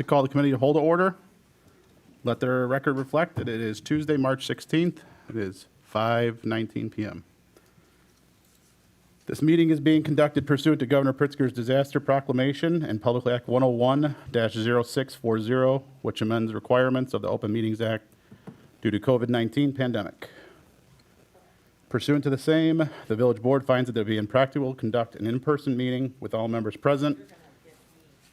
To call the committee to hold to order. Let the record reflect that it is Tuesday, March 16th. It is 5:19 p.m. This meeting is being conducted pursuant to Governor Pritzker's Disaster Proclamation and Public Act 101-0640, which amends requirements of the Open Meetings Act due to COVID-19 pandemic. Pursuant to the same, the village board finds that it would be impractical to conduct an in-person meeting with all members present.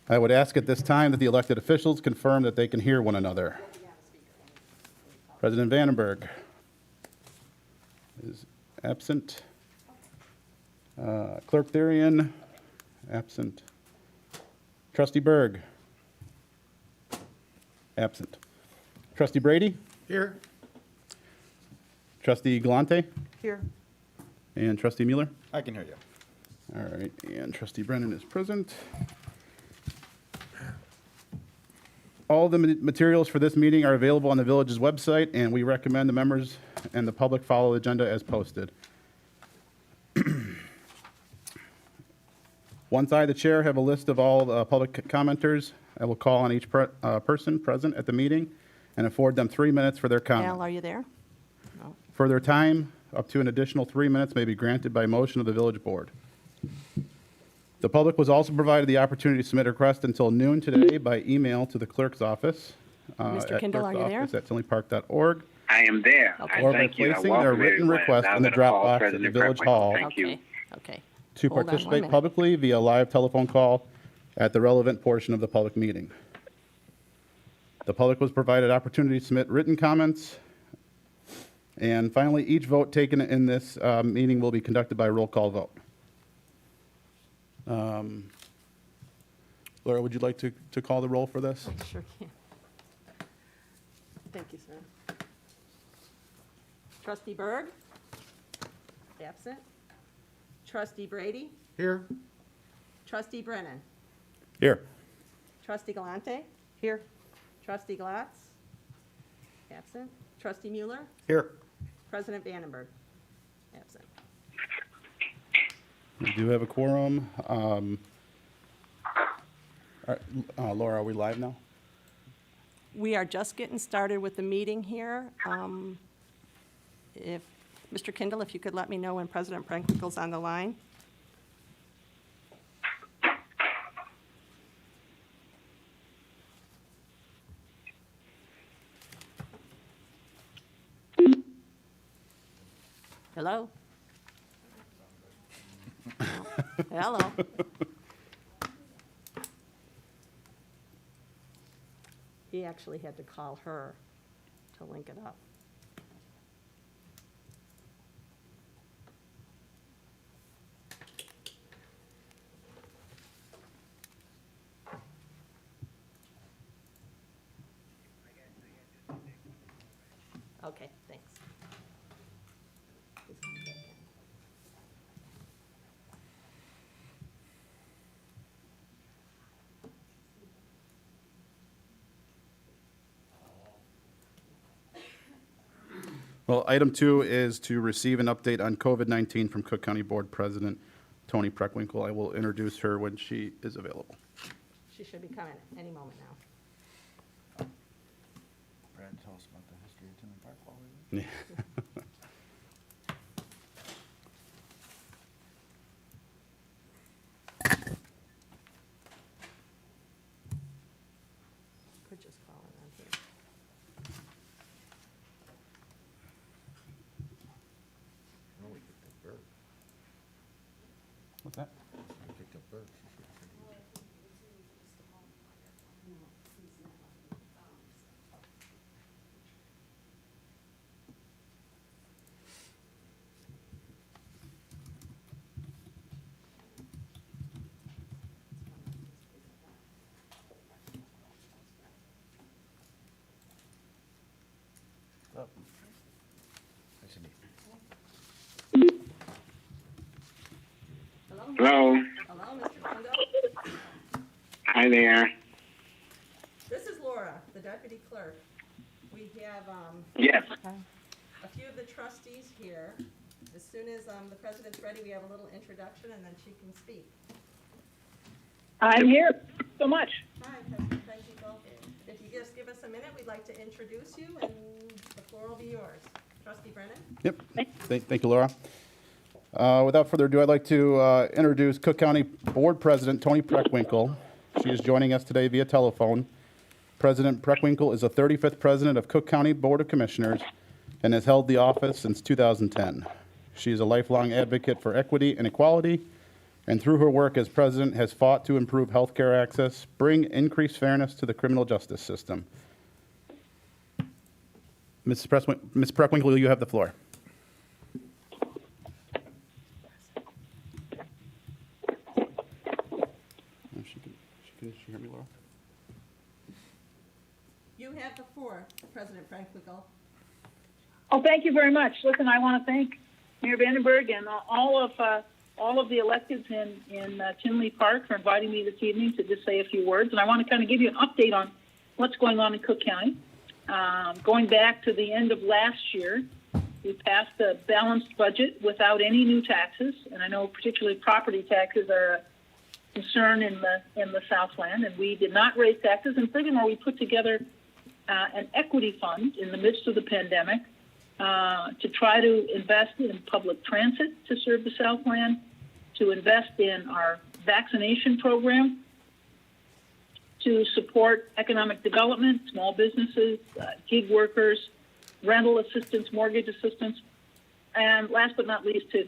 I would ask at this time that the elected officials confirm that they can hear one another. President Vandenberg is absent. Clerk Therian, absent. Trustee Berg, absent. Trustee Brady? Here. Trustee Galante? Here. And Trustee Mueller? I can hear you. All right, and Trustee Brennan is present. All the materials for this meeting are available on the village's website, and we recommend the members and the public follow the agenda as posted. Once I, the chair, have a list of all the public commenters, I will call on each person present at the meeting and afford them 3 minutes for their Al, comment. are you there? No. Further time, up to an additional 3 minutes, may be granted by motion of the village board. The public was also provided the opportunity to submit a request until noon today by email to the clerk's office. Mr. Kindle, are you there? At tinleypark.org. I am there. Okay. Or by Thank you. I placing their welcome written everyone. request Now in the I'm gonna call Dropbox at the President Village Preckwinkle. Hall. Thank you. Okay, okay. To Hold on one participate minute. publicly via live telephone call at the relevant portion of the public meeting. The public was provided opportunity to submit written comments. And finally, each vote taken in this meeting will be conducted by roll call vote. Laura, would you like to call the roll for this? Sure can. Thank you, sir. Trustee Berg? Absent. Trustee Brady? Here. Trustee Brennan? Here. Trustee Galante? Here. Trustee Glatz? Absent. Trustee Mueller? Here. President Vandenberg? Absent. We do have a quorum. Laura, are we live now? We are just getting started with the meeting here. If, Mr. Kindle, if you could let me know when President Preckwinkle's on the line. Hello? Hello? He actually had to call her to link it up. Okay, thanks. He's coming back in. Well, item 2 is to receive an update on COVID-19 from Cook County Board President Toni Preckwinkle. I will introduce her when she is available. She should be coming any moment now. Brad, tell us about the history of Tinley Park while we're there. Could just call her on here. Oh, we picked up Bert. What's that? We picked up Bert. Nice to meet you. Hello? Hello. Hello, Mr. Kindle? Hi there. This is Laura, the deputy clerk. We have Yes. a few of the trustees here. As soon as the president's ready, we have a little introduction, and then she can speak. I'm here so much. time, President Franklin. If you just give us a minute, we'd like to introduce you, and the floor will be yours. Trustee Brennan? Yep. Thank you, Laura. Without further ado, I'd like to introduce Cook County Board President Toni Preckwinkle. She is joining us today via telephone. President Preckwinkle is the 35th president of Cook County Board of Commissioners and has held the office since 2010. She is a lifelong advocate for equity and equality, and through her work as president has fought to improve healthcare access, bring increased fairness to the criminal justice system. Ms. Preckwinkle, you have the floor. Can she hear me, Laura? You have the floor, President Franklin. Oh, thank you very much. Listen, I want to thank Mayor Vandenberg and all of the electeds in Tinley Park for inviting me this evening to just say a few words. And I want to kind of give you an update on what's going on in Cook County. Going back to the end of last year, we passed a balanced budget without any new taxes, and I know particularly property taxes are a concern in the Southland, and we did not raise taxes. And furthermore, we put together an equity fund in the midst of the pandemic to try to invest in public transit to serve the Southland, to invest in our vaccination program, to support economic development, small businesses, gig workers, rental assistance, mortgage assistance, and last but not least, to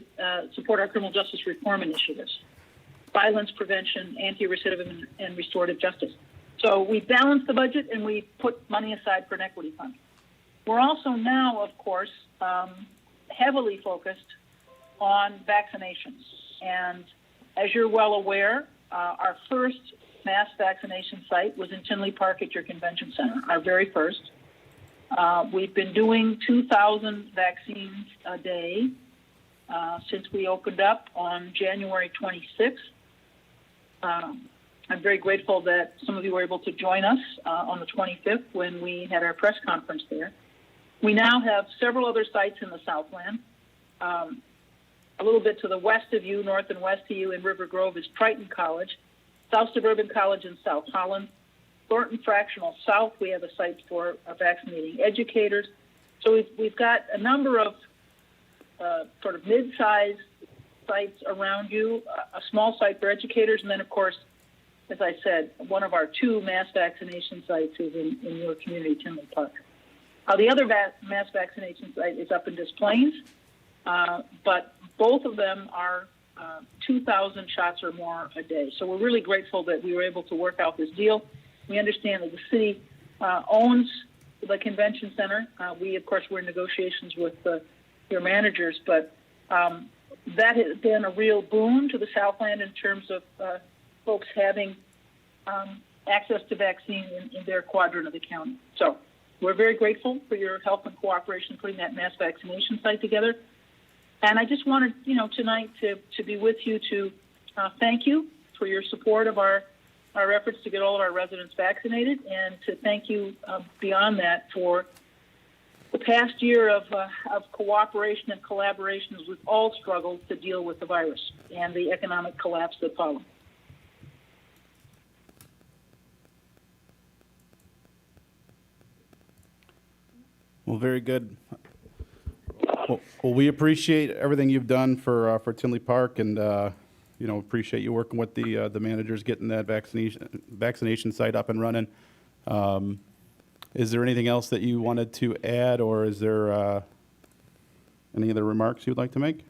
support our criminal justice reform initiatives, violence prevention, anti-recidivism, and restorative justice. So we balanced the budget and we put money aside for an equity fund. We're also now, of course, heavily focused on vaccinations. And as you're well aware, our first mass vaccination site was in Tinley Park at your convention center, our very first. We've been doing 2,000 vaccines a day since we opened up on January 26th. I'm very grateful that some of you were able to join us on the 25th when we had our press conference there. We now have several other sites in the Southland. A little bit to the west of you, north and west of you in River Grove is Triton College, South Suburban College in South Holland, Thornton Fractional South, we have a site for vaccinating educators. So we've got a number of sort of mid-sized sites around you, a small site for educators, and then, of course, as I said, one of our two mass vaccination sites is in your community, Tinley Park. The other mass vaccination site is up in Des Plaines, but both of them are 2,000 shots or more a day. So we're really grateful that we were able to work out this deal. We understand that the city owns the convention center. We, of course, were in negotiations with your managers, but that has been a real boon to the Southland in terms of folks having access to vaccine in their quadrant of the county. So we're very grateful for your help and cooperation putting that mass vaccination site together. And I just wanted, tonight to be with you to thank you for your support of our efforts to get all of our residents vaccinated, and to thank you beyond that for the past year of cooperation and collaboration as we've all struggled to deal with the virus and the economic collapse that followed. Well, very good. Well, we appreciate everything you've done for Tinley Park, and appreciate you working with the managers getting that vaccination site up and running. Is there anything else that you wanted to add, or is there any other remarks you'd like to make?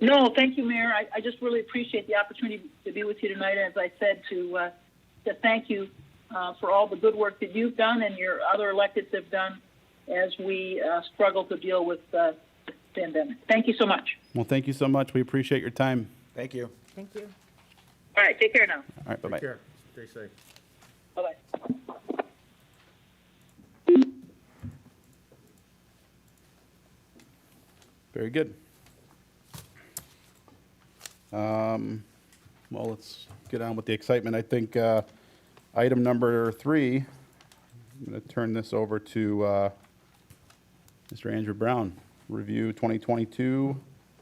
No, thank you, Mayor. I just really appreciate the opportunity to be with you tonight. As I said, to thank you for all the good work that you've done and your other electeds have done as we struggle to deal with the pandemic. Thank you so much. Well, thank you so much. We appreciate your time. Thank you. Thank you. All right, take care now. All right, bye-bye. Take care. Stay safe. Bye-bye. Very good. Well, let's get on with the excitement. I think item number 3, I'm going to turn this over to Mr. Andrew Brown. Review 2022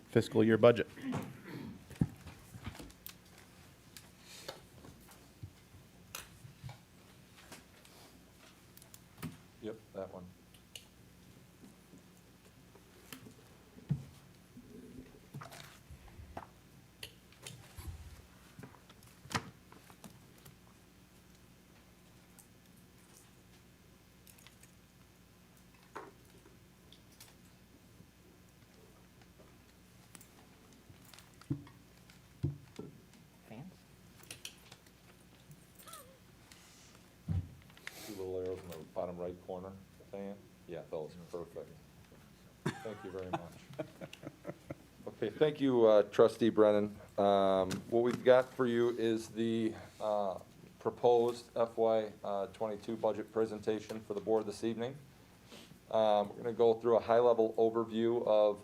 fiscal year budget. that one. Fans? Two little arrows in the bottom right corner, Diane? Yeah, those, perfect. Thank you very much. Okay, thank you, trustee Brennan. What we've got for you is the proposed FY '22 budget presentation for the board this evening. We're gonna go through a high-level overview of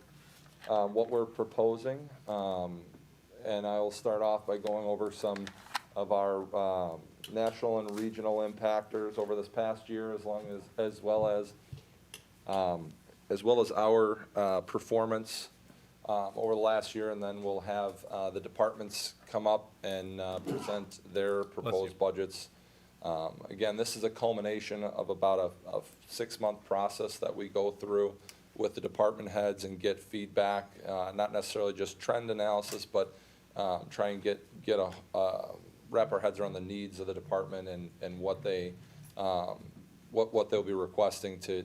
what we're proposing. And I will start off by going over some of our national and regional impactors over this past year, as well as our performance over the last year, and then we'll have the departments come up and present their proposed budgets. Again, this is a culmination of about a 6-month process that we go through with the department heads and get feedback, not necessarily just trend analysis, but try and get wrap our heads around the needs of the department and what they'll be requesting to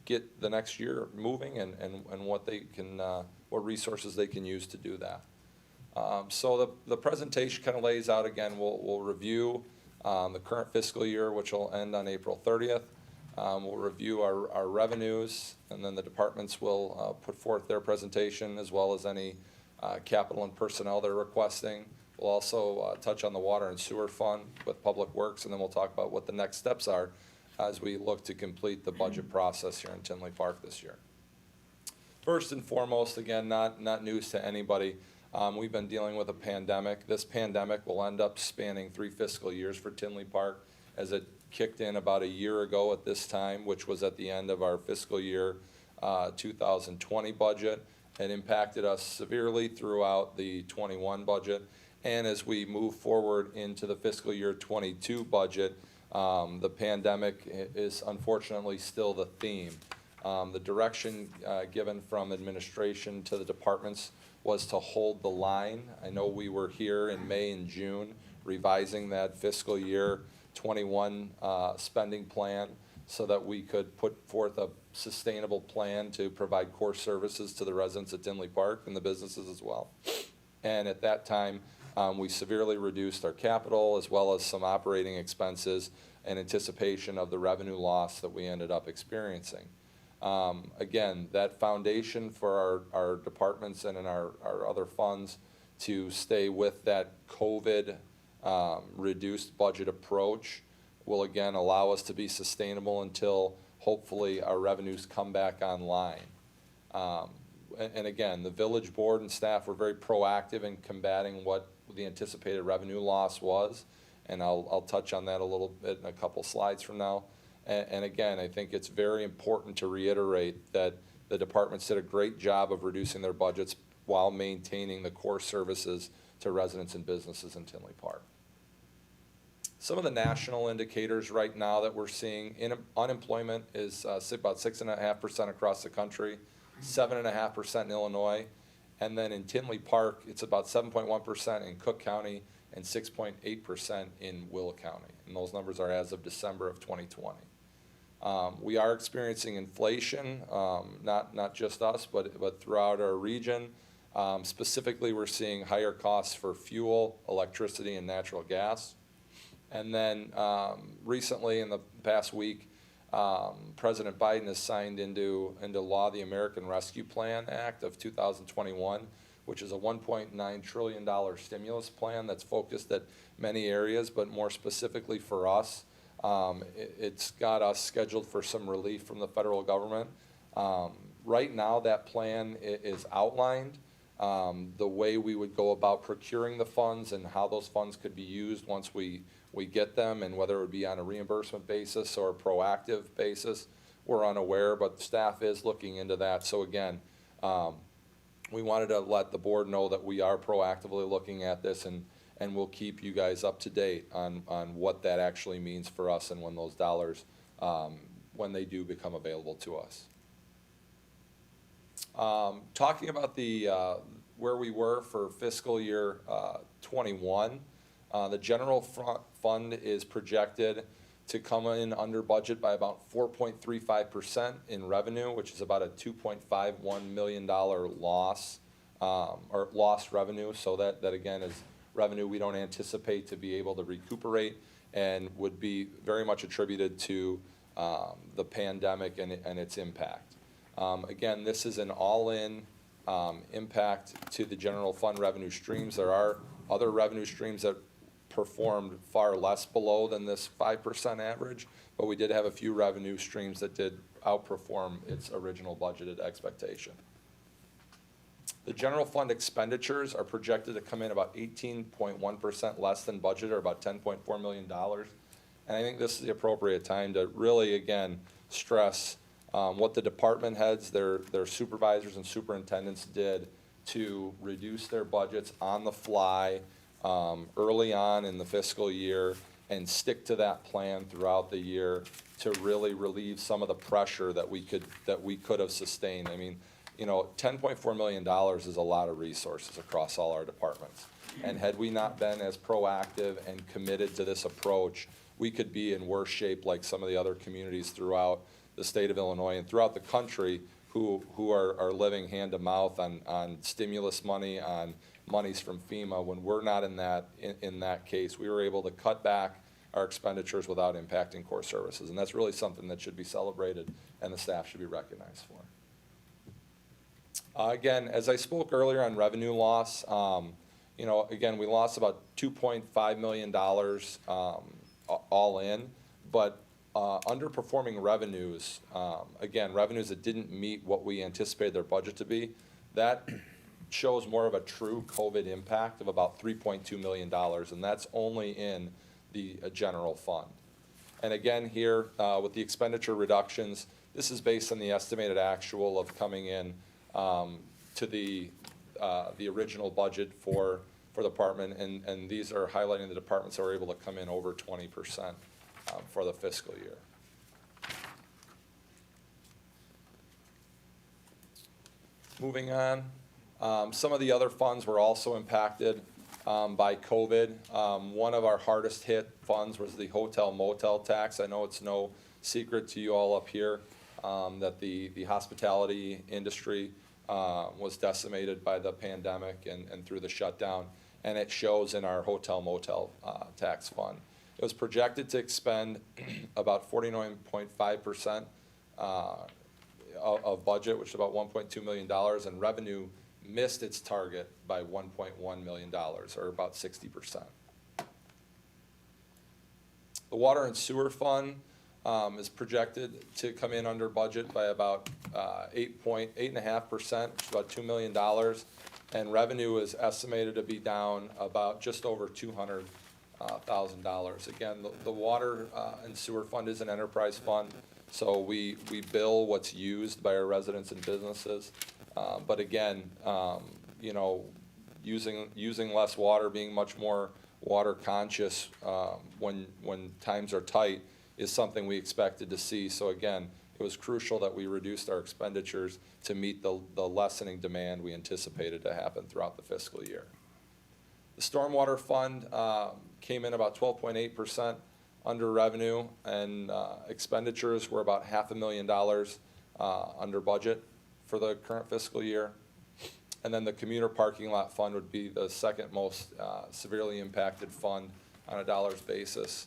get the next year moving and what they can what resources they can use to do that. So the presentation kind of lays out, again, we'll review the current fiscal year, which will end on April 30th. We'll review our revenues, and then the departments will put forth their presentation, as well as any capital and personnel they're requesting. We'll also touch on the water and sewer fund with Public Works, and then we'll talk about what the next steps are as we look to complete the budget process here in Tinley Park this year. First and foremost, again, not news to anybody, we've been dealing with a pandemic. This pandemic will end up spanning 3 fiscal years for Tinley Park, as it kicked in about a year ago at this time, which was at the end of our fiscal year 2020 budget. It impacted us severely throughout the 21 budget. And as we move forward into the fiscal year 22 budget, the pandemic is unfortunately still the theme. The direction given from administration to the departments was to hold the line. I know we were here in May and June revising that fiscal year 21 spending plan so that we could put forth a sustainable plan to provide core services to the residents at Tinley Park and the businesses as well. And at that time, we severely reduced our capital as well as some operating expenses in anticipation of the revenue loss that we ended up experiencing. Again, that foundation for our departments and in our other funds to stay with that COVID reduced budget approach will again allow us to be sustainable until hopefully our revenues come back online. And again, the village board and staff were very proactive in combating what the anticipated revenue loss was, and I'll touch on that a little bit in a couple slides from now. And again, I think it's very important to reiterate that the departments did a great job of reducing their budgets while maintaining the core services to residents and businesses in Tinley Park. Some of the national indicators right now that we're seeing, unemployment is about 6.5% across the country, 7.5% in Illinois, and then in Tinley Park, it's about 7.1% in Cook County and 6.8% in Will County. And those numbers are as of December of 2020. We are experiencing inflation, not just us, but throughout our region. Specifically, we're seeing higher costs for fuel, electricity, and natural gas. And then recently, in the past week, President Biden has signed into law the American Rescue Plan Act of 2021, which is a $1.9 trillion stimulus plan that's focused at many areas, but more specifically for us, it's got us scheduled for some relief from the federal government. Right now, that plan is outlined, the way we would go about procuring the funds and how those funds could be used once we get them, and whether it would be on a reimbursement basis or a proactive basis, we're unaware, but staff is looking into that. So again, we wanted to let the board know that we are proactively looking at this, and we'll keep you guys up to date on what that actually means for us and when those dollars when they do become available to us. Talking about the where we were for fiscal year 21, the general fund is projected to come in under budget by about 4.35% in revenue, which is about a $2.51 million loss, or lost revenue. So that again is revenue we don't anticipate to be able to recuperate and would be very much attributed to the pandemic and its impact. Again, this is an all-in impact to the general fund revenue streams. There are other revenue streams that performed far less below than this 5% average, but we did have a few revenue streams that did outperform its original budgeted expectation. The general fund expenditures are projected to come in about 18.1% less than budget, or about $10.4 million. And I think this is the appropriate time to really, again, stress what the department heads, their supervisors and superintendents did to reduce their budgets on the fly early on in the fiscal year and stick to that plan throughout the year to really relieve some of the pressure that we could have sustained. I mean, you know, $10.4 million is a lot of resources across all our departments. And had we not been as proactive and committed to this approach, we could be in worse shape like some of the other communities throughout the state of Illinois and throughout the country who are living hand to mouth on stimulus money, on monies from FEMA. When we're not in that case, we were able to cut back our expenditures without impacting core services. And that's really something that should be celebrated and the staff should be recognized for. Again, as I spoke earlier on revenue loss, you know, again, we lost about $2.5 million all in, but underperforming revenues, again, revenues that didn't meet what we anticipated their budget to be, that shows more of a true COVID impact of about $3.2 million, and that's only in the general fund. And again here, with the expenditure reductions, this is based on the estimated actual of coming in to the original budget for the department, and these are highlighting the departments that were able to come in over 20% for the fiscal year. Moving on, some of the other funds were also impacted by COVID. One of our hardest hit funds was the hotel motel tax. I know it's no secret to you all up here that the hospitality industry was decimated by the pandemic and through the shutdown, and it shows in our hotel motel tax fund. It was projected to expend about 49.5% of budget, which is about $1.2 million, and revenue missed its target by $1.1 million, or about 60%. The water and sewer fund is projected to come in under budget by about 8.5%, which is about $2 million, and revenue is estimated to be down about just over $200,000. Again, the water and sewer fund is an enterprise fund, so we bill what's used by our residents and businesses. But again, you know, using less water, being much more water conscious when times are tight is something we expected to see. So again, it was crucial that we reduced our expenditures to meet the lessening demand we anticipated to happen throughout the fiscal year. The stormwater fund came in about 12.8% under revenue, and expenditures were about $500,000 under budget for the current fiscal year. And then the commuter parking lot fund would be the second most severely impacted fund on a dollars basis,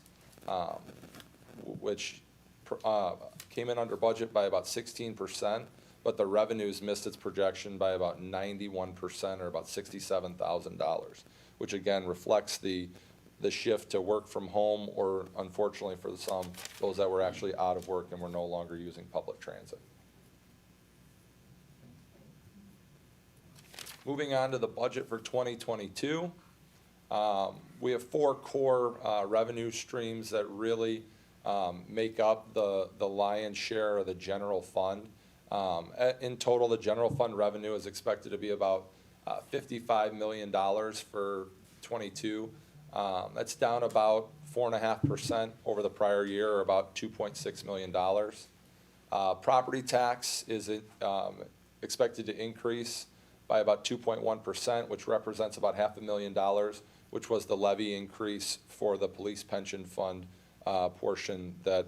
which came in under budget by about 16%, but the revenues missed its projection by about 91%, or about $67,000, which again reflects the shift to work from home, or unfortunately for some, those that were actually out of work and were no longer using public transit. Moving on to the budget for 2022, we have four core revenue streams that really make up the lion's share of the general fund. In total, the general fund revenue is expected to be about $55 million for 22. That's down about 4.5% over the prior year, or about $2.6 million. Property tax is expected to increase by about 2.1%, which represents about $500,000, which was the levy increase for the police pension fund portion that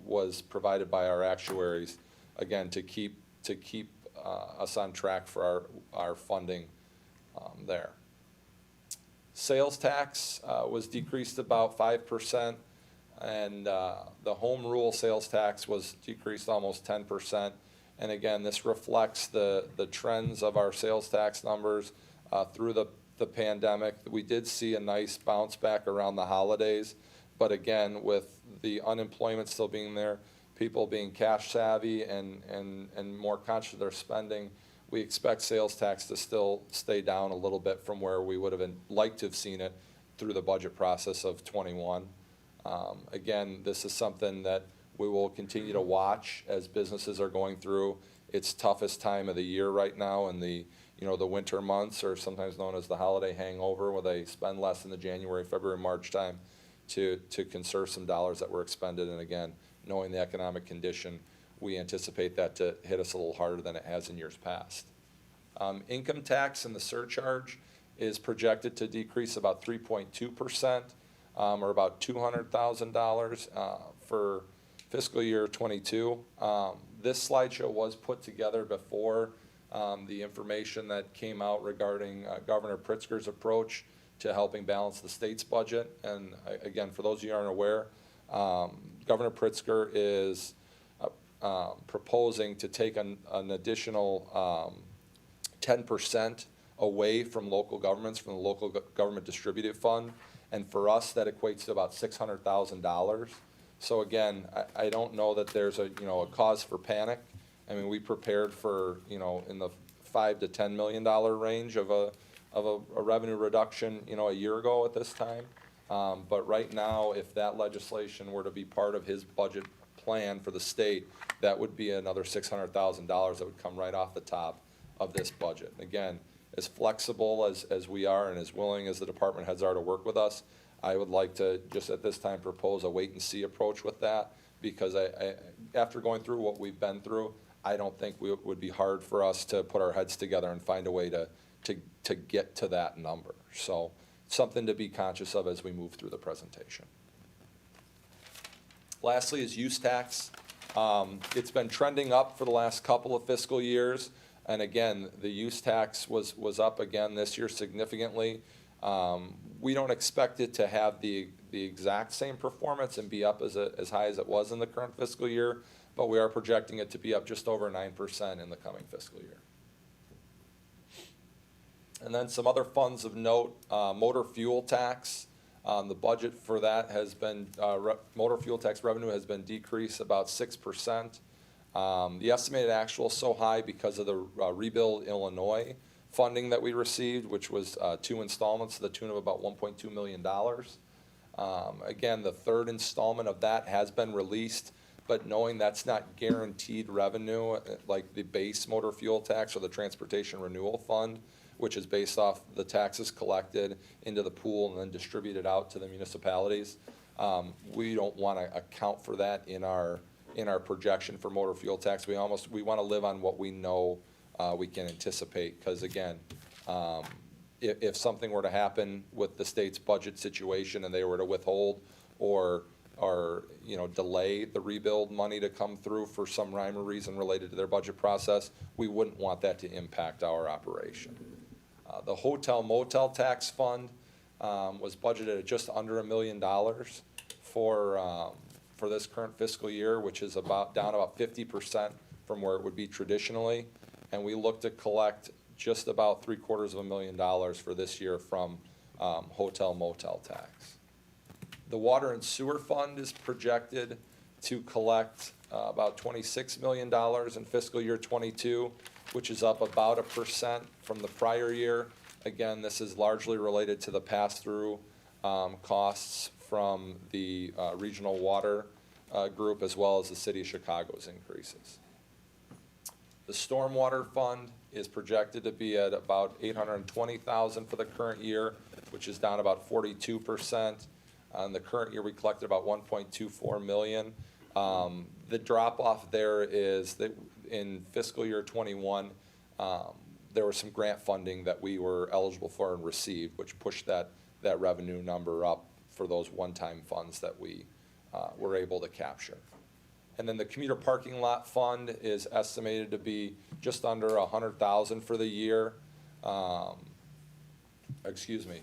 was provided by our actuaries, again, to keep us on track for our funding there. Sales tax was decreased about 5%, and the home rule sales tax was decreased almost 10%. And again, this reflects the trends of our sales tax numbers through the pandemic. We did see a nice bounce back around the holidays, but again, with the unemployment still being there, people being cash savvy and more conscious of their spending, we expect sales tax to still stay down a little bit from where we would have liked to have seen it through the budget process of '21. Again, this is something that we will continue to watch as businesses are going through its toughest time of the year right now, in the winter months, or sometimes known as the holiday hangover, where they spend less in the January, February, March time to conserve some dollars that were expended. And again, knowing the economic condition, we anticipate that to hit us a little harder than it has in years past. Income tax and the surcharge is projected to decrease about 3.2%, or about $200,000 for fiscal year '22. This slideshow was put together before the information that came out regarding Governor Pritzker's approach to helping balance the state's budget. And again, for those of you who aren't aware, Governor Pritzker is proposing to take an additional 10% away from local governments, from the local government distributed fund. And for us, that equates to about $600,000. So again, I don't know that there's a cause for panic. I mean, we prepared for, in the $5 to $10 million range of a revenue reduction, a year ago at this time. But right now, if that legislation were to be part of his budget plan for the state, that would be another $600,000 that would come right off the top of this budget. Again, as flexible as we are and as willing as the department heads are to work with us, I would like to just at this time propose a wait and see approach with that, because after going through what we've been through, I don't think it would be hard for us to put our heads together and find a way to get to that number. So something to be conscious of as we move through the presentation. Lastly is use tax. It's been trending up for the last couple of fiscal years. And again, the use tax was up again this year significantly. We don't expect it to have the exact same performance and be up as high as it was in the current fiscal year, but we are projecting it to be up just over 9% in the coming fiscal year. And then some other funds of note, motor fuel tax. The budget for that has been, motor fuel tax revenue has been decreased about 6%. The estimated actual is so high because of the Rebuild Illinois funding that we received, which was 2 installments to the tune of about $1.2 million. Again, the third installment of that has been released, but knowing that's not guaranteed revenue like the base motor fuel tax or the Transportation Renewal Fund, which is based off the taxes collected into the pool and then distributed out to the municipalities. We don't want to account for that in our projection for motor fuel tax. We want to live on what we know we can anticipate, because again, if something were to happen with the state's budget situation and they were to withhold or delay the rebuild money to come through for some rhyme or reason related to their budget process, we wouldn't want that to impact our operation. The hotel motel tax fund was budgeted at just under $1 million for this current fiscal year, which is down about 50% from where it would be traditionally. And we look to collect just about $750,000 for this year from hotel motel tax. The water and sewer fund is projected to collect about $26 million in fiscal year '22, which is up about 1% from the prior year. Again, this is largely related to the pass-through costs from the regional water group, as well as the city of Chicago's increases. The stormwater fund is projected to be at about $820,000 for the current year, which is down about 42%. In the current year, we collected about $1.24 million. The drop-off there is that in fiscal year '21, there was some grant funding that we were eligible for and received, which pushed that revenue number up for those one-time funds that we were able to capture. And then the commuter parking lot fund is estimated to be just under $100,000 for the year. Excuse me.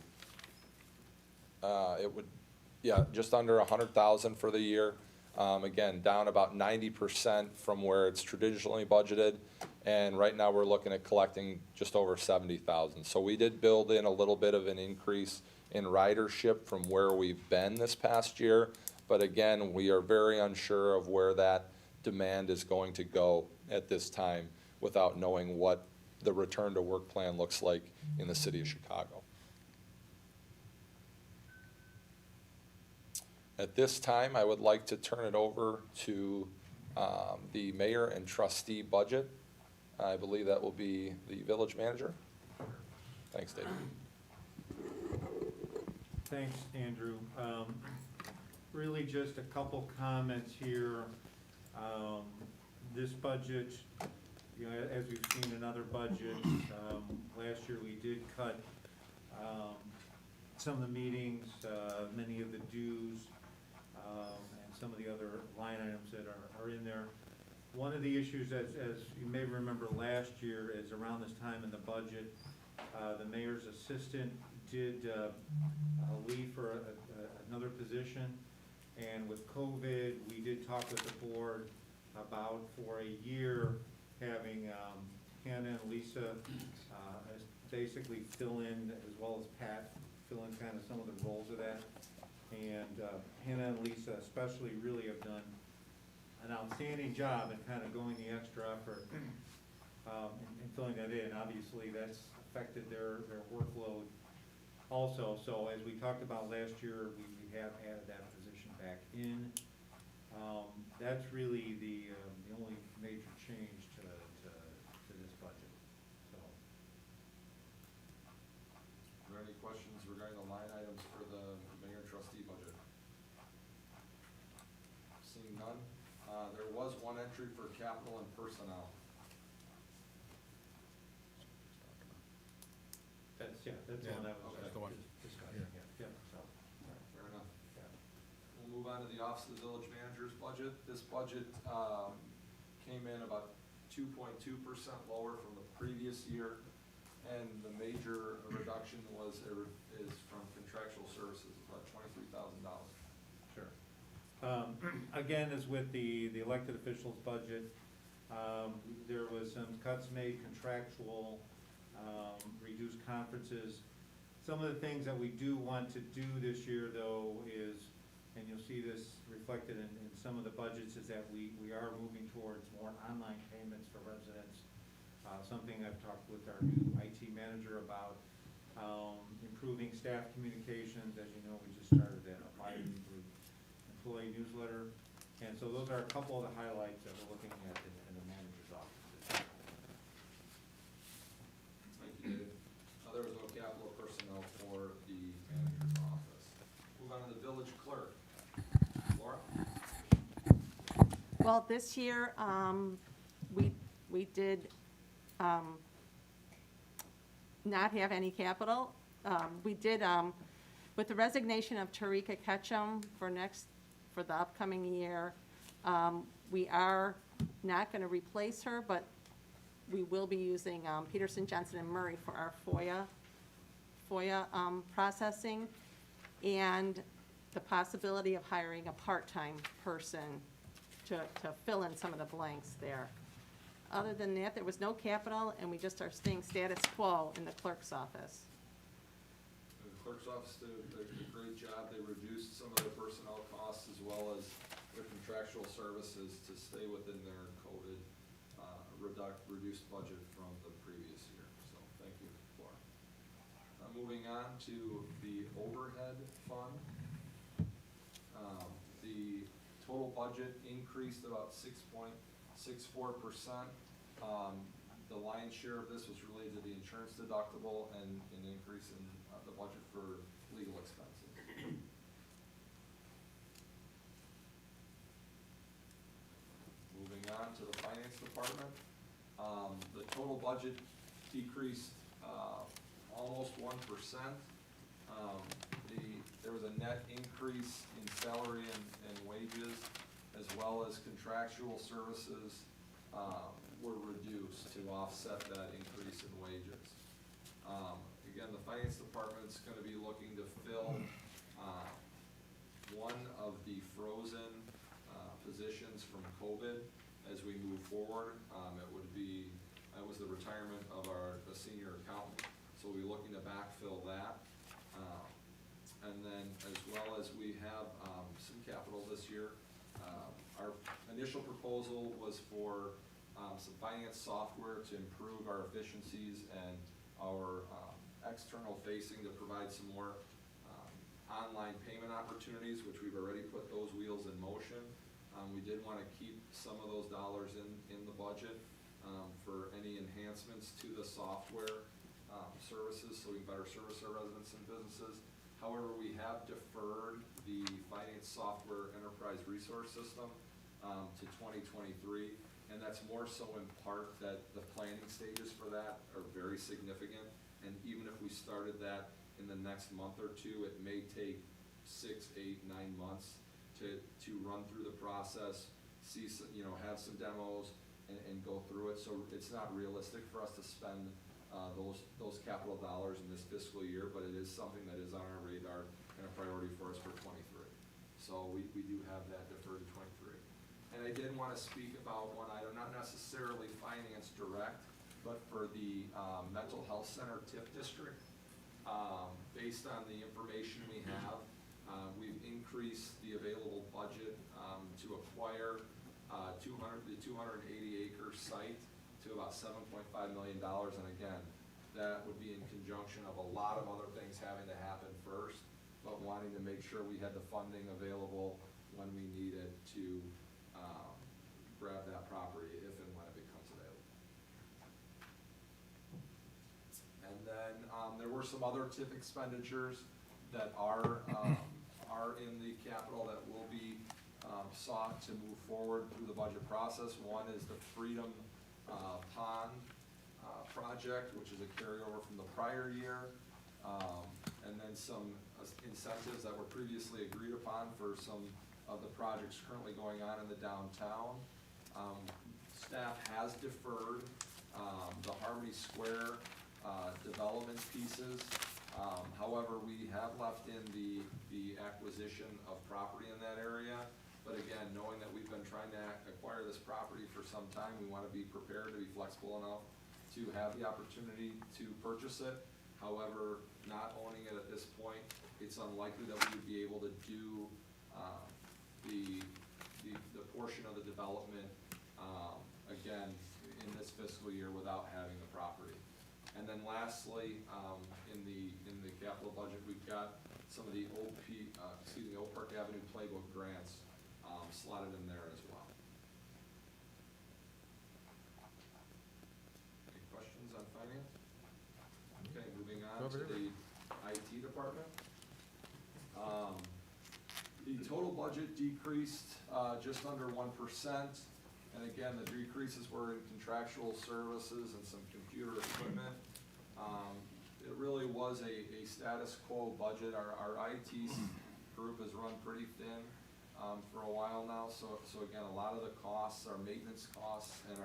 Just under $100,000 for the year. Again, down about 90% from where it's traditionally budgeted. And right now we're looking at collecting just over 70,000. So we did build in a little bit of an increase in ridership from where we've been this past year. But again, we are very unsure of where that demand is going to go at this time without knowing what the return to work plan looks like in the city of Chicago. At this time, I would like to turn it over to the mayor and trustee budget. I believe that will be the village manager. Thanks, David. Thanks, Andrew. Really just a couple comments here. This budget, you know, as we've seen in other budgets, last year we did cut some of the meetings, many of the dues, and some of the other line items that are in there. One of the issues, as you may remember last year, is around this time in the budget, the mayor's assistant did leave for another position. And with COVID, we did talk with the board about for a year having Hannah and Lisa basically fill in, as well as Pat, fill in kind of some of the roles of that. And Hannah and Lisa especially really have done an outstanding job in kind of going the extra effort in filling that in. Obviously, that's affected their workload also. So as we talked about last year, we have added that position back in. That's really the only major change to this budget. So. Are there any questions regarding the line items for the mayor and trustee budget? Seeing none. There was one entry for capital and personnel. That's the one that was. That's the one. Discussing, yeah, so. Fair enough. Yeah. We'll move on to the Office of the Village Manager's budget. This budget came in about 2.2% lower from the previous year, and the major reduction is from contractual services, about $23,000. Sure. Again, as with the elected officials' budget, there was some cuts made, contractual, reduced conferences. Some of the things that we do want to do this year, though, is, and you'll see this reflected in some of the budgets, is that we are moving towards more online payments for residents. Something I've talked with our new IT manager about, improving staff communications. As you know, we just started that bi-weekly employee newsletter. And so those are a couple of the highlights that we're looking at in the manager's office. Thank you, David. There was no capital personnel for the manager's office. Move on to the village clerk. Laura? Well, this year, we did not have any capital. We did, with the resignation of Tarika Ketchum for the upcoming year, we are not going to replace her, but we will be using Peterson, Johnson, and Murray for our FOIA processing, and the possibility of hiring a part-time person to fill in some of the blanks there. Other than that, there was no capital, and we just are staying status quo in the clerk's office. The clerk's office did a great job. They reduced some of their personnel costs as well as their contractual services to stay within their COVID reduced budget from the previous year. So thank you, Laura. Moving on to the overhead fund. The total budget increased about 6.64%. The lion's share of this was related to the insurance deductible and an increase in the budget for legal expenses. department. The total budget decreased, almost 1%. There was a net increase in salary and wages, as well as contractual services, were reduced to offset that increase in wages. Again, the finance department's gonna be looking to fill, one of the frozen, positions from COVID as we move forward. That was the retirement of a senior accountant, so we'll be looking to backfill that. And then, as well as we have, some capital this year. Our initial proposal was for, some finance software to improve our efficiencies and our, external facing to provide some more, online payment opportunities, which we've already put those wheels in motion. We did want to keep some of those dollars in the budget, for any enhancements to the software, services, so we can better service our residents and businesses. However, we have deferred the finance software enterprise resource system, to 2023, and that's more so in part that the planning stages for that are very significant, and even if we started that in the next month or two, it may take 6, 8, 9 months to run through the process, see some, have some demos and go through it. So it's not realistic for us to spend those capital dollars in this fiscal year, but it is something that is on our radar and a priority for us for 23. So we do have that deferred to 23. And I did want to speak about one item, not necessarily finance direct, but for the mental health center TIF district. Based on the information we have, we've increased the available budget to acquire the 280-acre site to about $7.5 million. And again, that would be in conjunction of a lot of other things having to happen first, but wanting to make sure we had the funding available when we need it to grab that property if and when it becomes available. And then there were some other TIF expenditures that are in the capital that will be sought to move forward through the budget process. One is the Freedom Pond project, which is a carryover from the prior year, and then some incentives that were previously agreed upon for some of the projects currently going on in the downtown. Staff has deferred the Harmony Square development pieces. However, we have left in the acquisition of property in that area. But again, knowing that we've been trying to acquire this property for some time, we want to be prepared to be flexible enough to have the opportunity to purchase it. However, not owning it at this point, it's unlikely that we would be able to do the portion of the development again in this fiscal year without having the property. And then lastly, in the capital budget, we've got some of the Old Park Avenue Playbook grants slotted in there as well. Any questions on finance? Okay, moving on to the IT department. The total budget decreased just under 1%. And again, the decreases were in contractual services and some computer equipment. It really was a status quo budget. Our IT group has run pretty thin for a while now. So again, a lot of the costs are maintenance costs and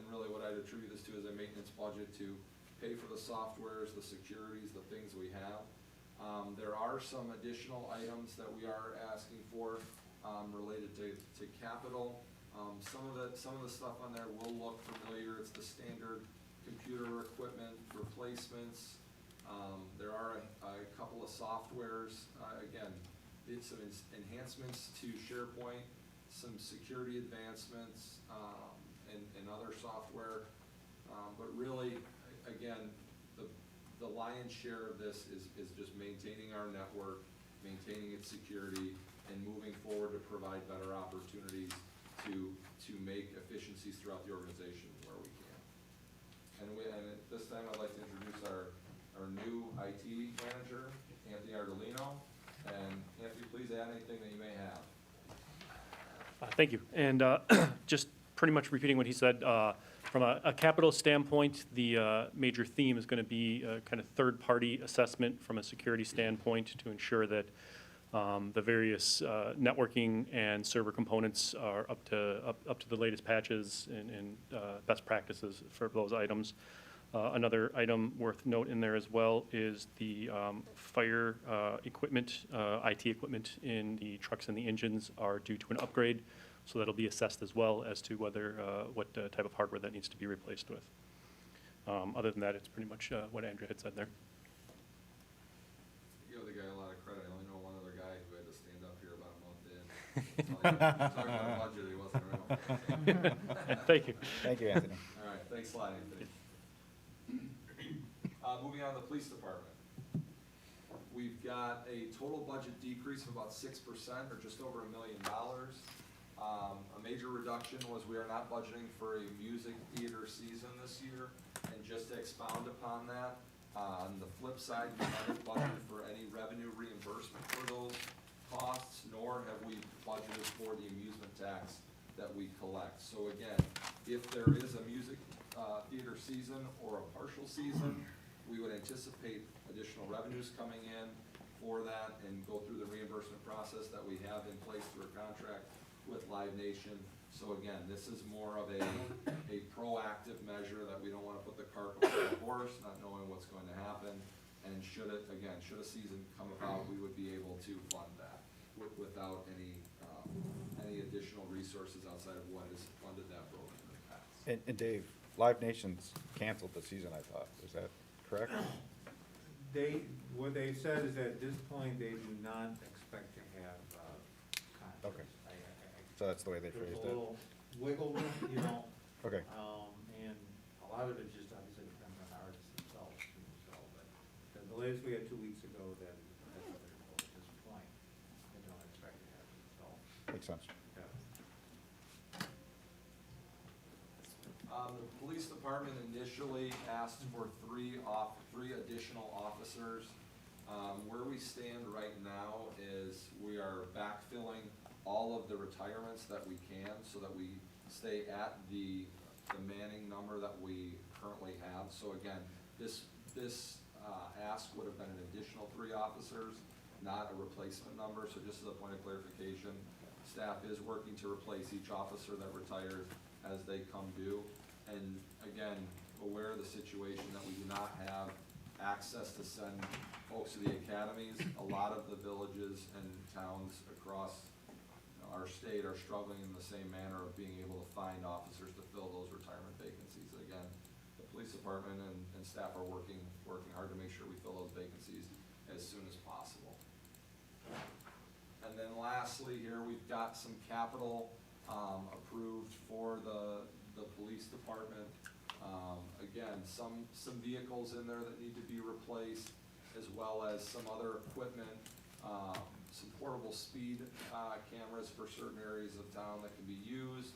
really what I'd attribute this to is a maintenance budget to pay for the softwares, the securities, the things we have. There are some additional items that we are asking for related to capital. Some of the stuff on there will look familiar. It's the standard computer equipment replacements. There are a couple of softwares. Again, did some enhancements to SharePoint, some security advancements, and other software. But really, again, the lion's share of this is just maintaining our network, maintaining its security, and moving forward to provide better opportunities to make efficiencies throughout the organization where we can. And at this time, I'd like to introduce our new IT manager, Anthony Ardolino. And Anthony, please add anything that you may have. Thank you. And just pretty much repeating what he said. From a capital standpoint, the major theme is going to be a kind of third-party assessment from a security standpoint to ensure that the various networking and server components are up to the latest patches and best practices for those items. Another item worth note in there as well is the fire equipment, IT equipment in the trucks and the engines are due to an upgrade, so that'll be assessed as well as to whether, what type of hardware that needs to be replaced with. Other than that, it's pretty much what Andrea had said there. You give the guy a lot of credit. I only know one other guy who had to stand up here about a month in. Talking about budget, he wasn't around. Thank you. Thank you, Anthony. All right, thanks a lot, Anthony. Moving on to the police department. We've got a total budget decrease of about 6%, or just over $1 million. A major reduction was we are not budgeting for a music theater season this year. And just to expound upon that, on the flip side, we haven't budgeted for any revenue reimbursement for those costs, nor have we budgeted for the amusement tax that we collect. So again, if there is a music theater season or a partial season, we would anticipate additional revenues coming in for that and go through the reimbursement process that we have in place through a contract with Live Nation. So again, this is more of a proactive measure that we don't want to put the cart before the horse, not knowing what's going to happen. And should a season come about, we would be able to fund that without any additional resources outside of what has funded that program in the past. And Dave, Live Nation's canceled the season, I thought. Is that correct? What they said is that at this point, they do not expect to have concerts. Okay. So that's the way they There's phrased a it. little wiggle room, you know, Okay. and a lot of it just obviously depends on the artists themselves too, so, but the latest we had 2 weeks ago, that's what they're told at this point. They don't expect to have it, so, Makes sense. yeah. The police department initially asked for three additional officers. Where we stand right now is we are backfilling all of the retirements that we can so that we stay at the manning number that we currently have. So again, this ask would have been an additional 3 officers, not a replacement number. So just as a point of clarification, staff is working to replace each officer that retires as they come due. And again, aware of the situation that we do not have access to send folks to the academies. A lot of the villages and towns across our state are struggling in the same manner of being able to find officers to fill those retirement vacancies. Again, the police department and staff are working hard to make sure we fill those vacancies as soon as possible. And then lastly here, we've got some capital approved for the police department. Again, some vehicles in there that need to be replaced, as well as some other equipment, some portable speed cameras for certain areas of town that can be used,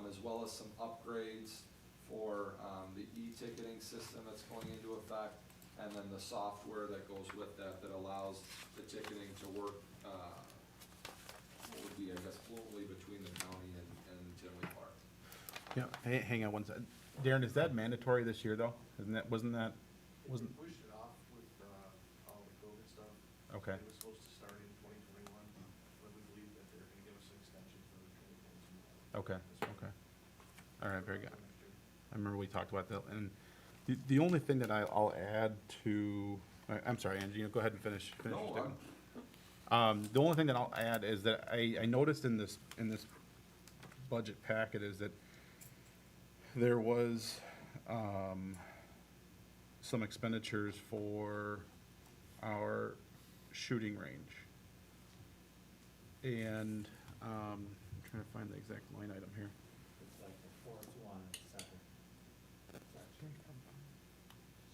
as well as some upgrades for the e-ticketing system that's going into effect, and then the software that goes with that allows the ticketing to work, what would be, I guess, fluently between the county and Tinley Park. Yeah, hang on one second. Darren, is that mandatory this year, though? Wasn't We pushed it off with all the COVID stuff. Okay. It was supposed to start in 2021, but we believe that they're gonna give us an extension for 2022. Okay, okay. All right, very good. I remember we talked about that, and the only thing that I'll add to, I'm sorry, Angie, go ahead and finish your statement. The only thing that I'll add is that I noticed in this budget packet is that there was some expenditures for our shooting range. And I'm trying to find the exact line item here. It's like the 4th one, second.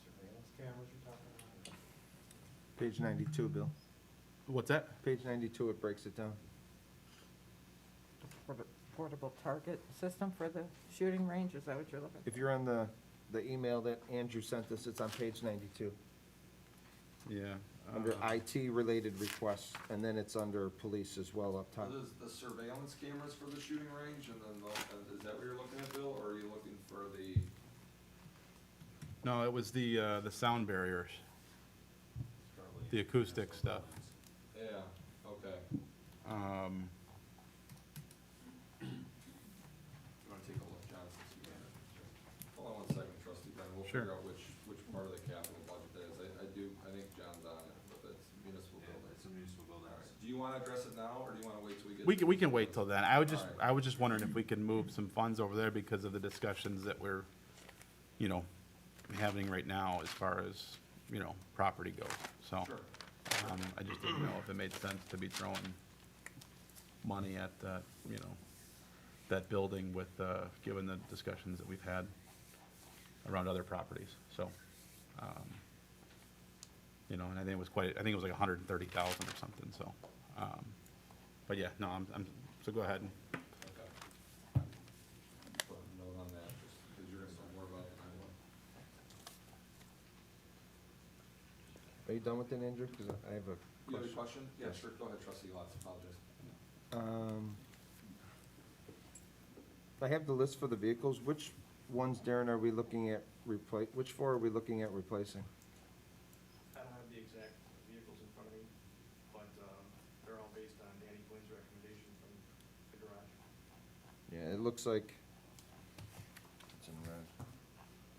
Surveillance cameras you're talking about? Page 92, Bill. What's that? Page 92, it breaks it down. Portable target system for the shooting range, is that what you're looking for? If you're on the email that Andrew sent us, it's on page 92. Yeah, under IT-related requests, and then it's under police as well up top. There's the surveillance cameras for the shooting range, and then, is that what you're looking at, Bill, or are you looking for the? No, it was the sound barriers, the acoustic stuff. Yeah, okay. You wanna take a look, John, since you got it? Hold on one second, trustee Ben, we'll Sure. figure out which part of the capital budget that is. I think John's on it, but that's municipal building. It's a municipal building. All right. Do you wanna address it now, or do you wanna wait till we get? We can wait till then. Alright. I was just wondering if we can move some funds over there because of the discussions that we're, you know, having right now as far as, you know, property goes, so. Sure. I just didn't know if it made sense to be throwing money at, you know, that building with, given the discussions that we've had around other properties, so. You know, and I think it was like 130,000 or something, so. But yeah, no, so go ahead. Okay. Put a note on that, just because you're gonna know more about it than I will. Are you done with it, Andrew? Because I have a You have a question. question? Yeah, Yes. sure, go ahead, trustee Lots, apologize. I have the list for the vehicles. Which ones, Darren, are we looking at which four are we looking at replacing? I don't have the exact vehicles in front of me, but they're all based on Danny Quinn's recommendation from the garage. Yeah, it looks like, it's in red.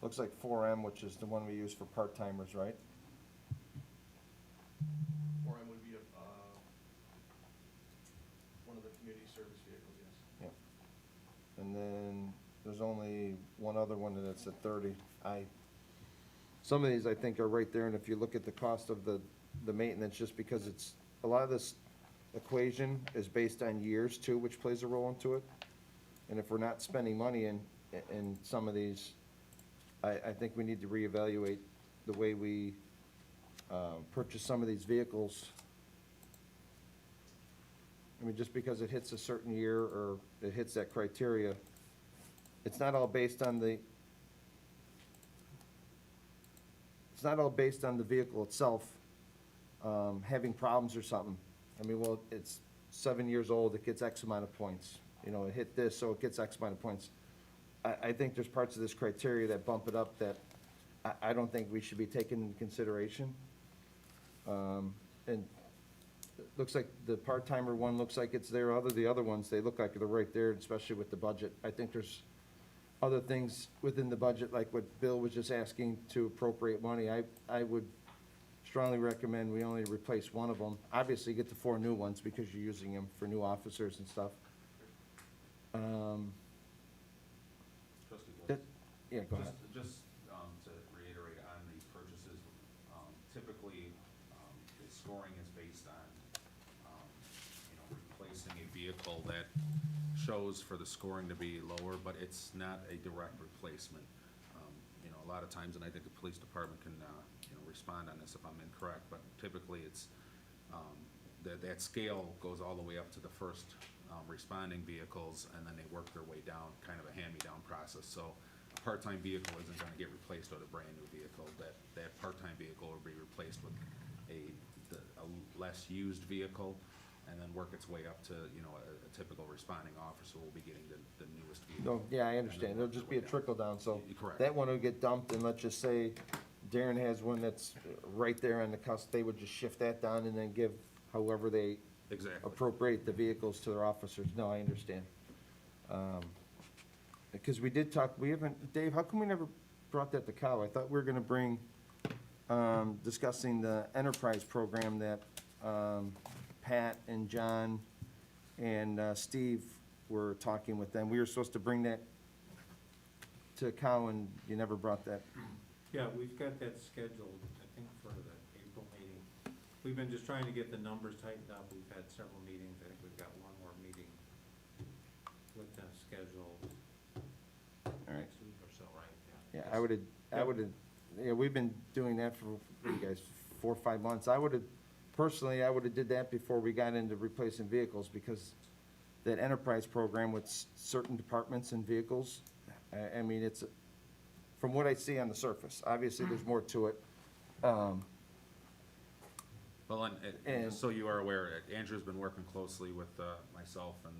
Looks like 4M, which is the one we use for part-timers, right? Or it would be one of the community service vehicles, yes. Yep. And then there's only one other one that's at 30. Some of these I think are right there, and if you look at the cost of the maintenance, just because it's, a lot of this equation is based on years too, which plays a role into it. And if we're not spending money in some of these, I think we need to reevaluate the way we purchase some of these vehicles. I mean, just because it hits a certain year or it hits that criteria, it's not all based on the vehicle itself having problems or something. I mean, well, it's 7 years old, it gets X amount of points. You know, it hit this, so it gets X amount of points. I think there's parts of this criteria that bump it up that I don't think we should be taking into consideration. And it looks like the part-timer one looks like it's there. The other ones, they look like they're right there, especially with the budget. I think there's other things within the budget, like what Bill was just asking to appropriate money. I would strongly recommend we only replace one of them. Obviously, get the 4 new ones because you're using them for new officers and stuff. Trustee that- Wilson. Yeah, go ahead. Just to reiterate on these purchases, typically, the scoring is based on, replacing a vehicle that shows for the scoring to be lower, but it's not a direct replacement. A lot of times, and I think the police department can, respond on this if I'm incorrect, but typically it's, that scale goes all the way up to the first responding vehicles, and then they work their way down, kind of a hand-me-down process. So a part-time vehicle isn't gonna get replaced with a brand-new vehicle. That part-time vehicle will be replaced with a less used vehicle, and then work its way up to, a typical responding officer will be getting the newest vehicle. No, yeah, I and then understand. work There'll just their be a way down. trickle down, so Correct. that one will get dumped, and let's just say Darren has one that's right there on the cusp, they would just shift that down and then give however they Exactly. appropriate the vehicles to their officers. No, I understand. Because we did talk, Dave, how come we never brought that to Cal? I thought we were gonna bring, discussing the enterprise program that, Pat and John and, Steve were talking with them. We were supposed to bring that to Cal, and you never brought that. Yeah, we've got that scheduled, I think, for the April meeting. We've been just trying to get the numbers tightened up. We've had several meetings. I think we've got one more meeting with them scheduled All right. next week or so, right? Yeah, we've been doing that for, what do you guys, 4 or 5 months. I would've did that before we got into replacing vehicles, because that enterprise program with certain departments and vehicles, I mean, it's, from what I see on the surface, obviously there's more to it. Well, and just so you are aware, Andrew's been working closely with myself and,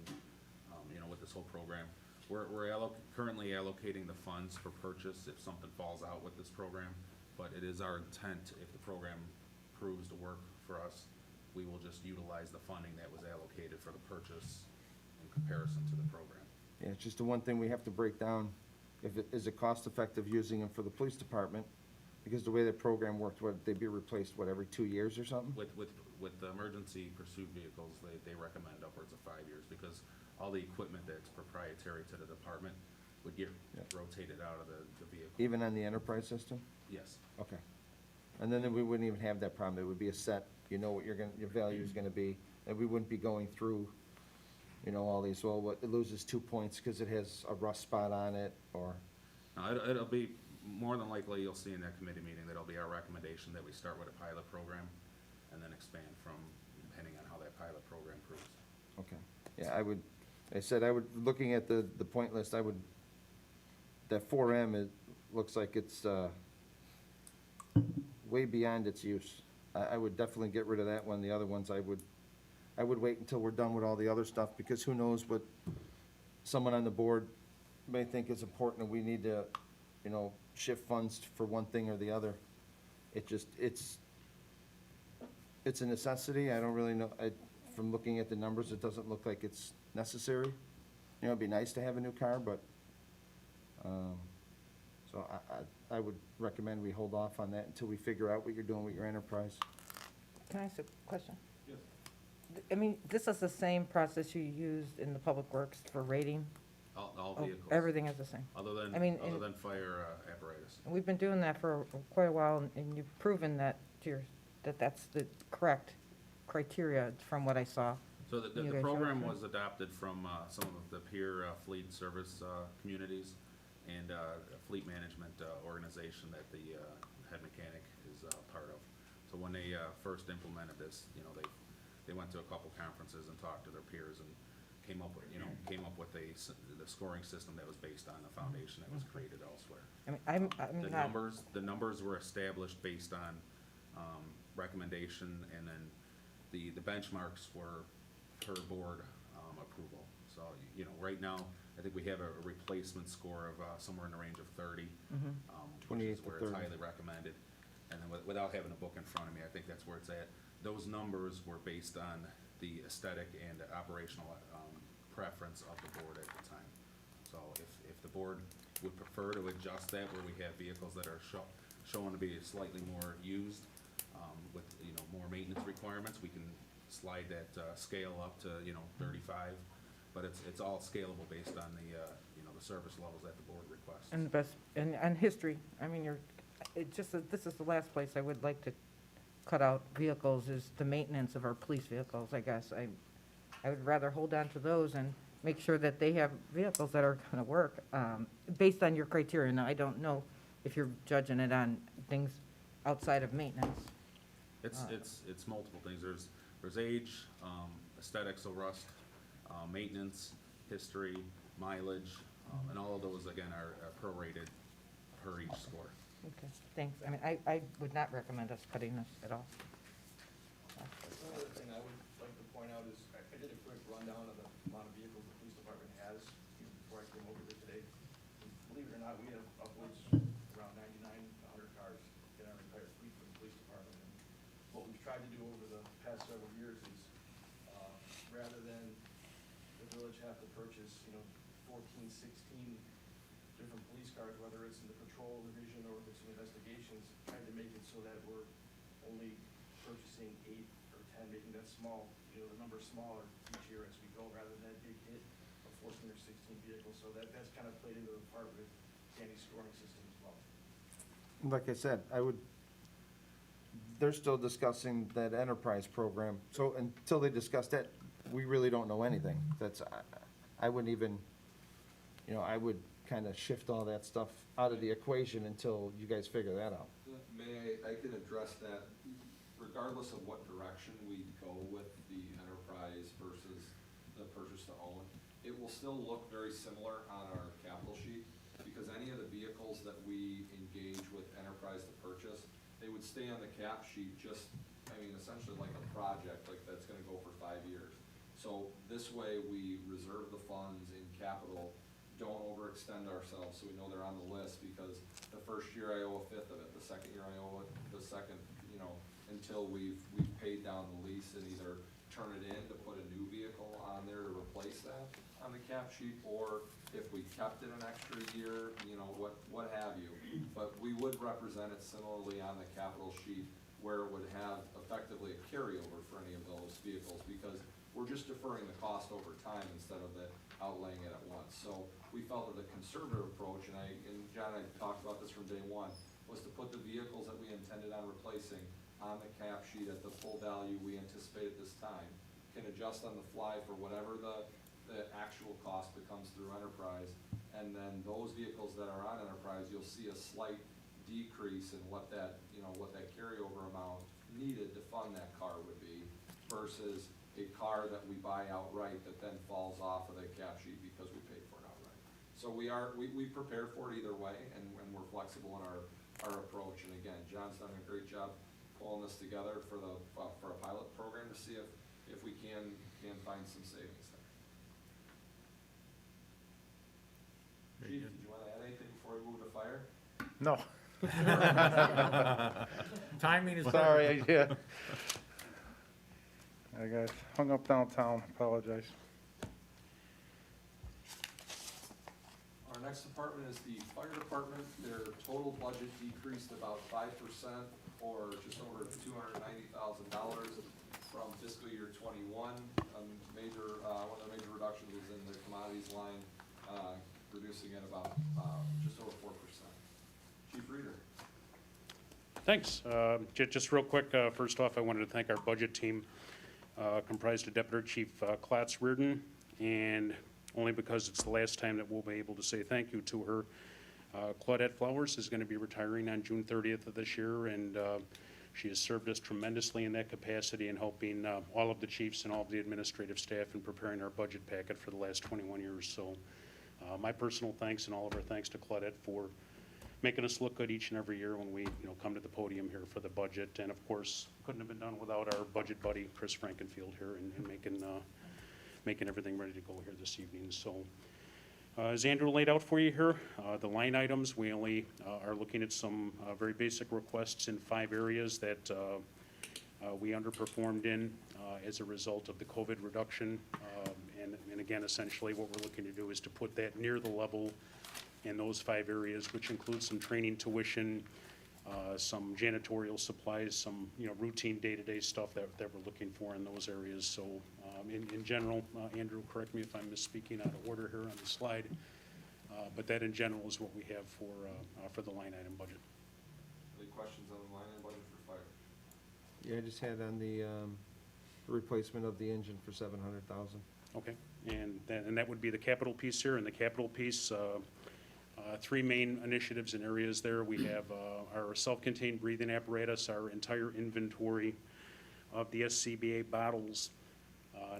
you know, with this whole program. We're currently allocating the funds for purchase if something falls out with this program, but it is our intent, if the program proves to work for us, we will just utilize the funding that was allocated for the purchase in comparison to the program. Yeah, it's just the one thing we have to break down. Is it cost-effective using them for the police department? Because the way that program worked, they'd be replaced, every 2 years or something? With the emergency pursuit vehicles, they recommend upwards of 5 years, because all the equipment that's proprietary to the department would get rotated out of the vehicle. Even on the enterprise system? Yes. Okay. And then we wouldn't even have that problem. It would be a set, you know what your value is gonna be, and we wouldn't be going through, you know, all these, well, what, it loses 2 points because it has a rust spot on it, or, No, it'll be, more than likely, you'll see in that committee meeting, that'll be our recommendation that we start with a pilot program and then expand from, depending on how that pilot program proves. okay. Yeah, looking at the point list, that 4M, it looks like it's, way beyond its use. I would definitely get rid of that one. The other ones, I would wait until we're done with all the other stuff, because who knows what someone on the board may think is important, and we need to, you know, shift funds for one thing or the other. It's a necessity. I don't really know, from looking at the numbers, it doesn't look like it's necessary. You know, it'd be nice to have a new car, but, so I would recommend we hold off on that until we figure out what you're doing with your enterprise. Can I ask a question? Yes. I mean, this is the same process you used in the Public Works for rating? All Oh, vehicles. Everything is the same? Other I mean, than, other than fire apparatus. And we've been doing that for quite a while, and you've proven that that's the correct criteria from what I saw. So the You guys program showed it. was adopted from some of the peer fleet service communities and a fleet management organization that the head mechanic is part of. So when they first implemented this, you know, they went to a couple conferences and talked to their peers and came up with the scoring system that was based on the foundation that was created elsewhere. I mean, I'm The not, numbers were established based on recommendation, and then the benchmarks were per board approval. So, you know, right now, I think we have a replacement score of somewhere in the range of 30, which 28 is to where it's 30. highly recommended. And then without having a book in front of me, I think that's where it's at. Those numbers were based on the aesthetic and operational preference of the board at the time. So if the board would prefer to adjust that, where we have vehicles that are shown to be slightly more used, with, you know, more maintenance requirements, we can slide that scale up to, you know, 35. But it's all scalable based on the, you know, the service levels that the board requests. and the best, and history, I mean, this is the last place I would like to cut out vehicles, is the maintenance of our police vehicles, I guess. I would rather hold on to those and make sure that they have vehicles that are gonna work, based on your criteria. Now, I don't know if you're judging it on things outside of maintenance. It's multiple things. There's age, aesthetics, so rust, maintenance, history, mileage, and all of those, again, are prorated per each score. Okay, thanks. I mean, I would not recommend us cutting this at all. One other thing I would like to point out is, I did a quick rundown of the amount of vehicles the police department has before I came over here today. And believe it or not, we have upwards around 99 to 100 cars in our entire fleet for the police department. And what we've tried to do over the past several years is, rather than the village have to purchase, 14, 16 different police cars, whether it's in the patrol division or if it's in investigations, trying to make it so that we're only purchasing 8 or 10, making that small, the number smaller each year as we go, rather than that big hit of 14 or 16 vehicles. So that's kind of played into the part with Danny's scoring system as well. Like I said, they're still discussing that enterprise program. So until they discuss that, we really don't know anything. I wouldn't even, I would kind of shift all that stuff out of the equation until you guys figure that out. May I can address that, regardless of what direction we go with the enterprise versus the purchase to own, it will still look very similar on our capital sheet, because any of the vehicles that we engage with enterprise to purchase, they would stay on the cap sheet just I mean, essentially like a project, like that's gonna go for 5 years. So this way, we reserve the funds in capital, don't overextend ourselves, so we know they're on the list, because the first year I owe a fifth of it, the second year I owe it, the second, you know, until we've paid down the lease and either turn it in to put a new vehicle on there to replace that on the cap sheet, or if we kept it an extra year, you know, what have you. But we would represent it similarly on the capital sheet, where it would have effectively a carryover for any of those vehicles, because we're just deferring the cost over time instead of the outlaying it at once. So we felt that the conservative approach, and John and I talked about this from day one, was to put the vehicles that we intended on replacing on the cap sheet at the full value we anticipate at this time, can adjust on the fly for whatever the actual cost that comes through enterprise. And then those vehicles that are on enterprise, you'll see a slight decrease in what that, you know, what that carryover amount needed to fund that car would be, versus a car that we buy outright that then falls off of the cap sheet because we paid for it outright. So we prepare for it either way, and we're flexible in our approach. And again, John's done a great job pulling this together for a pilot program to see if we can find some savings there. Chief, did you want to add anything before we move to fire? No. Timing is. Sorry, yeah. I got hung up downtown, apologize. Our next department is the fire department. Their total budget decreased about 5%, or just over $290,000 from fiscal year '21. One of the major reductions was in the commodities line, reducing it about just over 4%. Chief Reader. Thanks. Just real quick, first off, I wanted to thank our budget team, comprised of Deputy Chief Klatz Reardon, and only because it's the last time that we'll be able to say thank you to her. Claudette Flowers is going to be retiring on June 30th of this year, and she has served us tremendously in that capacity in helping all of the chiefs and all of the administrative staff in preparing our budget packet for the last 21 years. So my personal thanks and all of our thanks to Claudette for making us look good each and every year when we come to the podium here for the budget. And of course, couldn't have been done without our budget buddy, Chris Frankenfield, here and making everything ready to go here this evening. So as Andrew laid out for you here, the line items, we only are looking at some very basic requests in 5 areas that we underperformed in as a result of the COVID reduction. And again, essentially what we're looking to do is to put that near the level in those 5 areas, which includes some training tuition, some janitorial supplies, some routine day-to-day stuff that we're looking for in those areas. So in general, Andrew, correct me if I'm misspeaking out of order here on the slide, but that in general is what we have for the line item budget. Any questions on the line item budget for fire? Yeah, I just had on the replacement of the engine for $700,000. Okay, and that would be the capital piece here. And the capital piece, 3 main initiatives and areas there. We have our self-contained breathing apparatus, our entire inventory of the SCBA bottles,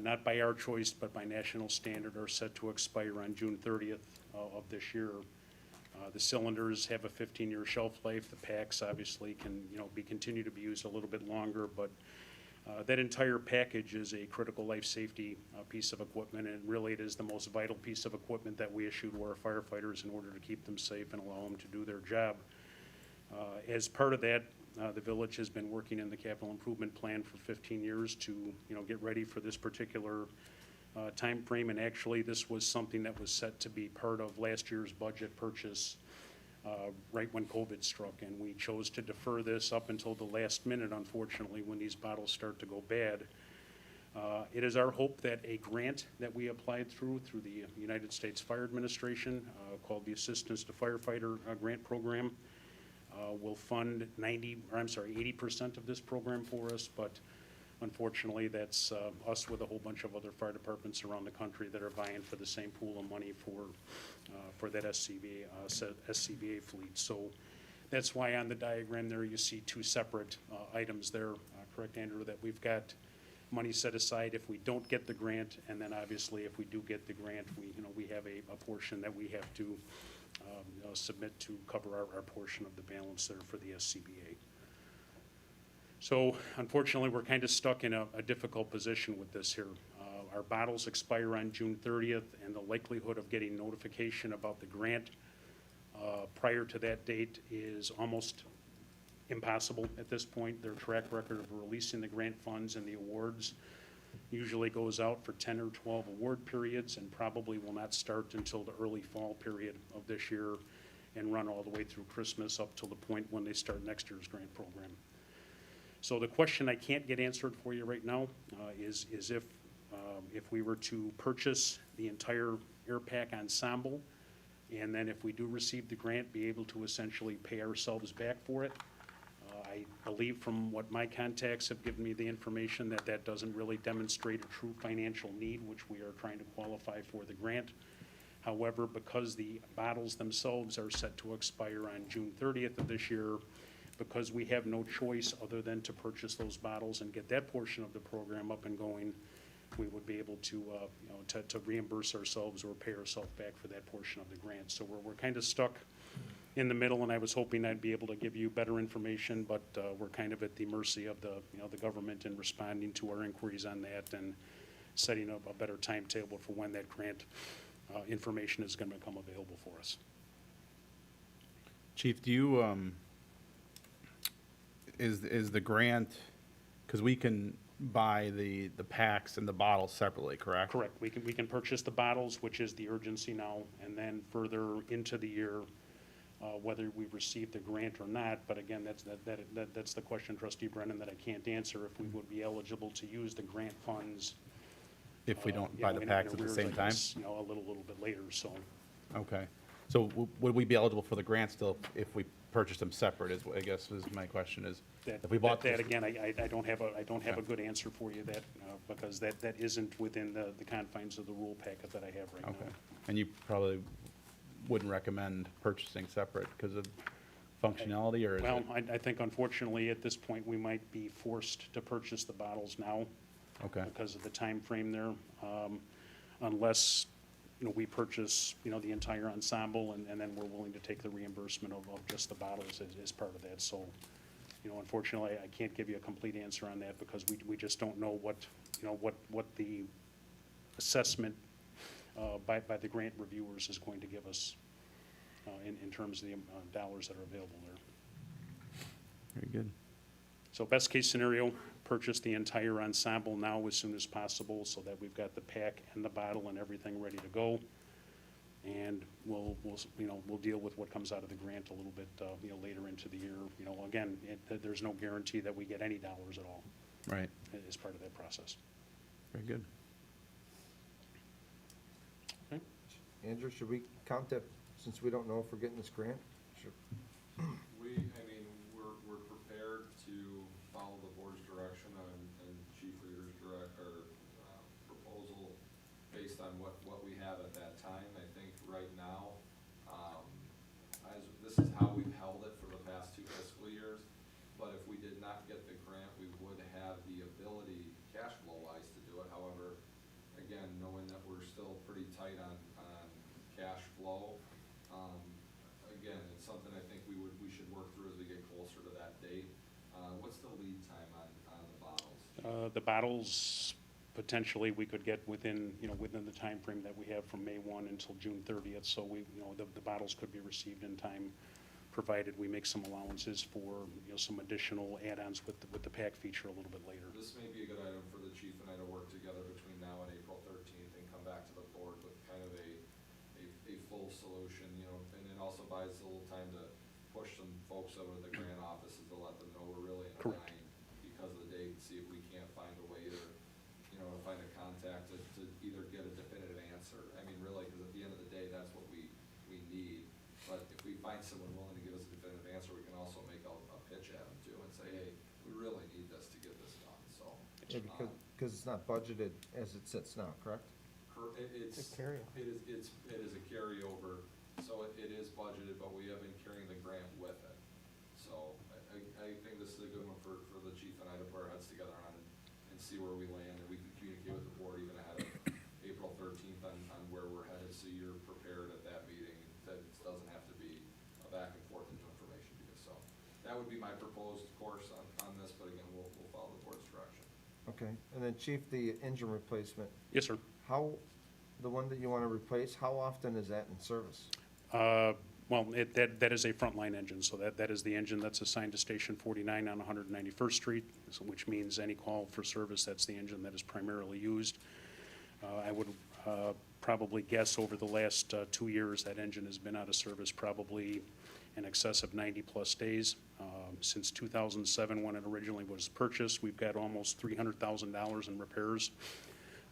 not by our choice, but by national standard, are set to expire on June 30th of this year. The cylinders have a 15-year shelf life. The packs obviously can, continue to be used a little bit longer, but that entire package is a critical life safety piece of equipment, and really it is the most vital piece of equipment that we issue to our firefighters in order to keep them safe and allow them to do their job. As part of that, the village has been working in the capital improvement plan for 15 years to get ready for this particular time frame, and actually this was something that was set to be part of last year's budget purchase right when COVID struck, and we chose to defer this up until the last minute, unfortunately, when these bottles start to go bad. It is our hope that a grant that we applied through the United States Fire Administration called the Assistance to Firefighter Grant Program will fund 80% of this program for us, but unfortunately that's us with a whole bunch of other fire departments around the country that are vying for the same pool of money for that SCBA fleet. So that's why on the diagram there you see 2 separate items there, correct, Andrew, that we've got money set aside if we don't get the grant, and then obviously if we do get the grant, we have a portion that we have to submit to cover our portion of the balance there for the SCBA. So unfortunately, we're kind of stuck in a difficult position with this here. Our bottles expire on June 30th, and the likelihood of getting notification about the grant prior to that date is almost impossible at this point. Their track record of releasing the grant funds and the awards usually goes out for 10 or 12 award periods and probably will not start until the early fall period of this year and run all the way through Christmas up till the point when they start next year's grant program. So the question I can't get answered for you right now is if we were to purchase the entire air pack ensemble, and then if we do receive the grant, be able to essentially pay ourselves back for it. I believe from what my contacts have given me the information that that doesn't really demonstrate a true financial need, which we are trying to qualify for the grant. However, because the bottles themselves are set to expire on June 30th of this year, because we have no choice other than to purchase those bottles and get that portion of the program up and going, we would be able to, to reimburse ourselves or pay ourselves back for that portion of the grant. So we're kind of stuck in the middle, and I was hoping I'd be able to give you better information, but we're kind of at the mercy of the government in responding to our inquiries on that and setting up a better timetable for when that grant information is going to become available for us. Chief, do you, is the grant, because we can buy the packs and the bottles separately, correct? Correct. We can purchase the bottles, which is the urgency now, and then further into the year, whether we receive the grant or not. But again, that's the question, Trustee Brennan, that I can't answer, if we would be eligible to use the grant funds. If we don't buy the in packs at the arrears, same I time? guess, a little bit later, so. Okay. So would we be eligible for the grant still if we purchased them separate, I guess is my question is. If we bought That this- again, I don't have a good answer for you that, because that isn't within the confines of the rule packet that I have right now. Okay. And you probably wouldn't recommend purchasing separate because of functionality, or is Well, it? I think unfortunately, at this point, we might be forced to purchase the bottles now. Okay. Because of the time frame there, unless, we purchase, the entire ensemble, and then we're willing to take the reimbursement of just the bottles as part of that. So, unfortunately, I can't give you a complete answer on that because we just don't know what the assessment by the grant reviewers is going to give us in terms of the dollars that are available there. Very good. So best case scenario, purchase the entire ensemble now as soon as possible so that we've got the pack and the bottle and everything ready to go. And we'll deal with what comes out of the grant a little bit, later into the year. Again, there's no guarantee that we get any dollars at all. Right. As part of that process. Very good. Okay. Andrew, should we count that, since we don't know if we're getting this grant? We're prepared to follow the board's direction and Chief Reader's proposal based on what we have at that time. I think right now, this is how we've held it for the past 2 fiscal years, but if we did not get the grant, we would have the ability, cash flow wise, to do it. However, again, knowing that we're still pretty tight on cash flow, again, it's something I think we should work through as we get closer to that date. What's the lead time on the bottles? The bottles, potentially, we could get within the time frame that we have from May 1 until June 30th. So the bottles could be received in time, provided we make some allowances for, some additional add-ons with the pack feature a little bit later. This may be a good item for the chief and I to work together between now and April 13th and come back to the board with kind of a full solution, and it also buys a little time to push some folks over to the grant offices to let them know we're really in a Correct. bind because of the date, and see if we can't find a way to, to find a contact to either get a definitive answer. I mean, really, because at the end of the day, that's what we need. But if we find someone willing to give us a definitive answer, we can also make a pitch at them too and say, hey, we really need this to get this done, so. Yeah, because it's not budgeted as it sits now, correct? It's It's a carryover. It is a carryover, so it is budgeted, but we have been carrying the grant with it. So I think this is a good one for the chief and I to put our heads together on and see where we land, and we can communicate with the board even ahead of April 13th on where we're headed, so you're prepared at that meeting, that it doesn't have to be a back and forth into information. So that would be my proposed course on this, but again, we'll Okay, and then Chief, the engine replacement, Yes, sir. the one that you want to replace, how often is that in service? Well, that is a frontline engine, so that is the engine that's assigned to Station 49 on 191st Street, which means any call for service, that's the engine that is primarily used. I would probably guess over the last 2 years, that engine has been out of service probably in excess of 90-plus days. Since 2007, when it originally was purchased, we've got almost $300,000 in repairs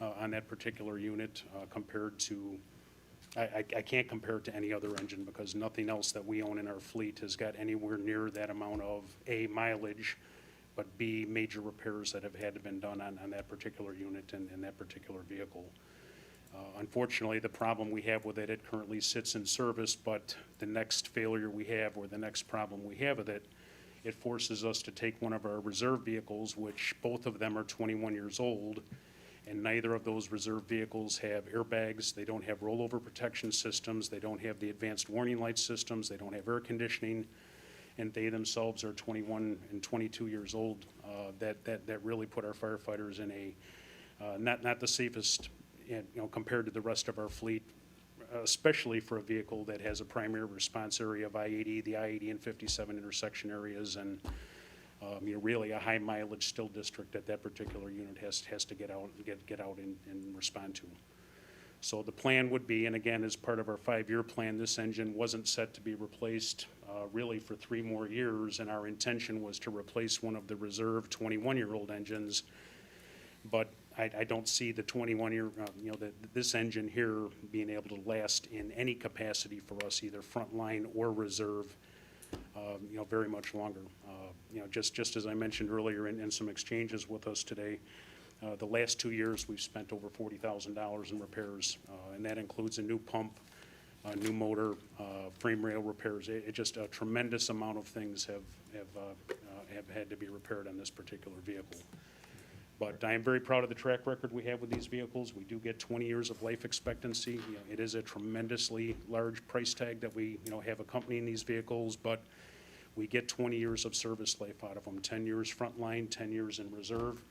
on that particular unit compared to, I can't compare it to any other engine because nothing else that we own in our fleet has got anywhere near that amount of A, mileage, but B, major repairs that have had to been done on that particular unit and that particular vehicle. Unfortunately, the problem we have with it, it currently sits in service, but the next failure we have or the next problem we have with it, it forces us to take one of our reserve vehicles, which both of them are 21 years old, and neither of those reserve vehicles have airbags, they don't have rollover protection systems, they don't have the advanced warning light systems, they don't have air conditioning, and they themselves are 21 and 22 years old. That really put our firefighters in a, not the safest, compared to the rest of our fleet, especially for a vehicle that has a primary response area of I-80, the I-80 and 57 intersection areas, and really a high mileage still district that particular unit has to get out and respond to. So the plan would be, and again, as part of our 5-year plan, this engine wasn't set to be replaced really for 3 more years, and our intention was to replace one of the reserve 21-year-old engines, but I don't see the 21-year, this engine here being able to last in any capacity for us, either frontline or reserve, very much longer. Just as I mentioned earlier in some exchanges with us today, the last 2 years, we've spent over $40,000 in repairs, and that includes a new pump, a new motor, frame rail repairs. Just a tremendous amount of things have had to be repaired on this particular vehicle. But I am very proud of the track record we have with these vehicles. We do get 20 years of life expectancy. It is a tremendously large price tag that we, have accompanying these vehicles, but we get 20 years of service life out of them, 10 years frontline, 10 years in reserve.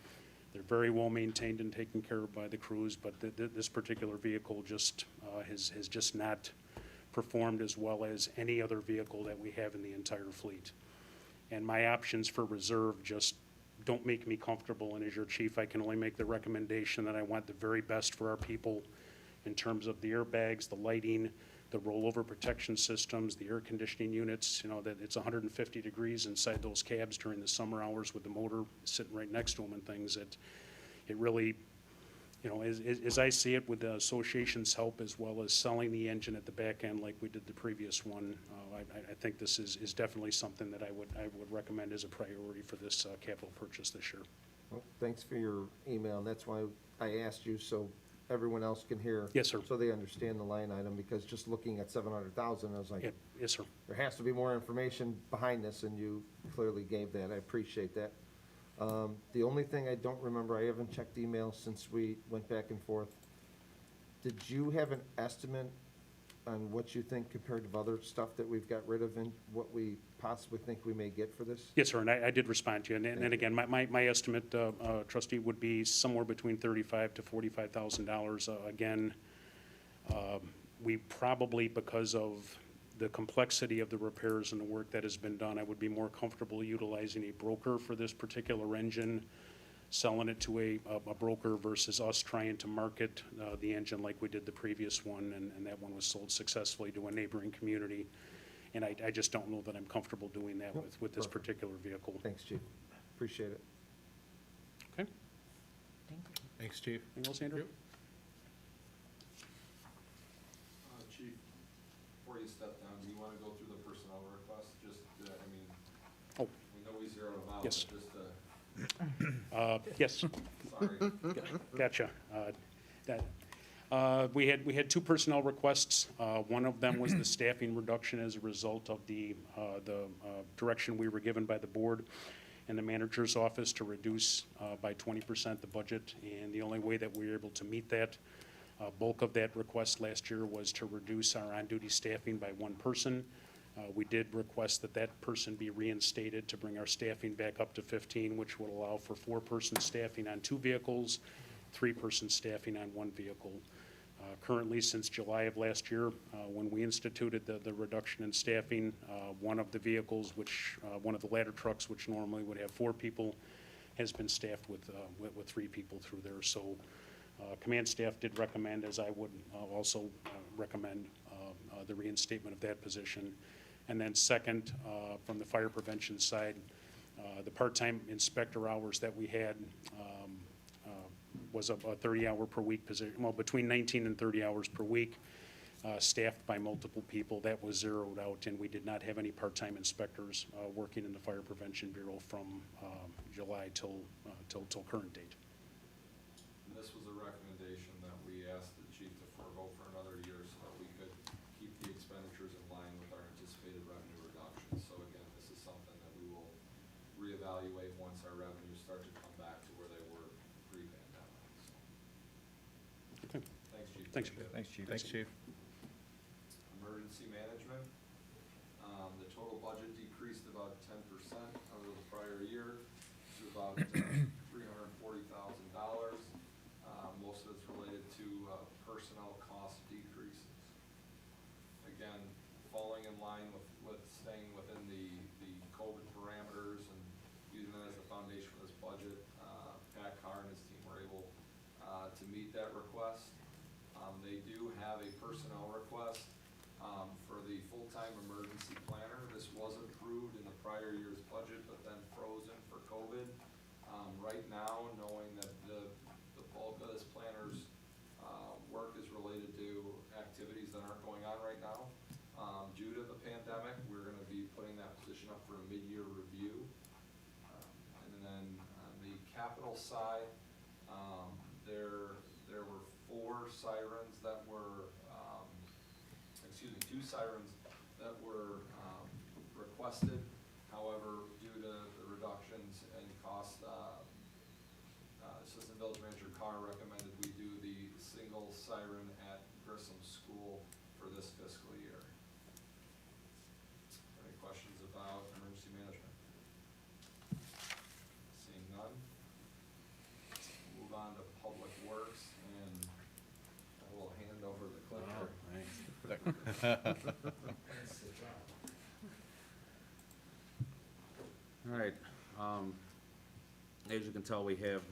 They're very well maintained and taken care of by the crews, but this particular vehicle just has just not performed as well as any other vehicle that we have in the entire fleet. And my options for reserve just don't make me comfortable, and as your chief, I can only make the recommendation that I want the very best for our people in terms of the airbags, the lighting, the rollover protection systems, the air conditioning units, that it's 150 degrees inside those cabs during the summer hours with the motor sitting right next to them and things. It really, as I see it, with the association's help as well as selling the engine at the back end like we did the previous one, I think this is definitely something that I would recommend as a priority for this capital purchase this year. Well, thanks for your email, and that's why I asked you, so everyone else can hear. Yes, sir. So they understand the line item, because just looking at 700,000, I was like, Yes, sir. there has to be more information behind this, and you clearly gave that. I appreciate that. The only thing I don't remember, I haven't checked email since we went back and forth. Did you have an estimate on what you think compared to other stuff that we've got rid of and what we possibly think we may get for this? Yes, sir, and I did respond to you. And again, my estimate, trustee, would be somewhere between $35,000 to $45,000. Again, we probably, because of the complexity of the repairs and the work that has been done, I would be more comfortable utilizing a broker for this particular engine, selling it to a broker versus us trying to market the engine like we did the previous one, and that one was sold successfully to a neighboring community. And I just don't know that I'm comfortable doing that with this particular vehicle. Thanks, Chief. Appreciate it. Okay? Thank you. Thanks, Chief. Anything else, Andrew? Chief, before you step down, do you want to go through the personnel request? Just, Oh. we know we zeroed them out, Yes. but just, Yes. sorry. Gotcha. We had 2 personnel requests. One of them was the staffing reduction as a result of the direction we were given by the board and the manager's office to reduce by 20% the budget. And the only way that we were able to meet that, bulk of that request last year was to reduce our on-duty staffing by 1 person. We did request that that person be reinstated to bring our staffing back up to 15, which would allow for 4-person staffing on 2 vehicles, 3-person staffing on 1 vehicle. Currently, since July of last year, when we instituted the reduction in staffing, one of the vehicles, one of the ladder trucks, which normally would have 4 people, has been staffed with 3 people through there. So command staff did recommend, as I would also recommend, the reinstatement of that position. And then second, from the fire prevention side, the part-time inspector hours that we had was a 30-hour per week position, well, between 19 and 30 hours per week, staffed by multiple people. That was zeroed out, and we did not have any part-time inspectors working in the Fire Prevention Bureau from July till current date. And this was a recommendation that we asked the chief to forego for another year so that we could keep the expenditures in line with our anticipated revenue reduction. So again, this is something that we will reevaluate once our revenues start to come back to where they were pre-pandemic. So, Okay. thanks, Chief. Thanks, Chief. Thanks, Chief. Emergency management, the total budget decreased about 10% over the prior year to about $340,000. Most of it's related to personnel cost decreases. Again, falling in line with staying within the COVID parameters and using that as a foundation for this budget. Pat Carr and his team were able to meet that request. They do have a personnel request for the full-time emergency planner. This was approved in the prior year's budget, but then frozen for COVID. Right now, knowing that the bulk of this planner's work is related to activities that aren't going on right now, due to the pandemic, we're gonna be putting that position up for a mid-year review. And then on the capital side, there were 4 sirens that were, 2 sirens that were requested. However, due to the reductions in cost, Assistant Village Manager Carr recommended we do the single siren at Grissom School for this fiscal year. Any questions about emergency management? Seeing none. Move on to Public Works, and I will hand over the clicker. All right, as you can tell, we have,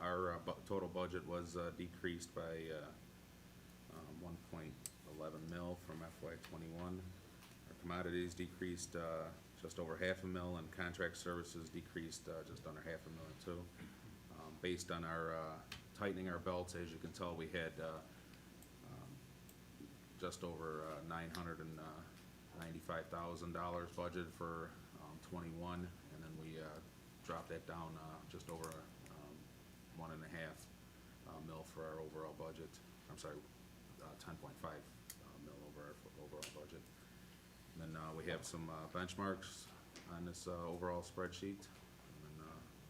our total budget was decreased by 1.11 mil from FY '21. Our commodities decreased just over $500,000, and contract services decreased just under $500,000 too. Based on our tightening our belts, as you can tell, we had just over $995,000 budget for '21, and then we dropped that down just over 1.5 mil for our overall budget. I'm sorry, 10.5 mil over our overall budget. And then we have some benchmarks on this overall spreadsheet, and then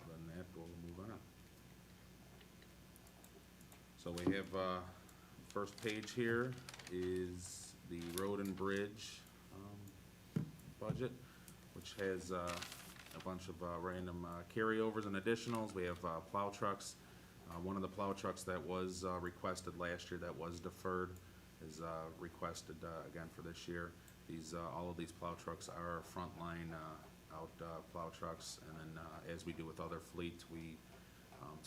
other than that, we'll move on. So we have first page here is the road and bridge budget, which has a bunch of random carryovers and additionals. We have plow trucks. One of the plow trucks that was requested last year that was deferred is requested again for this year. All of these plow trucks are frontline out plow trucks, and then as we do with other fleets, we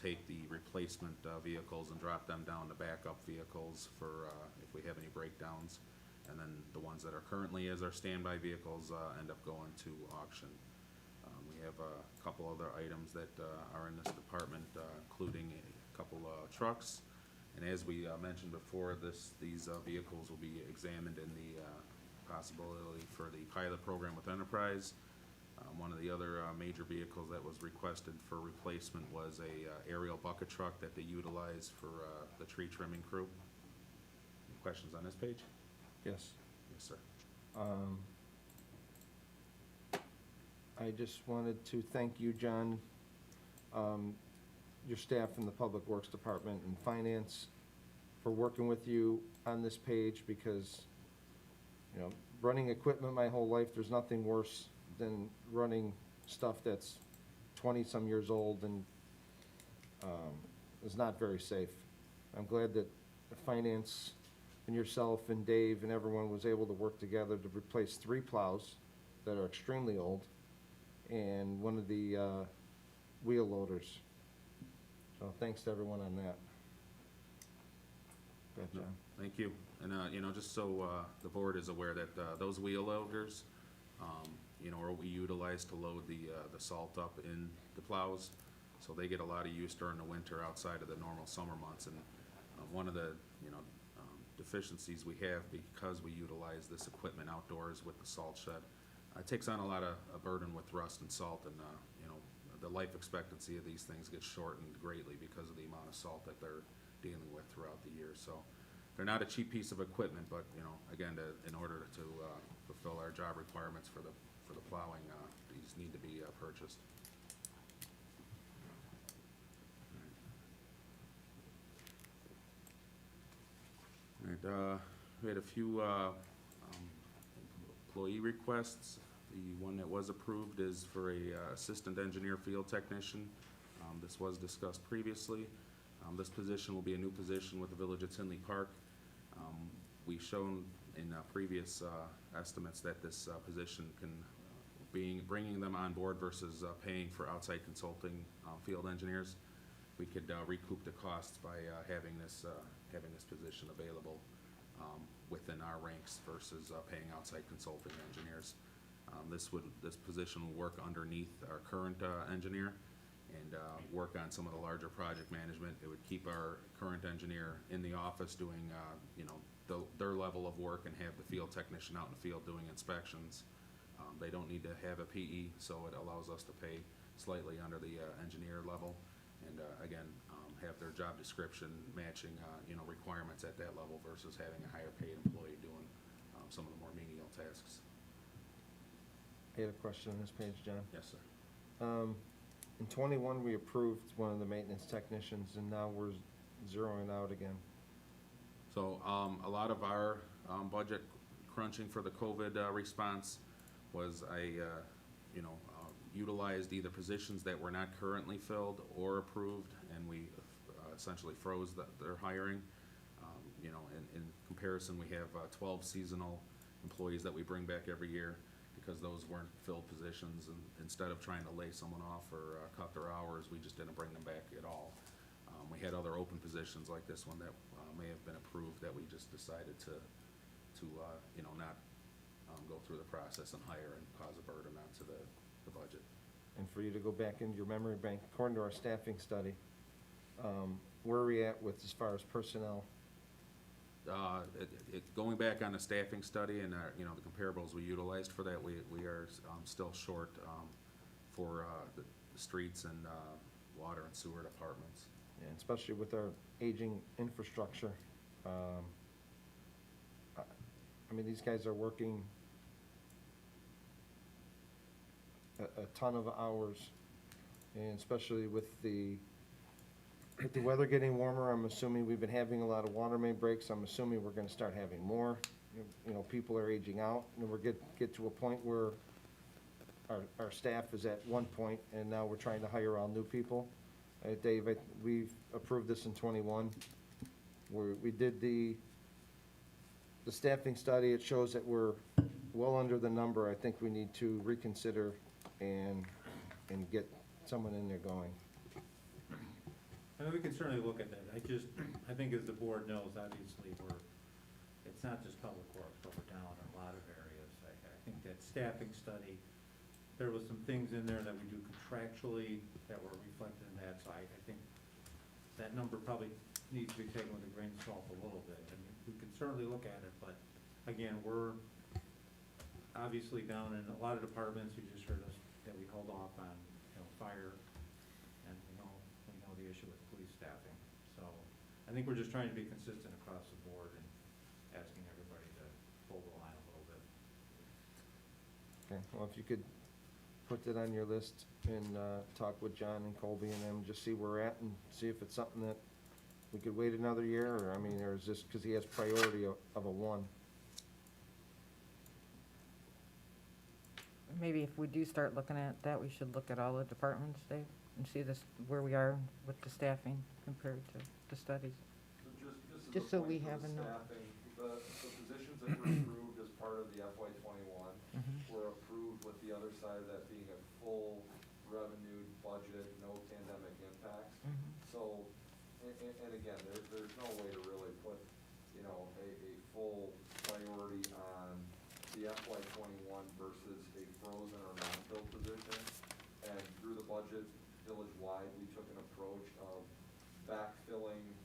take the replacement vehicles and drop them down to backup vehicles for if we have any breakdowns. And then the ones that are currently as our standby vehicles end up going to auction. We have a couple other items that are in this department, including a couple trucks. And as we mentioned before, these vehicles will be examined in the possibility for the pilot program with Enterprise. One of the other major vehicles that was requested for replacement was a aerial bucket truck that they utilize for the tree trimming crew. Any questions on this page? Yes. Yes, sir. I just wanted to thank you, John, your staff from the Public Works Department and Finance for working with you on this page, because You know, running equipment my whole life, there's nothing worse than running stuff that's 20-some years old and is not very safe. I'm glad that the finance and yourself and Dave and everyone was able to work together to replace 3 plows that are extremely old and one of the wheel loaders. So thanks to everyone on that. Go ahead, John. Thank you. And, you know, just so the board is aware that those wheel loaders, you know, are what we utilize to load the salt up in the plows. So they get a lot of use during the winter outside of the normal summer months. And one of the, you know, deficiencies we have because we utilize this equipment outdoors with the salt shed, it takes on a lot of a burden with rust and salt, and, you know, the life expectancy of these things gets shortened greatly because of the amount of salt that they're dealing with throughout the year. So they're not a cheap piece of equipment, but, you know, again, in order to fulfill our job requirements for the plowing, these need to be purchased. All right, we had a few employee requests. The one that was approved is for a assistant engineer field technician. This was discussed previously. This position will be a new position with the Village of Tinley Park. We've shown in previous estimates that this position can, bringing them on board versus paying for outside consulting field engineers, we could recoup the costs by having this position available within our ranks versus paying outside consulting engineers. This position will work underneath our current engineer and work on some of the larger project management. It would keep our current engineer in the office doing, you know, their level of work and have the field technician out in the field doing inspections. They don't need to have a PE, so it allows us to pay slightly under the engineer level, and again, have their job description matching, you know, requirements at that level versus having a higher paid employee doing some of the more menial tasks. I had a question on this page, John. Yes, sir. In 21, we approved one of the maintenance technicians, and now we're zeroing out again. So a lot of our budget crunching for the COVID response was you know, utilized either positions that were not currently filled or approved, and we essentially froze their hiring. You know, in comparison, we have 12 seasonal employees that we bring back every year because those weren't filled positions, and instead of trying to lay someone off or cut their hours, we just didn't bring them back at all. We had other open positions like this one that may have been approved that we just decided to you know, not go through the process and hire and cause a burden onto the budget. And for you to go back into your memory bank, according to our staffing study, where are we at with as far as personnel? Going back on the staffing study and our, you know, the comparables we utilized for that, we are still short for the streets and water and sewer departments. And especially with our aging infrastructure. I mean, these guys are working a ton of hours, and especially with the weather getting warmer, I'm assuming we've been having a lot of water main breaks. I'm assuming we're gonna start having more. You know, people are aging out, and we're get to a point where our staff is at one point, and now we're trying to hire all new people. Dave, we've approved this in 21. We did the staffing study. It shows that we're well under the number. I think we need to reconsider and get someone in there going. I mean, we can certainly look at that. I think as the board knows, obviously, it's not just public works, but we're down in a lot of areas. I think that staffing study, there was some things in there that we do contractually that were reflected in that, so I think that number probably needs to be taken with a grain of salt a little bit. I mean, we can certainly look at it, but again, we're obviously down in a lot of departments. You just heard us that we hold off on, you know, fire, and we know the issue with police staffing. So I think we're just trying to be consistent across the board and asking everybody to hold the line a little bit. Okay, well, if you could put that on your list and talk with John and Colby and them, just see where we're at and see if it's something that we could wait another year, or, I mean, or is this because he has priority of a 1? maybe if we do start looking at that, we should look at all the departments, Dave, and see this, where we are with the staffing compared to the studies. Just so we have a note. Staffing, the positions that were approved as part of the FY '21 were approved with the other side of that being a full revenue budget, no pandemic impacts. So, and again, there's no way to really put, you know, a full priority on the FY '21 versus a frozen or non-filled position. And through the budget, village-wide, we took an approach of backfilling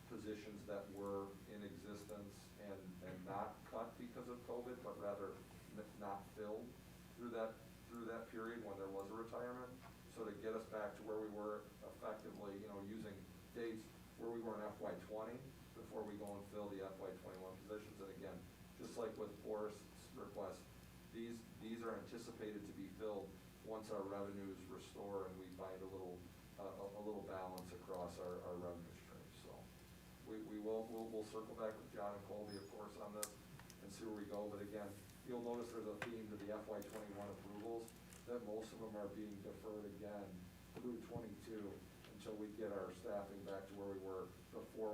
positions that were in existence and not cut because of COVID, but rather not filled through that period when there was a retirement. So to get us back to where we were effectively, you know, using dates where we were in FY '20 before we go and fill the FY '21 positions. And again, just like with Forrest's request, these are anticipated to be filled once our revenues restore and we find a little balance across our revenue streams. So we'll circle back with John and Colby, of course, on this and see where we go. But again, you'll notice there's a theme to the FY '21 approvals that most of them are being deferred again through '22 until we get our staffing back to where we were before,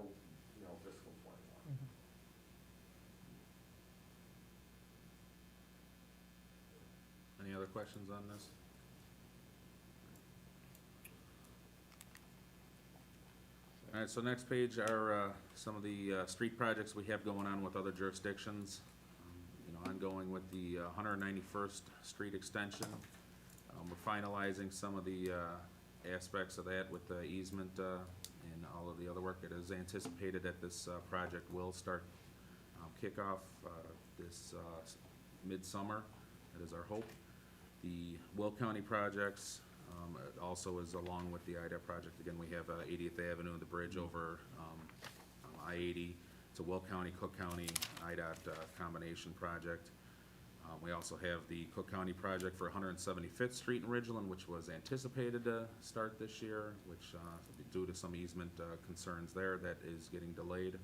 you know, fiscal '21. Any other questions on this? All right, so next page are some of the street projects we have going on with other jurisdictions. You know, ongoing with the 191st Street Extension. We're finalizing some of the aspects of that with the easement and all of the other work. It is anticipated that this project will start kickoff this midsummer. That is our hope. The Will County projects also is along with the IDOT project. Again, we have 80th Avenue, the bridge over I-80. It's a Will County, Cook County, IDOT combination project. We also have the Cook County project for 175th Street in Ridgeland, which was anticipated to start this year, which due to some easement concerns there, that is getting delayed.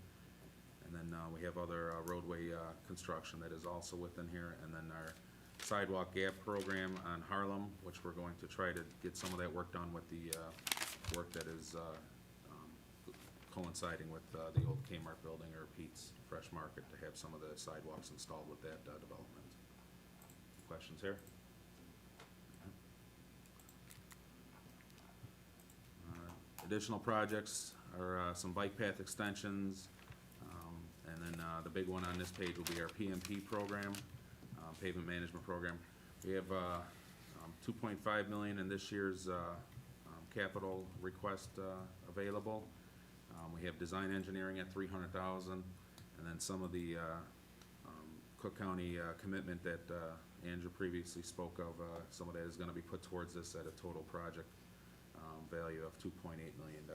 And then we have other roadway construction that is also within here. And then our sidewalk gap program on Harlem, which we're going to try to get some of that work done with the work that is coinciding with the old Kmart building or Pete's Fresh Market, to have some of the sidewalks installed with that development. Questions here? Additional projects are some bike path extensions, and then the big one on this page will be our PMP program, pavement management program. We have $2.5 million in this year's capital request available. We have design engineering at $300,000, and then some of the Cook County commitment that Andrew previously spoke of. Some of that is going to be put towards this at a total project value of $2.8 million.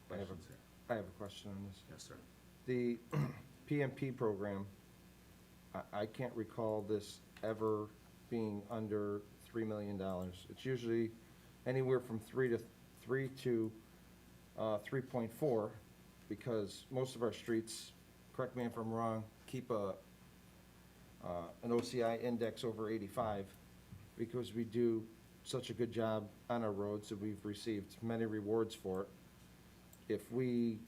Questions here? I have a question on this. Yes, sir. The PMP program, I can't recall this ever being under $3 million. It's usually anywhere from 3 to 3.4, because most of our streets, correct me if I'm wrong, keep an OCI index over 85, because we do such a good job on our roads that we've received many rewards for it. If we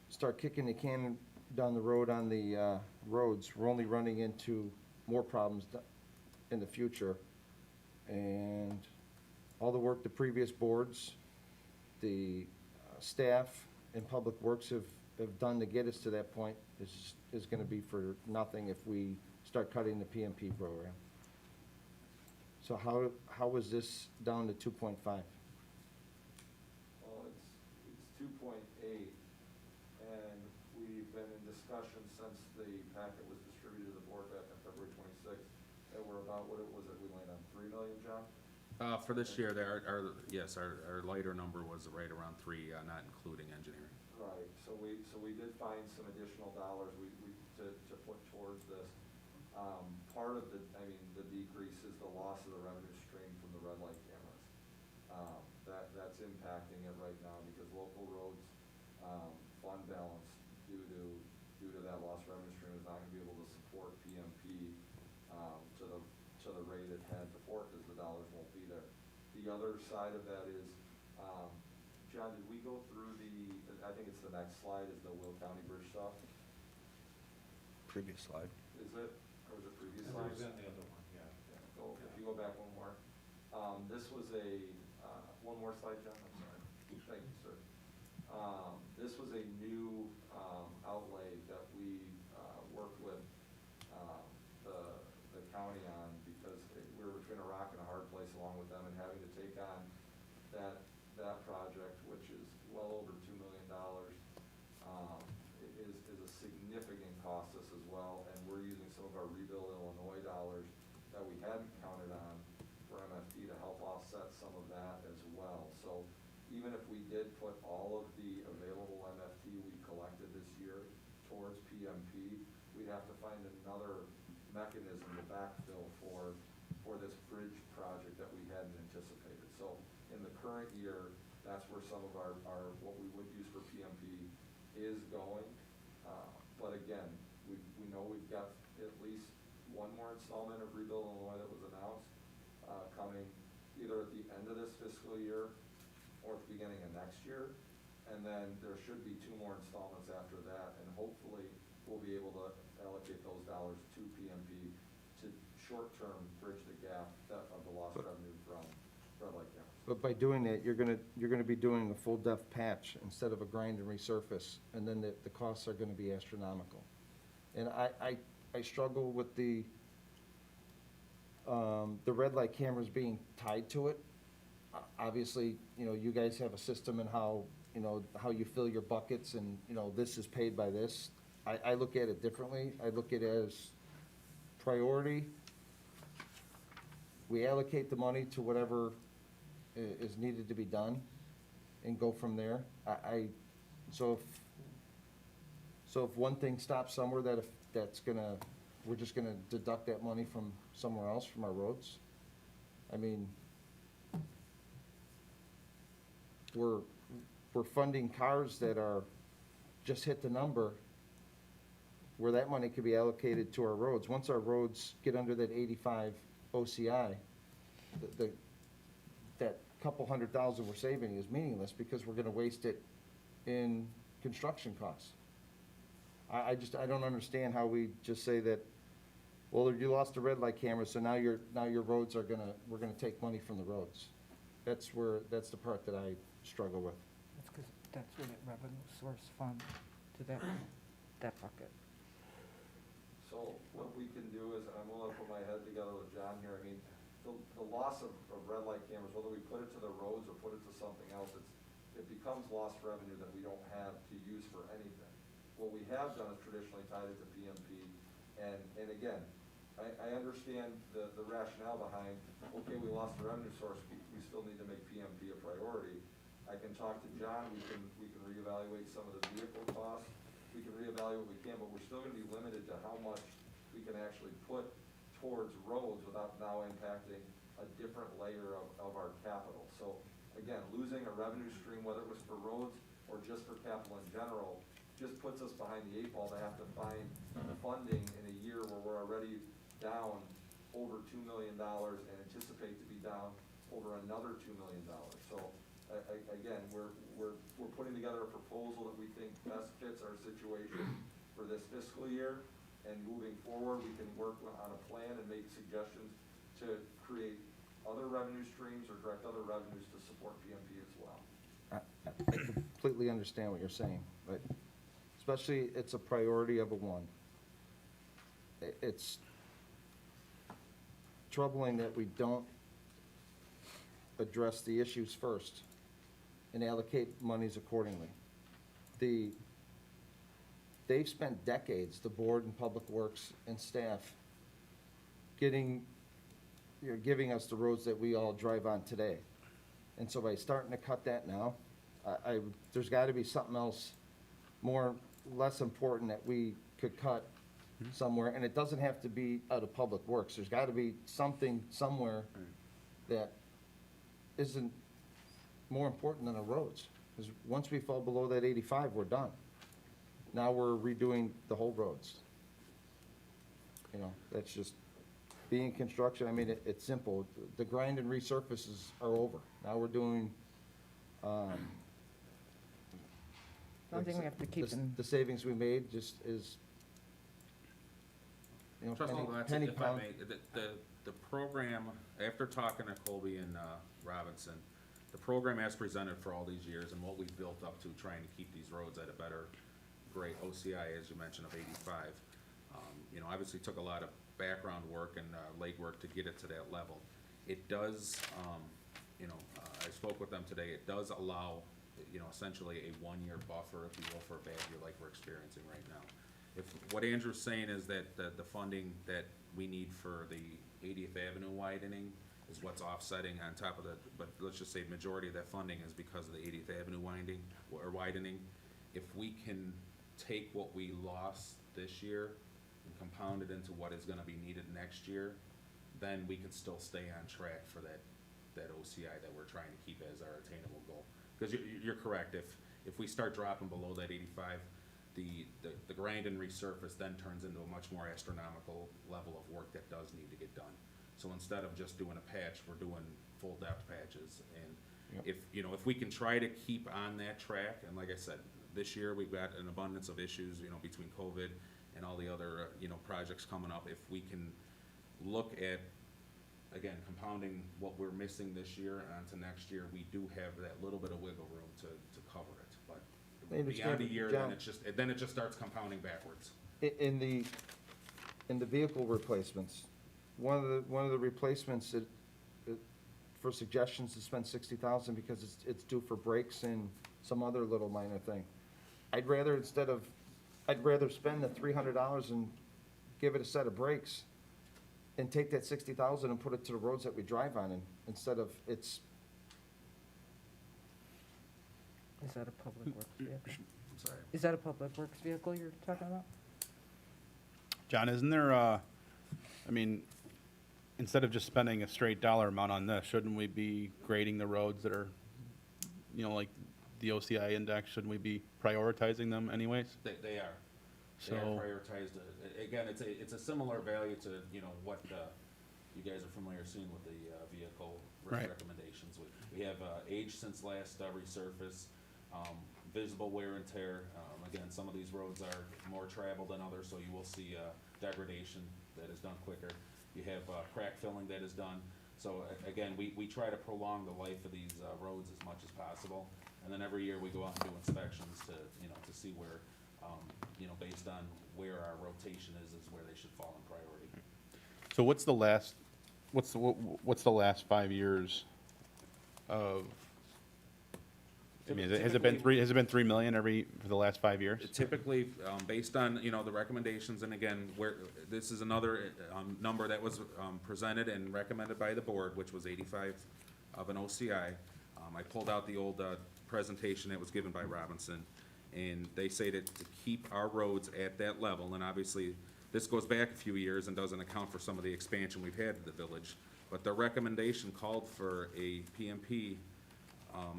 start kicking the can down the road on the roads, we're only running into more problems in the future. And all the work the previous boards, the staff and Public Works have done to get us to that point is going to be for nothing if we start cutting the PMP program. So how was this down to 2.5? Well, it's 2.8, and we've been in discussion since the packet was distributed to the board back on February 26th, that we're about, what was it, we landed on 3 million, John? For this year, our lighter number was right around 3, not including engineering. Right, so we did find some additional dollars to put towards this. Part of the decrease is the loss of the revenue stream from the red light cameras. That's impacting it right now, because local roads, fund balance due to that lost revenue stream is not gonna be able to support PMP to the rate it had before, because the dollars won't be there. The other side of that is, John, did we go through I think it's the next slide, is the Will County Bridge stuff? Previous slide. Is it, or was it previous And slides? there's the other one, yeah. If you go back one more. This was one more slide, John, I'm sorry. Thank you, sir. This was a new outlay that we worked with the county on, because we were between a rock and a hard place along with them, and having to take on that project, which is well over $2 million, is a significant cost to us as well, and we're using some of our Rebuild Illinois dollars that we hadn't counted on for MFT to help offset some of that as well. So even if we did put all of the available MFT we collected this year towards PMP, we'd have to find another mechanism to backfill for this bridge project that we hadn't anticipated. So in the current year, that's where some of our what we would use for PMP is going. But again, we know we've got at least one more installment of Rebuild Illinois that was announced, coming either at the end of this fiscal year or at the beginning of next year. And then there should be 2 more installments after that, and hopefully we'll be able to allocate those dollars to PMP to short-term bridge the gap of the lost revenue from red light cameras. But by doing that, you're gonna be doing a full depth patch instead of a grind and resurface, and then the costs are gonna be astronomical. And I struggle with the red light cameras being tied to it. Obviously, you guys have a system in how you fill your buckets, and, this is paid by this. I look at it differently. I look at it as priority. We allocate the money to whatever is needed to be done and go from there. So if one thing stops somewhere, we're just gonna deduct that money from somewhere else, from our roads. I mean, we're funding cars that are, just hit the number, where that money could be allocated to our roads. Once our roads get under that 85 OCI, that couple $100,000 we're saving is meaningless, because we're gonna waste it in construction costs. I don't understand how we just say that, well, you lost the red light camera, so now your roads we're gonna take money from the roads. That's the part that I struggle with. That's because that's where that revenue source fund to that bucket. So what we can do is, I'm willing to put my head together with John here, I mean, the loss of red light cameras, whether we put it to the roads or put it to something else, it becomes lost revenue that we don't have to use for anything. What we have done is traditionally tied it to PMP, and again, I understand the rationale behind, okay, we lost the revenue source, we still need to make PMP a priority. I can talk to John, we can reevaluate some of the vehicle costs, we can reevaluate what we can, but we're still gonna be limited to how much we can actually put towards roads without now impacting a different layer of our capital. So again, losing a revenue stream, whether it was for roads or just for capital in general, just puts us behind the 8 ball to have to find funding in a year where we're already down over $2 million and anticipate to be down over another $2 million. So again, we're putting together a proposal that we think best fits our situation for this fiscal year, and moving forward, we can work on a plan and make suggestions to create other revenue streams or direct other revenues to support PMP as well. I completely understand what you're saying, but especially, it's a priority of a 1. It's troubling that we don't address the issues first and allocate monies accordingly. They've spent decades, the board and Public Works and staff, giving us the roads that we all drive on today. And so by starting to cut that now, there's gotta be something else less important that we could cut somewhere, and it doesn't have to be out of Public Works. There's gotta be something somewhere that isn't more important than our roads. Because once we fall below that 85, we're done. Now we're redoing the whole roads. That's just, being construction, I mean, it's simple. The grind and resurfaces are over. Now we're doing, Something we have to keep in. the savings we made just is, you know, Trust me, that's penny if I pound. may, the program, after talking to Colby and Robinson, the program as presented for all these years and what we've built up to trying to keep these roads at a better grade, OCI, as you mentioned, of 85. You know, obviously took a lot of background work and legwork to get it to that level. It does, you know, I spoke with them today, it does allow, you know, essentially a 1-year buffer, if you will, for a bad year like we're experiencing right now. If, what Andrew's saying is that the funding that we need for the 80th Avenue widening is what's offsetting on top of the, but let's just say majority of that funding is because of the 80th Avenue widening. If we can take what we lost this year and compound it into what is gonna be needed next year, then we can still stay on track for that OCI that we're trying to keep as our attainable goal. Because you're correct, if we start dropping below that 85, the grind and resurface then turns into a much more astronomical level of work that does need to get done. So instead of just doing a patch, we're doing full depth patches. And if, you know, if we can try to keep on that track, and like I said, this year we've got an abundance of issues, you know, between COVID and all the other, you know, projects coming up. If we can look at, again, compounding what we're missing this year onto next year, we do have that little bit of wiggle room to cover it. But Maybe it's beyond a gonna- year, John- then it just starts compounding backwards. In the vehicle replacements, one of the replacements for suggestions to spend 60,000 because it's due for brakes and some other little minor thing. I'd rather spend the $300 and give it a set of brakes and take that 60,000 and put it to the roads that we drive on, and instead of it's. Is that a public works vehicle? I'm sorry. Is that a public works vehicle you're talking about? John, isn't there, I mean, instead of just spending a straight dollar amount on this, shouldn't we be grading the roads that are, you know, like the OCI index, shouldn't we be prioritizing them anyways? They are. They are So, prioritized. Again, it's a similar value to, you know, what you guys are familiar seeing with the vehicle Right. recommendations. We have age since last resurface, visible wear and tear. Again, some of these roads are more traveled than others, so you will see degradation that is done quicker. You have crack filling that is done. So again, we try to prolong the life of these roads as much as possible. And then every year we go out and do inspections to, you know, to see where, you know, based on where our rotation is where they should fall in priority. so what's the last 5 years of, I mean, has it been 3 million for the last 5 years? Typically, based on, you know, the recommendations, and again, this is another number that was presented and recommended by the board, which was 85 of an OCI. I pulled out the old presentation that was given by Robinson, and they say that to keep our roads at that level, and obviously, this goes back a few years and doesn't account for some of the expansion we've had to the village, but the recommendation called for a PMP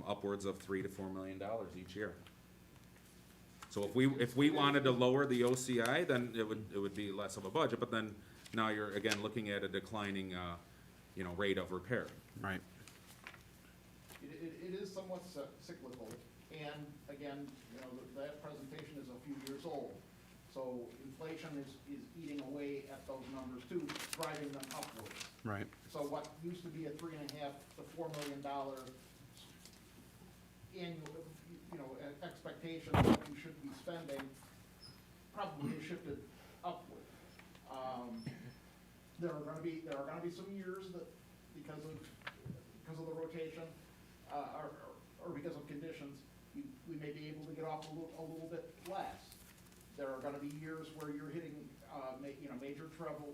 upwards of $3 to $4 million each year. So if we wanted to lower the OCI, then it would be less of a budget, but then now you're again looking at a declining, you know, rate of repair. Right. It is somewhat cyclical, and again, you know, that presentation is a few years old. So inflation is eating away at those numbers too, driving them upwards. Right. So what used to be a $3.5 to $4 million annual, you know, expectation of what you should be spending probably has shifted upward. There are gonna be some years that, because of the rotation, or because of conditions, we may be able to get off a little bit less. There are gonna be years where you're hitting, you know, major traveled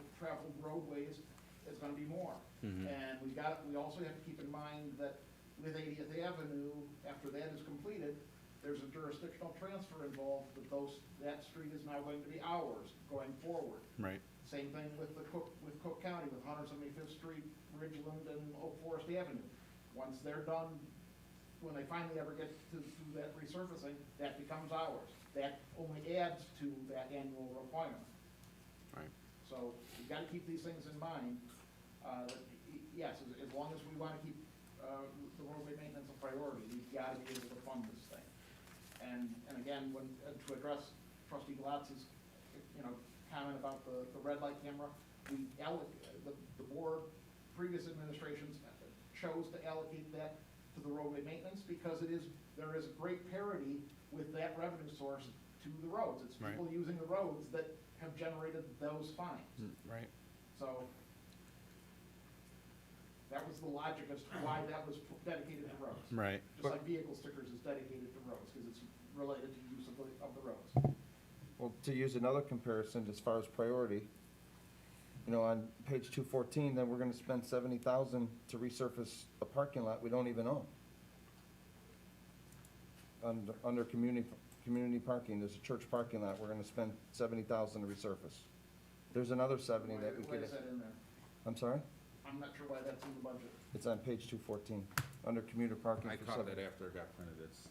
roadways, it's gonna be more. And we also have to keep in mind that with 80th Avenue, after that is completed, there's a jurisdictional transfer involved, that street is now going to be ours going forward. Right. Same thing with Cook County, with 175th Street, Ridgeland, and Oak Forest Avenue. Once they're done, when they finally ever get to that resurfacing, that becomes ours. That only adds to that annual requirement. Right. So we've got to keep these things in mind. Yes, as long as we want to keep the roadway maintenance a priority, we've got to be able to fund this thing. And again, to address Trustee Glatz's, comment about the red light camera, the board, previous administrations chose to allocate that to the roadway maintenance because there is great parity with that revenue source to the roads. It's people using the roads that have generated those fines. Right. So that was the logic as to why that was dedicated to roads. Right. Just like vehicle stickers is dedicated to roads, because it's related to use of the roads. Well, to use another comparison as far as priority, on page 214, then we're gonna spend 70,000 to resurface a parking lot we don't even own. Under community parking, there's a church parking lot, we're gonna spend 70,000 to resurface. There's another 70 that we Why could. is that in there? I'm sorry? I'm not sure why that's in the budget. It's on page 214, under commuter parking. I for caught 70. that after it got printed, it's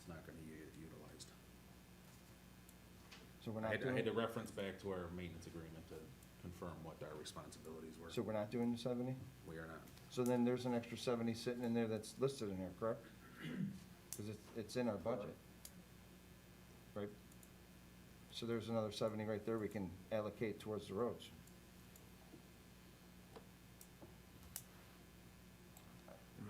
not gonna be utilized. So we're I not had to doing, reference back to our maintenance agreement to confirm what our responsibilities were. so we're not doing the 70? We are not. So then there's an extra 70 sitting in there that's listed in there, correct? Because it's in our budget. Right? So there's another 70 right there we can allocate towards the roads.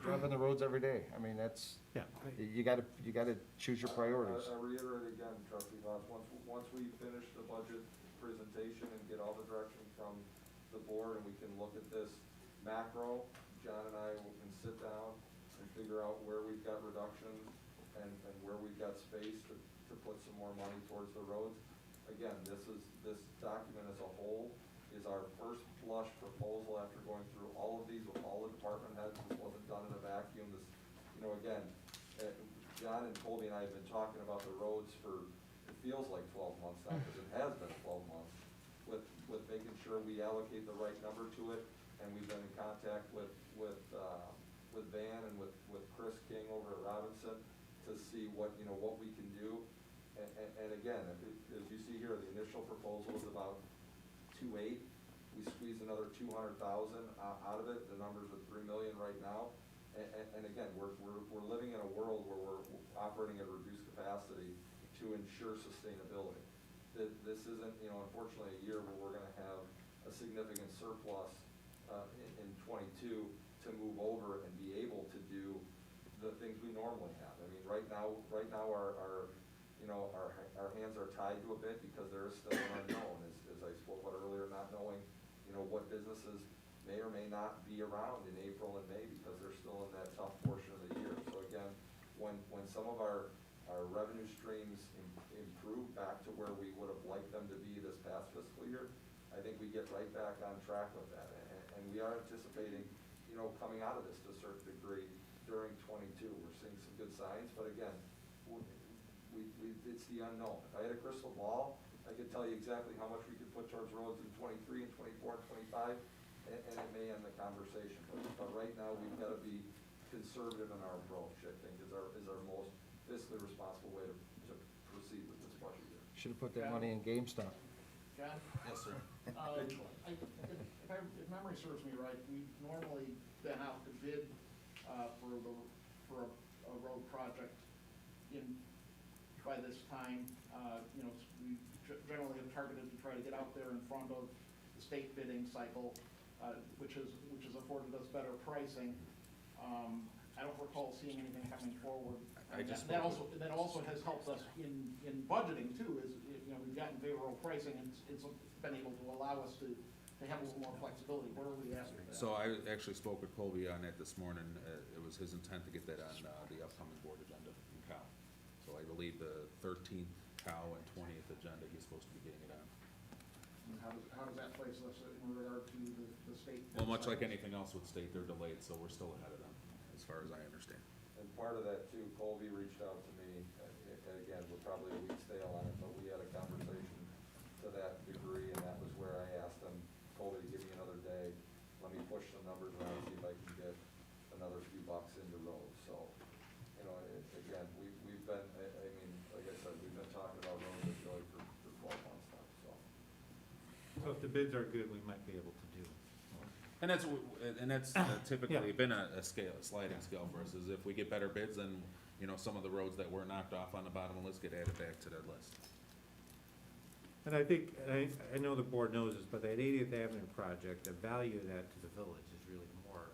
Driving the roads every day, I mean, that's, Yeah. you gotta choose your priorities. I reiterate again, trustee Voss, once we finish the budget presentation and get all the direction from the board and we can look at this macro, John and I can sit down and figure out where we've got reductions and where we've got space to put some more money towards the roads. Again, this document as a whole is our first blush proposal after going through all of these with all the department heads. This wasn't done in a vacuum. This, again, John and Colby and I have been talking about the roads for, it feels like 12 months now, because it has been 12 months, with making sure we allocate the right number to it. And we've been in contact with Van and with Chris King over at Robinson to see what we can do. And again, as you see here, the initial proposal is about 2.8. We squeeze another 200,000 out of it. The number's at 3 million right now. And again, we're living in a world where we're operating at a reduced capacity to ensure sustainability. This isn't, unfortunately, a year where we're going to have a significant surplus in 22 to move over and be able to do the things we normally have. I mean, right now our hands are tied to a bit because there is still an unknown, as I spoke about earlier, not knowing, what businesses may or may not be around in April and May because they're still in that tough portion of the year. So again, when some of our revenue streams improve back to where we would have liked them to be this past fiscal year, I think we get right back on track with that. And we are anticipating, coming out of this to a certain degree during 22. We're seeing some good signs, but again, it's the unknown. If I had a crystal ball, I could tell you exactly how much we could put towards roads in 23 and 24 and 25, and it may end the conversation. But right now, we've got to be conservative in our approach, I think, is our most fiscally responsible way to proceed with this budget year. Should have put that money in GameStop. John? Yes, sir. If memory serves me right, we've normally been out to bid for a road project by this time. We generally have targeted to try to get out there in front of the state bidding cycle, which has afforded us better pricing. I don't recall seeing anything coming forward. That also has helped us in budgeting too, is, we've gotten favorable pricing and it's been able to allow us to have a little more flexibility. Where are we at with that? So I actually spoke with Colby on that this morning. It was his intent to get that on the upcoming board agenda in Cal. So I believe the 13th Cal and 20th agenda, he's supposed to be getting it on. And how does that place us in regard to the state? Well, much like anything else with state, they're delayed, so we're still ahead of them, as far as I understand. And part of that too, Colby reached out to me, and again, we're probably a week stale on it, but we had a conversation to that degree, and that was where I asked him, Colby, give me another day, let me push some numbers around, see if I can get another few bucks into roads. So, again, we've been, I mean, like I said, we've been talking about roads really for 12 months now, so. So if the bids are good, we might be able to do. And that's typically been a sliding scale for us, is if we get better bids, then, you know, some of the roads that were knocked off on the bottom of the list get added back to that list. And I think, I know the board knows this, but that 80th Avenue project, the value of that to the village is really more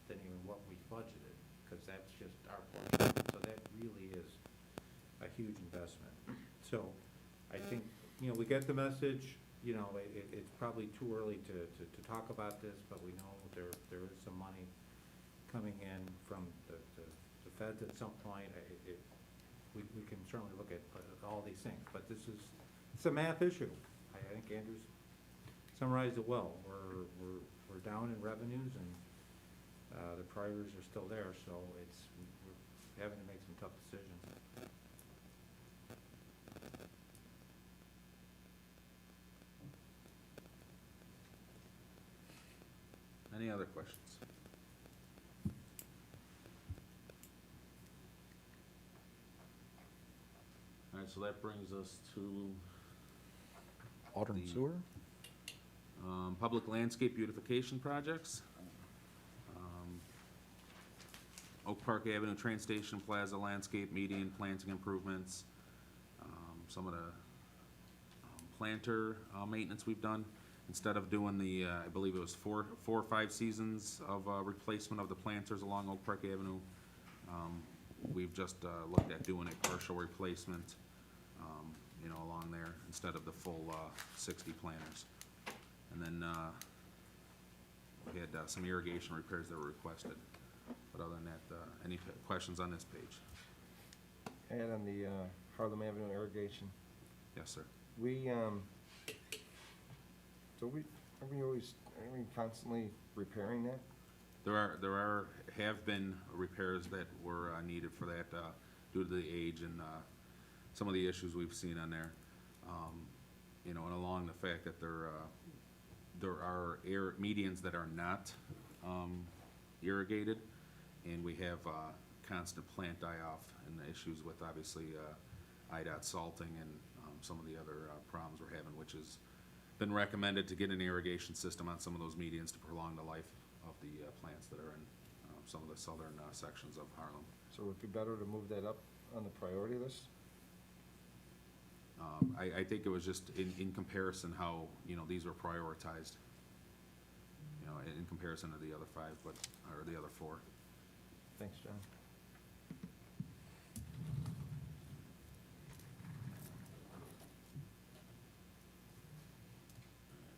than even what we budgeted, because that's just our portion. So that really is a huge investment. So I think, you know, we get the message, you know, it's probably too early to talk about this, but we know there is some money coming in from the feds at some point. We can certainly look at all these things, but it's a math issue. I think Andrew's summarized it well. We're down in revenues, and the priorities are still there, so we're having to make some tough decisions. Any other questions? All right, so that brings us to Water and The- sewer? public landscape beautification projects. Oak Park Avenue, Train Station Plaza landscape median planting improvements. Some of the planter maintenance we've done. Instead of doing the, I believe it was four or five seasons of replacement of the planters along Oak Park Avenue, we've just looked at doing a partial replacement, you know, along there instead of the full 60 planters. And then we had some irrigation repairs that were requested. But other than that, any questions on this page? And on the Harlem Avenue irrigation, Yes, sir. are we constantly repairing that? There have been repairs that were needed for that due to the age and some of the issues we've seen on there. You know, and along the fact that there are medians that are not irrigated, and we have constant plant die-off and the issues with obviously IDOT salting and some of the other problems we're having, which has been recommended to get an irrigation system on some of those medians to prolong the life of the plants that are in some of the southern sections of Harlem. So it would be better to move that up on the priority list? I think it was just in comparison how, you know, these were prioritized, you know, in comparison to the other five, or the other four. Thanks, John.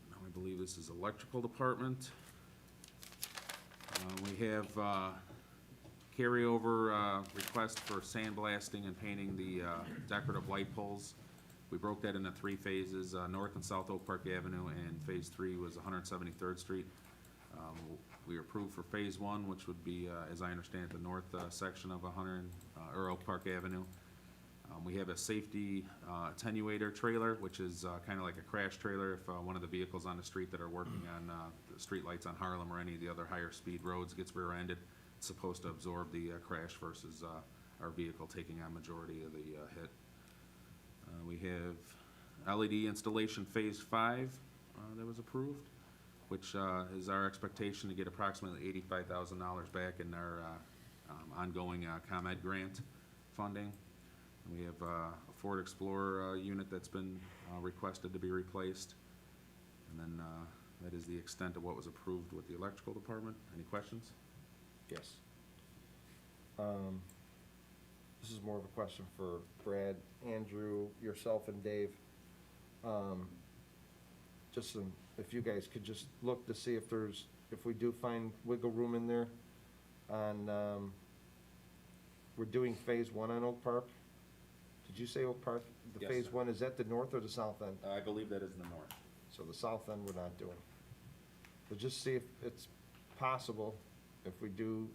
Now I believe this is electrical department. We have carryover request for sandblasting and painting the decorative light poles. We broke that into 3 phases, North and South Oak Park Avenue, and phase 3 was 173rd Street. We approved for phase 1, which would be, as I understand it, the north section of Oak Park Avenue. We have a safety attenuator trailer, which is kind of like a crash trailer if one of the vehicles on the street that are working on the street lights on Harlem or any of the other higher speed roads gets rear-ended. It's supposed to absorb the crash versus our vehicle taking on majority of the hit. We have LED installation phase 5 that was approved, which is our expectation to get approximately $85,000 back in our ongoing ComEd grant funding. We have a Ford Explorer unit that's been requested to be replaced. And then that is the extent of what was approved with the electrical department. Any questions? Yes. This is more of a question for Brad, Andrew, yourself, and Dave. If you guys could just look to see if we do find wiggle room in there on, we're doing phase 1 on Oak Park. Did you say Oak Park? The Yes, phase sir. 1, is that the north or the south end? I believe that is in the north. So the south end we're not doing. But just see if it's possible, if you do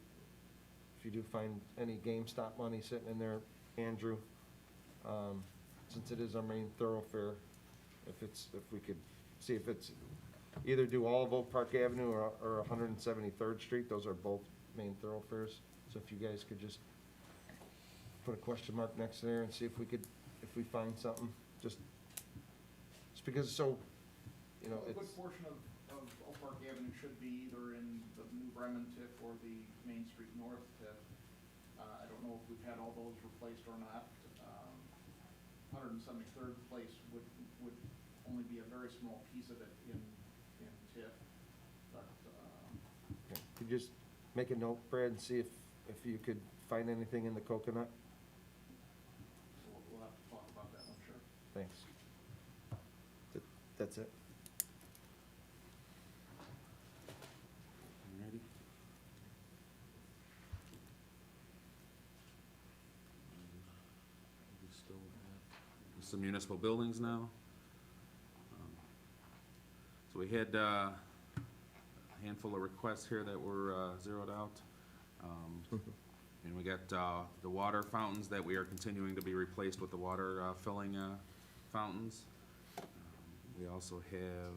find any GameStop money sitting in there, Andrew, since it is our main thoroughfare, if we could see if it's, either do all of Oak Park Avenue or 173rd Street, those are both main thoroughfares. So if you guys could just put a question mark next to there and see if we find something, just because, so you know, A good it's, portion of Oak Park Avenue should be either in the New Bremen TIF or the Main Street North TIF. I don't know if we've had all those replaced or not. 173rd Place would only be a very small piece of it in TIF. But, okay. Could you just make a note, Brad, and see if you could find anything in the coconut? we'll have to talk about that, I'm sure. Thanks. That's it. Alrighty. We still have some municipal buildings now. So we had a handful of requests here that were zeroed out. And we got the water fountains that we are continuing to be replaced with the water filling fountains. We also have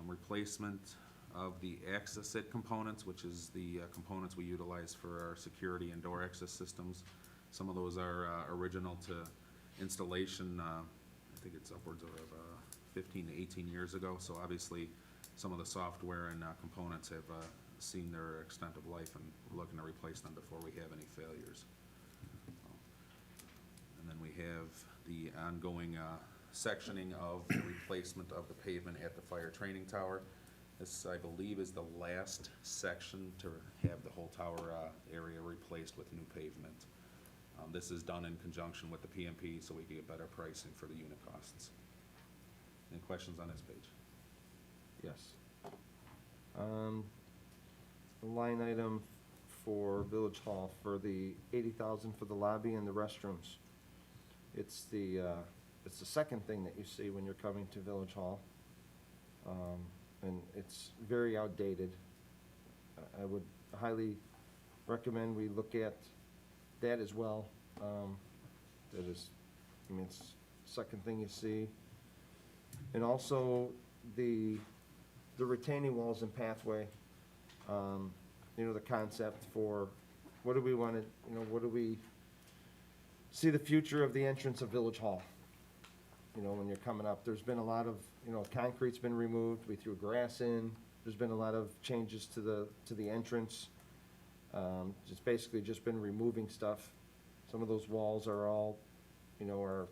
replacement of the access it components, which is the components we utilize for our security and door access systems. Some of those are original to installation, I think it's upwards of 15 to 18 years ago. So obviously, some of the software and components have seen their extent of life, and we're looking to replace them before we have any failures. And then we have the ongoing sectioning of the replacement of the pavement at the fire training tower. This, I believe, is the last section to have the whole tower area replaced with new pavement. This is done in conjunction with the PMP, so we can get better pricing for the unit costs. Any questions on this page? Yes. The line item for Village Hall for the 80,000 for the lobby and the restrooms. It's the second thing that you see when you're coming to Village Hall. And it's very outdated. I would highly recommend we look at that as well. That is, I mean, it's the second thing you see. And also the retaining walls and pathway, you know, the concept for what do we want to, you know, what do we see the future of the entrance of Village Hall? You know, when you're coming up, there's been a lot of, you know, concrete's been removed, we threw grass in, there's been a lot of changes to the entrance. It's basically just been removing stuff. Some of those walls are all, you know, are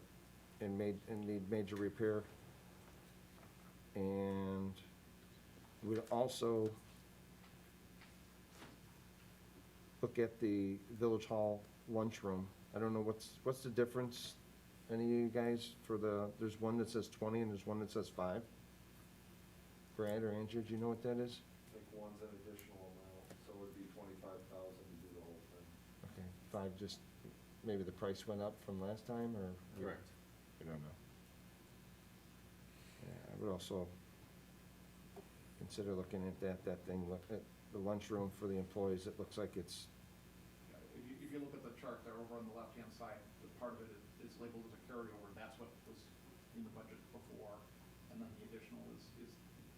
need major repair. And we'd also look at the Village Hall lunchroom. I don't know what's the difference, any of you guys, for there's one that says 20 and there's one that says 5. Brad or Andrew, do you know what that is? I think one's an additional amount, so it would be 25,000 to do the whole thing. Okay, 5, just, maybe the price went up from last time, or? Correct. We don't know. Yeah, I would also consider looking at that thing, look at the lunchroom for the employees. It looks like it's, If you look at the chart there over on the left-hand side, the part of it is labeled as a carryover. That's what was in the budget before. And then the additional is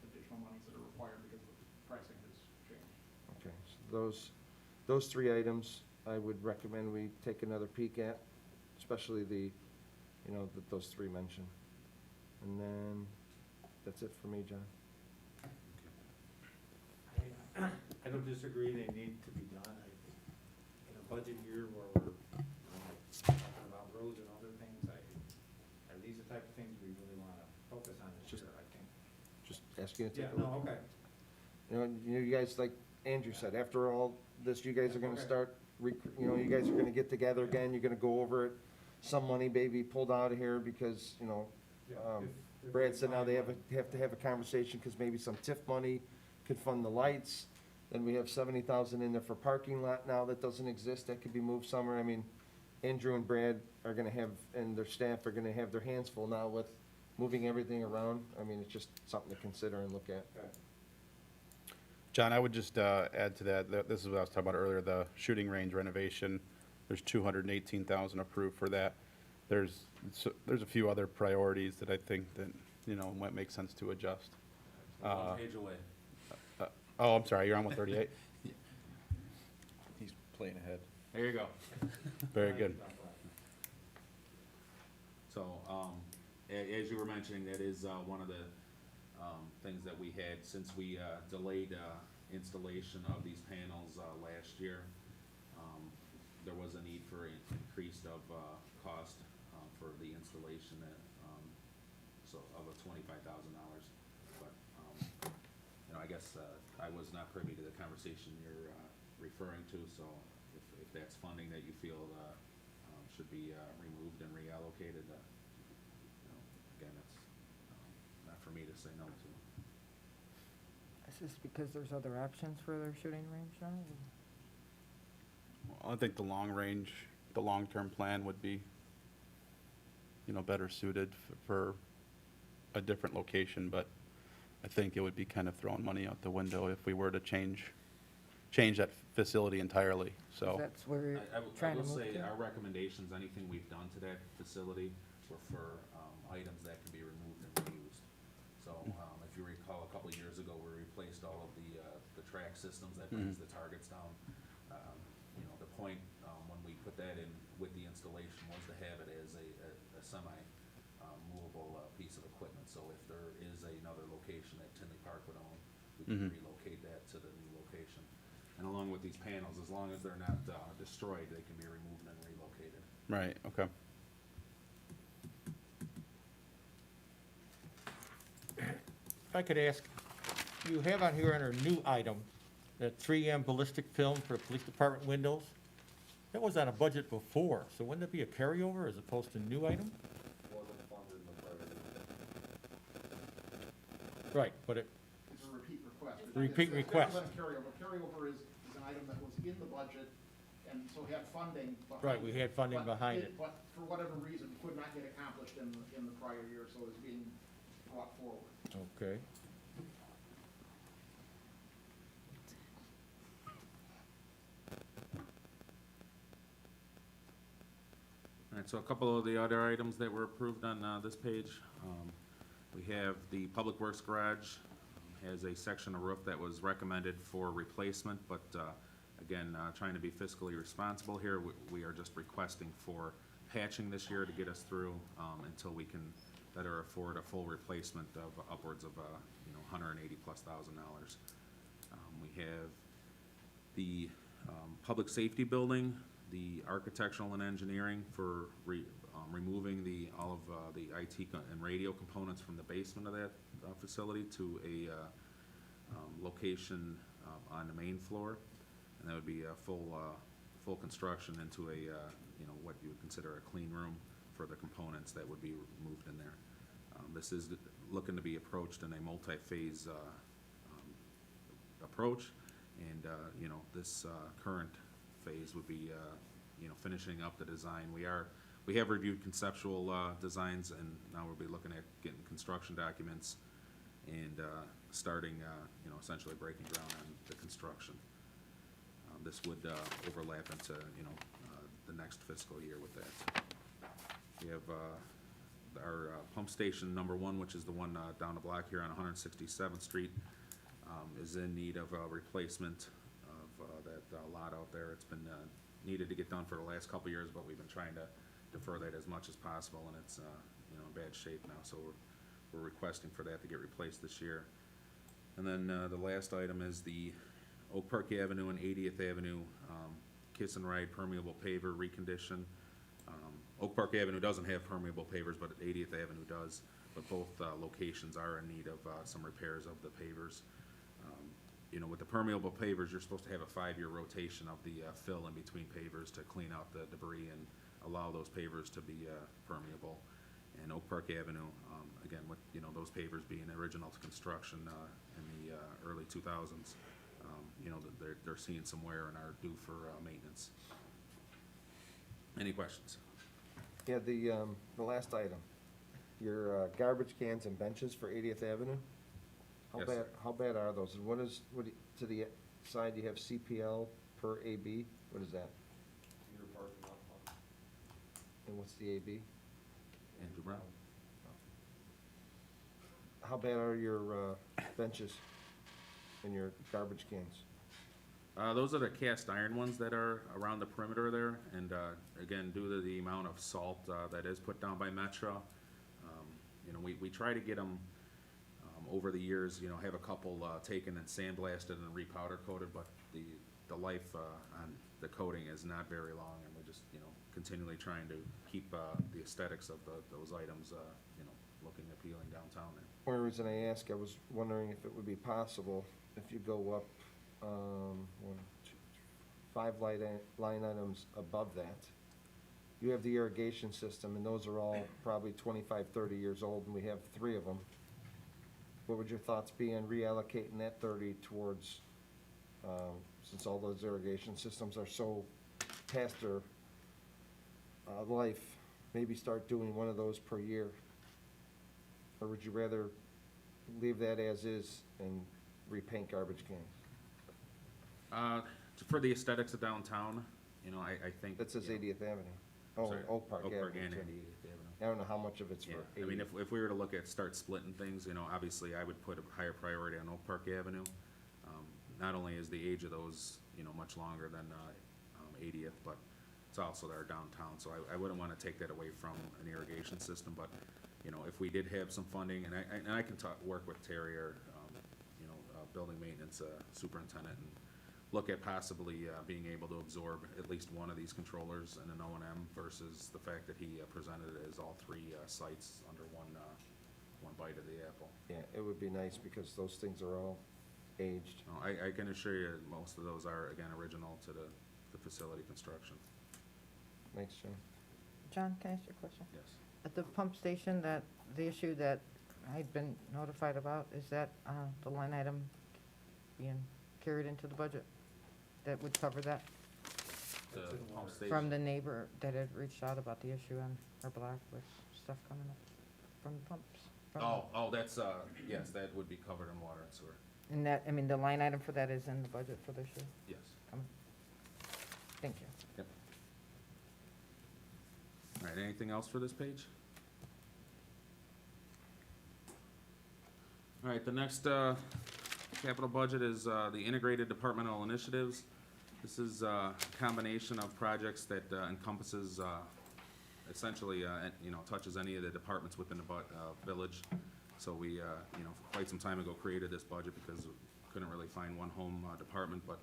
additional monies that are required because the pricing has changed. okay, so those 3 items, I would recommend we take another peek at, especially the, you know, those 3 mentioned. And then, that's it for me, John. I don't disagree, they need to be done. I think in a budget year where we're talking about roads and other things, are these the type of things we really want to focus on this year, I think? Just asking to Yeah, take a look. no, okay. You guys, like Andrew said, after all this, you guys are gonna Okay. start, you know, you guys are gonna get together again, you're gonna go over it. Some money maybe pulled out of here because, you know, Yeah, if Brad we said now find they have money. to have a conversation, because maybe some TIF money could fund the lights. Then we have 70,000 in there for parking lot now that doesn't exist, that could be moved somewhere. I mean, Andrew and Brad are gonna have, and their staff are gonna have their hands full now with moving everything around. I mean, it's just something to consider and look at. Okay. John, I would just add to that, this is what I was talking about earlier, the shooting range renovation. There's 218,000 approved for that. There's a few other priorities that I think that, you know, might make sense to adjust. One page away. Oh, I'm sorry, you're on 138? He's playing ahead. There you go. Very good. So, as you were mentioning, that is one of the things that we had since we delayed installation of these panels last year. There was a need for an increase of cost for the installation so of a $25,000. But you know, I guess I was not privy to the conversation you're referring to. So if that's funding that you feel should be removed and reallocated, you know, again, it's not for me to say no to. Is this because there's other options for their shooting range now? Well, I think the long-term plan would be, you know, better suited for a different location, but I think it would be kind of throwing money out the window if we were to change that facility entirely, so. That's where you're I trying to will move say to? our recommendations, anything we've done to that facility were for items that can be removed and reused. So if you recall, a couple of years ago, we replaced all of the track systems that brings the targets down. You know, the point when we put that in with the installation was to have it as a semi-movable piece of equipment. So if there is another location that Tinley Park would own, we can relocate that to the new location. And along with these panels, as long as they're not destroyed, they can be removed and relocated. Right, okay. If I could ask, you have on here under new item, that 3M ballistic film for police department windows. That was on a budget before, so wouldn't it be a carryover as opposed to new item? Wasn't funded in the prior year. Right, but it, It's a repeat request. Repeat It's request. different than a carryover. Carryover is an item that was in the budget, and so had funding behind it. Right, we had funding but behind it. But for whatever reason, could not get accomplished in the prior year, so it's being brought forward. okay. All right, so a couple of the other items that were approved on this page. We have the Public Works Garage has a section of roof that was recommended for replacement, but again, trying to be fiscally responsible here, we are just requesting for patching this year to get us through until we can better afford a full replacement of upwards of you know, $180,000+. We have the Public Safety Building, the architectural and engineering for removing all of the IT and radio components from the basement of that facility to a location on the main floor, and that would be a full construction into a you know, what you would consider a clean room for the components that would be moved in there. This is looking to be approached in a multi-phase approach, and you know, this current phase would be you know, finishing up the design. We have reviewed conceptual designs, and now we'll be looking at getting construction documents and starting you know, essentially breaking ground on the construction. This would overlap into, you know, the next fiscal year with that. We have our pump station number 1, which is the one down the block here on 167th Street, is in need of a replacement of that lot out there. It's been needed to get done for the last couple of years, but we've been trying to defer that as much as possible, and it's you know, in bad shape now, so we're requesting for that to get replaced this year. And then the last item is the Oak Park Avenue and 80th Avenue kiss and ride permeable paver recondition. Oak Park Avenue doesn't have permeable pavers, but 80th Avenue does, but both locations are in need of some repairs of the pavers. You know, with the permeable pavers, you're supposed to have a 5-year rotation of the fill in between pavers to clean out the debris and allow those pavers to be permeable. And Oak Park Avenue, again, with, you know, those pavers being original to construction in the early 2000s, you know, they're seeing some wear and are due for maintenance. Any questions? Yeah, the last item, your garbage cans and benches for 80th Avenue? Yes, sir. How bad are those? And to the side, you have CPL per AB? What is that? Your parking lot fund. And what's the AB? Andrew Brown? How bad are your benches and your garbage cans? Those are the cast iron ones that are around the perimeter there, and again, due to the amount of salt that is put down by Metro, you know, we try to get them over the years, you know, have a couple, taken and sandblasted and repowder coated, but the life, on the coating is not very long, and we're just, you know, continually trying to keep, the aesthetics of those items, you know, looking appealing downtown there. One reason I ask, I was wondering if it would be possible, if you go up, 5 line items above that, you have the irrigation system, and those are all probably 25, 30 years old, and we have 3 of them. What would your thoughts be on reallocating that 30 towards, since all those irrigation systems are so past their life, maybe start doing one of those per year? Or would you rather leave that as is and repaint garbage cans? For the aesthetics of downtown, you know, I think. That says you know, 80th Avenue. Oh, sorry, Oak Park Avenue. and too. 88th Avenue. I don't know how much of it's Yeah, for I mean, 80th. if we were to look at, start splitting things, you know, obviously I would put a higher priority on Oak Park Avenue. Not only is the age of those, you know, much longer than 80th, but it's also our downtown, so I wouldn't want to take that away from an irrigation system, but, you know, if we did have some funding, and I can work with Terry or, you know, building maintenance superintendent, and look at possibly being able to absorb at least one of these controllers in an O&M versus the fact that he presented it as all 3 sites under one bite of the apple. Yeah, it would be nice because those things are all aged. No, I can assure you, most of those are, again, original to the facility construction. Thanks, John. John, can I ask you a question? Yes. At the pump station, the issue that I'd been notified about, is that the line item being carried into the budget? That would cover that? The pump station. From the neighbor that had reached out about the issue on her block with stuff coming up from the pumps? Oh, that's, yes, that would be covered in water and sewer. And that, I mean, the line item for that is in the budget for this year? Yes. Thank you. Yep. All right, anything else for this page? All right, the next capital budget is the integrated departmental initiatives. This is a combination of projects that encompasses, essentially, you know, touches any of the departments within the village. So we, you know, quite some time ago created this budget because we couldn't really find one home department, but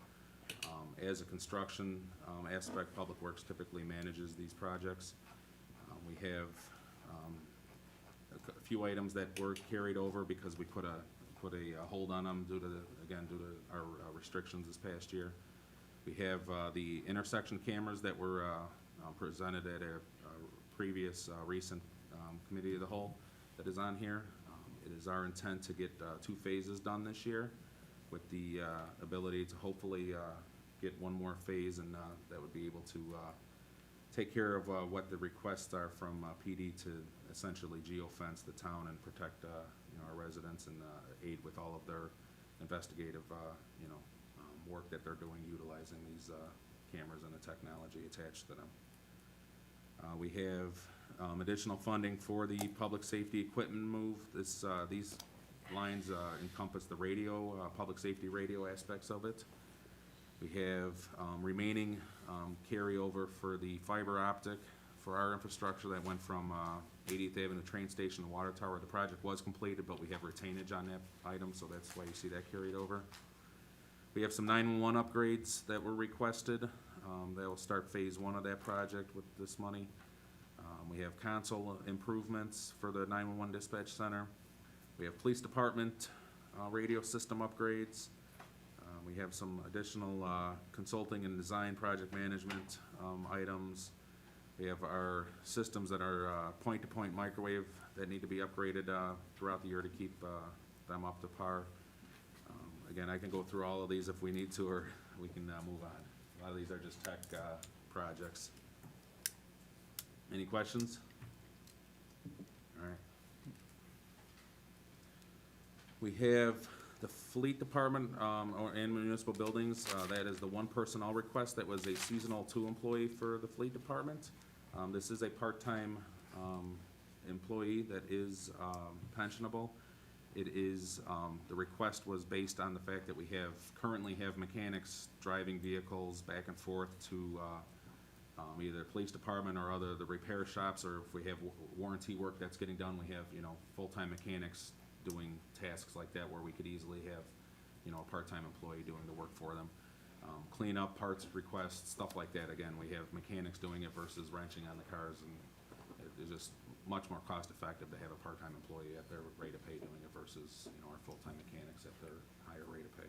as a construction aspect, Public Works typically manages these projects. We have a few items that were carried over because we put a hold on them due to our restrictions this past year. We have the intersection cameras that were presented at a previous recent committee of the whole that is on here. It is our intent to get 2 phases done this year, with the ability to hopefully get one more phase, and that would be able to take care of what the requests are from PD to essentially geofence the town and protect you know, our residents and aid with all of their investigative you know, work that they're doing utilizing these cameras and the technology attached to them. We have additional funding for the public safety equipment move. These lines encompass the radio, public safety radio aspects of it. We have remaining carryover for the fiber optic for our infrastructure that went from 80th Avenue train station to water tower. The project was completed, but we have retainage on that item, so that's why you see that carried over. We have some 911 upgrades that were requested. They will start phase 1 of that project with this money. We have console improvements for the 911 dispatch center. We have police department radio system upgrades. We have some additional consulting and design project management items. We have our systems that are point-to-point microwave that need to be upgraded throughout the year to keep them up to par. Again, I can go through all of these if we need to, or we can move on. A lot of these are just tech projects. Any questions? All right. We have the fleet department and municipal buildings. That is the 1 personnel request. That was a seasonal 2 employee for the fleet department. This is a part-time employee that is pensionable. It is, the request was based on the fact that we currently have mechanics driving vehicles back and forth to either the police department or the repair shops, or if we have warranty work that's getting done, we have, you know, full-time mechanics doing tasks like that where we could easily have, you know, a part-time employee doing the work for them. Clean up, parts requests, stuff like that. Again, we have mechanics doing it versus wrenching on the cars, and it's just much more cost-effective to have a part-time employee at their rate of pay doing it versus, you know, our full-time mechanics at their higher rate of pay.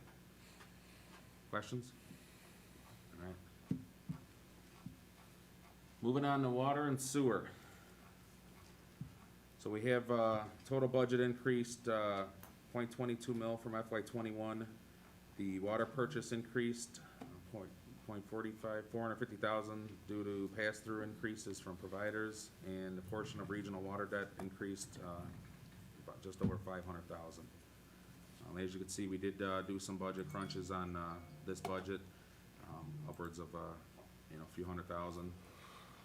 Questions? All right. Moving on to water and sewer. So we have, total budget increased, .22 mil from FY '21. The water purchase increased, $450,000 due to pass-through increases from providers, and the portion of regional water debt increased, about just over $500,000. As you can see, we did, do some budget crunches on, this budget, upwards of, you know, a few $100,000.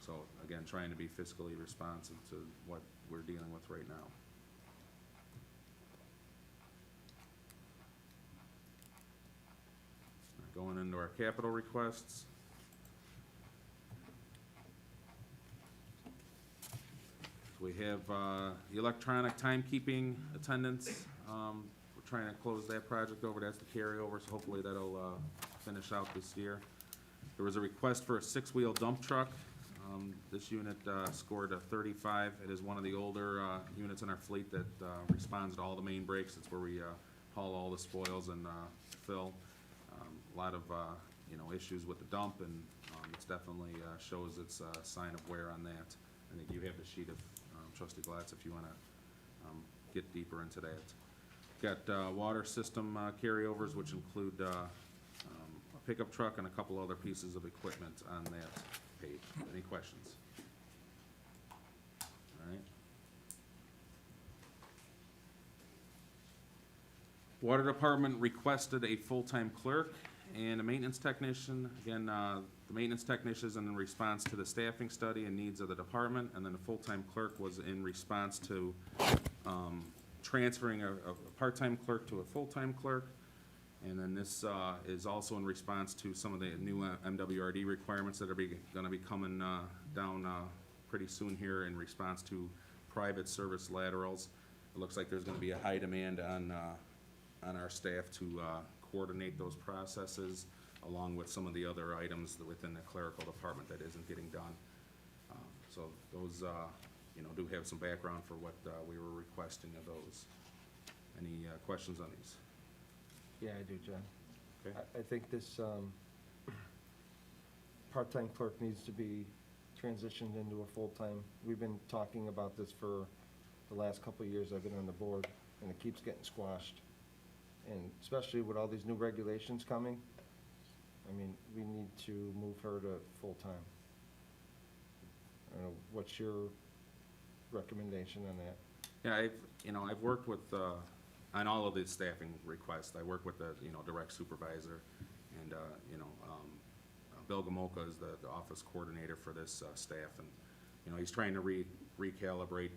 So again, trying to be fiscally responsive to what we're dealing with right now. Going into our capital requests. We have the electronic timekeeping attendance. We're trying to close that project over. That's the carryover, so hopefully that'll finish out this year. There was a request for a 6-wheel dump truck. This unit scored a 35. It is one of the older units in our fleet that responds to all the main breaks. It's where we haul all the spoils and fill. A lot of, you know, issues with the dump, and it's definitely shows its sign of wear on that. I think you have the sheet of Trustee Glatz if you want to get deeper into that. Got water system carryovers, which include a pickup truck and a couple other pieces of equipment on that page. Any questions? All right. Water Department requested a full-time clerk and a maintenance technician. Again, the maintenance technician is in response to the staffing study and needs of the department, and then the full-time clerk was in response to transferring a part-time clerk to a full-time clerk. And then this is also in response to some of the new MWRD requirements that are gonna be coming down pretty soon here in response to private service laterals. It looks like there's gonna be a high demand on our staff to coordinate those processes, along with some of the other items within the clerical department that isn't getting done. So those, you know, do have some background for what we were requesting of those. Any questions on these? Yeah, I do, John. Okay. I think this part-time clerk needs to be transitioned into a full-time. We've been talking about this for the last couple of years I've been on the board, and it keeps getting squashed. And especially with all these new regulations coming, I mean, we need to move her to full-time. I don't know, what's your recommendation on that? Yeah, I've worked with, on all of these staffing requests. I work with the, direct supervisor, and, Bill Gamoka is the office coordinator for this staff, and, he's trying to recalibrate,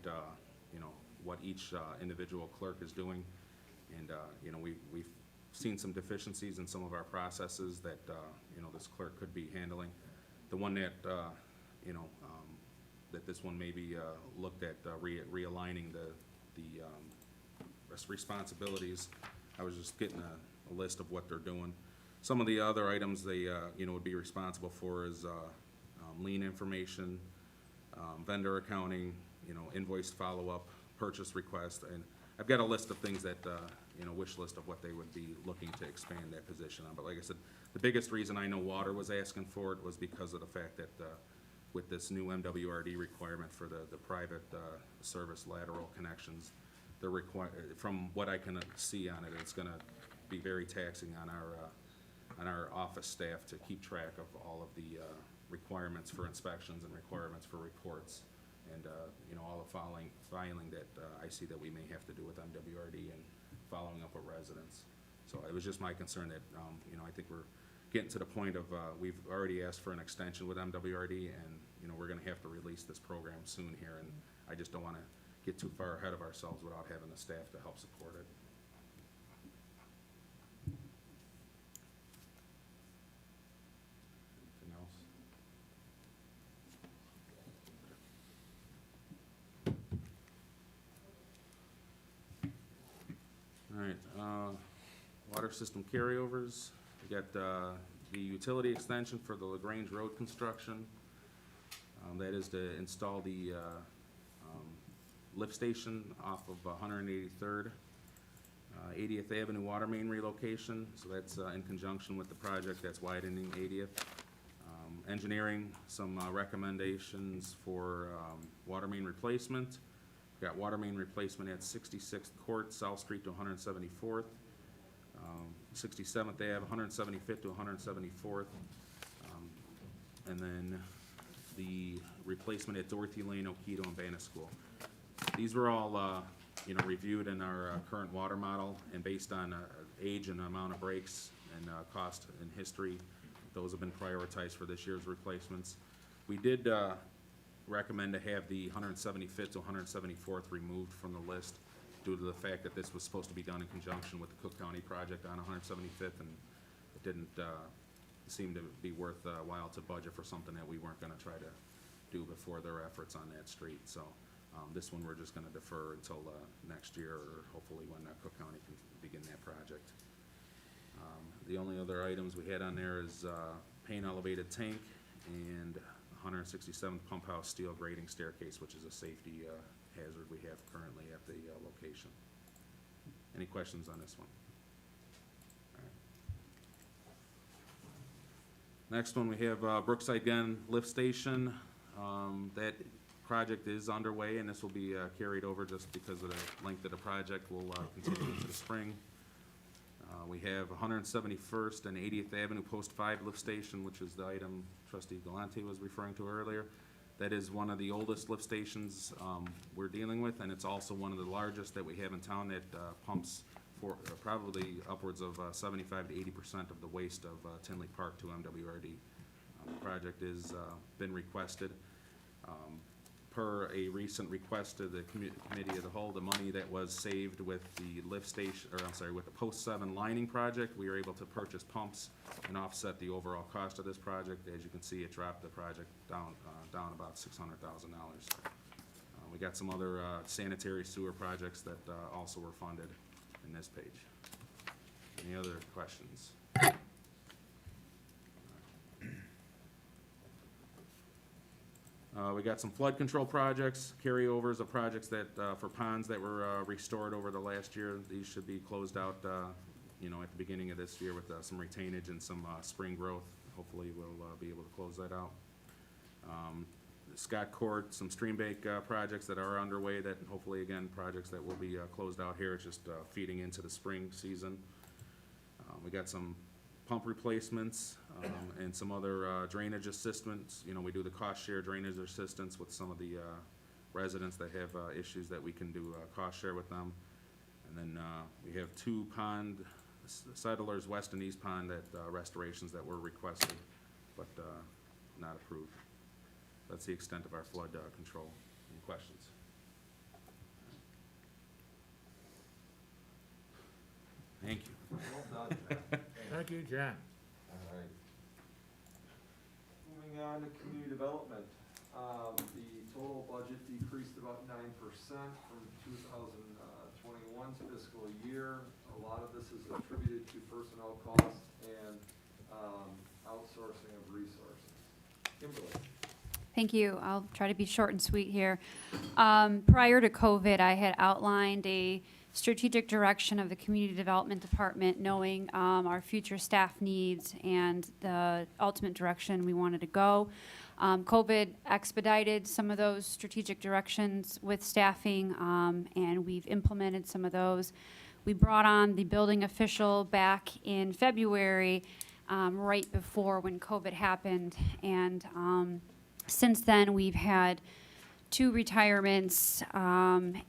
what each individual clerk is doing. And, we've seen some deficiencies in some of our processes that, this clerk could be handling. The one that, that this one may be looked at realigning the responsibilities. I was just getting a list of what they're doing. Some of the other items they, would be responsible for is lien information, vendor accounting, invoice follow-up, purchase request, and I've got a list of things that, wish list of what they would be looking to expand that position on. But like I said, the biggest reason I know water was asking for it was because of the fact that with this new MWRD requirement for the private service lateral connections, they're from what I can see on it, it's gonna be very taxing on our office staff to keep track of all of the requirements for inspections and requirements for reports. And, all the filing that I see that we may have to do with MWRD and following up with residents. So it was just my concern that, I think we're getting to the point of, we've already asked for an extension with MWRD, and, we're gonna have to release this program soon here, and I just don't wanna get too far ahead of ourselves without having the staff to help support it. Anything else? water system carryovers. We got the utility extension for the LaGrange Road construction. That is to install the lift station off of 183rd. 80th Avenue water main relocation, so that's in conjunction with the project that's widening 80th. Engineering, some recommendations for water main replacement. We've got water main replacement at 66th Court, South Street to 174th. 67th Ave, 175th to 174th. And then the replacement at Dorothy Lane, Oquito, and Banna School. These were all, reviewed in our current water model, and based on age and amount of breaks and cost and history, those have been prioritized for this year's replacements. We did recommend to have the 175th to 174th removed from the list due to the fact that this was supposed to be done in conjunction with the Cook County project on 175th, and it didn't seem to be worthwhile to budget for something that we weren't going to try to do before their efforts on that street. So this one we're just going to defer until next year, or hopefully when Cook County can begin that project. The only other items we had on there is paint elevated tank and 167th pump house steel grading staircase, which is a safety hazard we have currently at the location. Any questions on this one? All right. Next one, we have Brookside Gun Lift Station. That project is underway, and this will be carried over just because of the length of the project. Will continue into the spring. We have 171st and 80th Avenue Post 5 lift station, which is the item Trustee Galante was referring to earlier. That is one of the oldest lift stations we're dealing with, and it's also one of the largest that we have in town that pumps for probably upwards of 75 to 80% of the waste of Tinley Park to MWRD. The project has been requested. Per a recent request to the committee of the whole, the money that was saved with the lift station, or I'm sorry, with the Post 7 lining project, we were able to purchase pumps and offset the overall cost of this project. As you can see, it dropped the project down about $600,000. We got some other sanitary sewer projects that also were funded in this page. Any other questions? We got some flood control projects, carryovers of projects that, for ponds that were restored over the last year. These should be closed out, at the beginning of this year with some retainage and some spring growth. Hopefully we'll be able to close that out. Scott Court, some stream bank projects that are underway that hopefully, again, projects that will be closed out here. It's just feeding into the spring season. We got some pump replacements and some other drainage assistance. We do the cost share drainage assistance with some of the residents that have issues that we can do cost share with them. And then we have two pond, settlers west and east pond that restorations that were requested but not approved. That's the extent of our flood control. Any questions? Thank you. Well done, John. Thank you, John. All right. Moving on to community development. The total budget decreased about 9% from 2021's fiscal year. A lot of this is attributed to personnel costs and outsourcing of resources. Kimberly. Thank you. I'll try to be short and sweet here. Prior to COVID, I had outlined a strategic direction of the Community Development Department, knowing our future staff needs and the ultimate direction we wanted to go. COVID expedited some of those strategic directions with staffing, and we've implemented some of those. We brought on the building official back in February, right before when COVID happened, and since then we've had three retirements and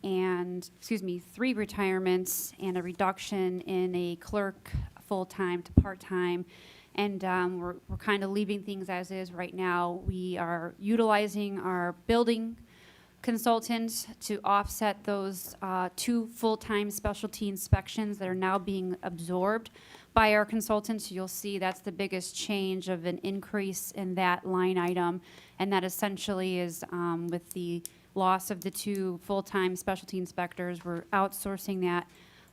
a reduction in a clerk full-time to part-time. And we're kind of leaving things as is right now. We are utilizing our building consultants to offset those two full-time specialty inspections that are now being absorbed by our consultants. You'll see that's the biggest change of an increase in that line item. And that essentially is with the loss of the two full-time specialty inspectors, we're outsourcing that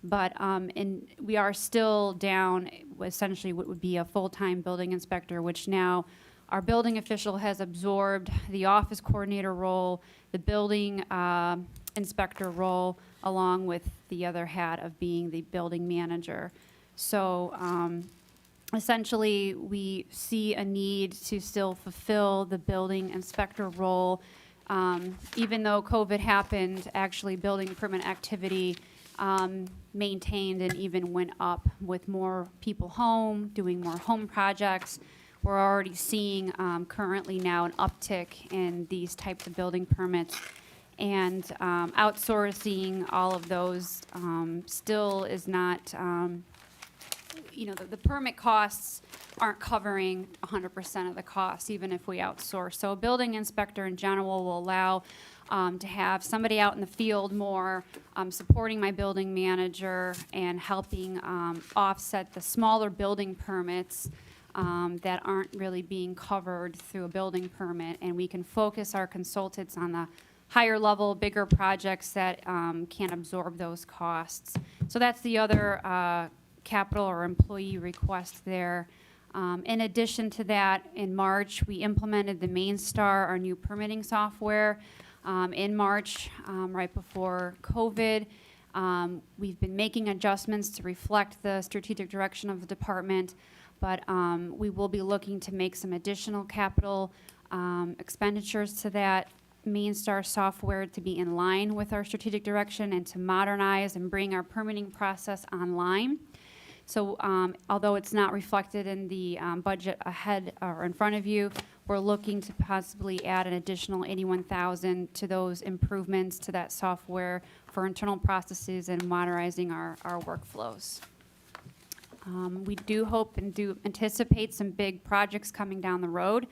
But, and we are still down essentially what would be a full-time building inspector, which now our building official has absorbed the office coordinator role, the building inspector role, along with the other hat of being the building manager. So essentially, we see a need to still fulfill the building inspector role. Even though COVID happened, actually building permit activity maintained and even went up with more people home, doing more home projects. We're already seeing currently now an uptick in these types of building permits. And outsourcing all of those still is not, you know, the permit costs aren't covering 100% of the costs, even if we outsource. So a building inspector in general will allow to have somebody out in the field more, supporting my building manager and helping offset the smaller building permits that aren't really being covered through a building permit. And we can focus our consultants on the higher level, bigger projects that can absorb those costs. So that's the other capital or employee request there. In addition to that, in March, we implemented the MainStar, our new permitting software, in March, right before COVID. We've been making adjustments to reflect the strategic direction of the department, but we will be looking to make some additional capital expenditures to that MainStar software to be in line with our strategic direction and to modernize and bring our permitting process online. So although it's not reflected in the budget ahead or in front of you, we're looking to possibly add an additional $81,000 to those improvements to that software for internal processes and modernizing our workflows. We do hope and do anticipate some big projects coming down the road,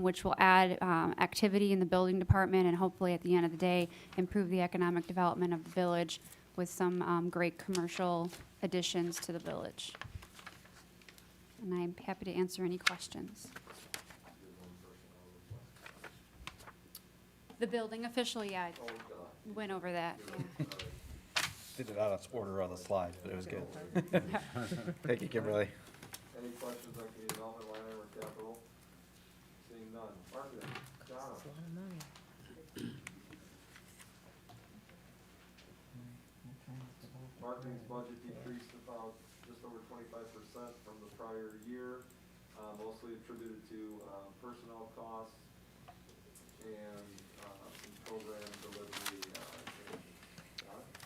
which will add activity in the building department and hopefully at the end of the day improve the economic development of the village with some great commercial additions to the village. And I'm happy to answer any questions. The building official, yeah, I went over that. Yeah. Did it out of order on the slide, but it was good. Thank you, Kimberly. Any questions on community development, line item, or capital? Seeing none. Marketing, Donna. Marketing's budget decreased about just over 25% from the prior year, mostly attributed to personnel costs and some program delivery.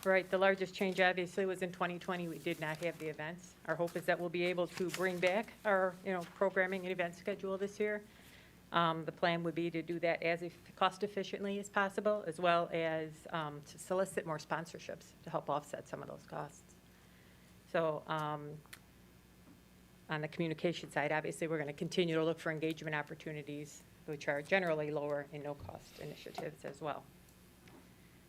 Right, the largest change obviously was in 2020. We did not have the events. Our hope is that we'll be able to bring back our, programming and event schedule this year. The plan would be to do that as cost efficiently as possible, as well as to solicit more sponsorships to help offset some of those costs. So on the communication side, obviously, we're going to continue to look for engagement opportunities, which are generally lower in no-cost initiatives as well.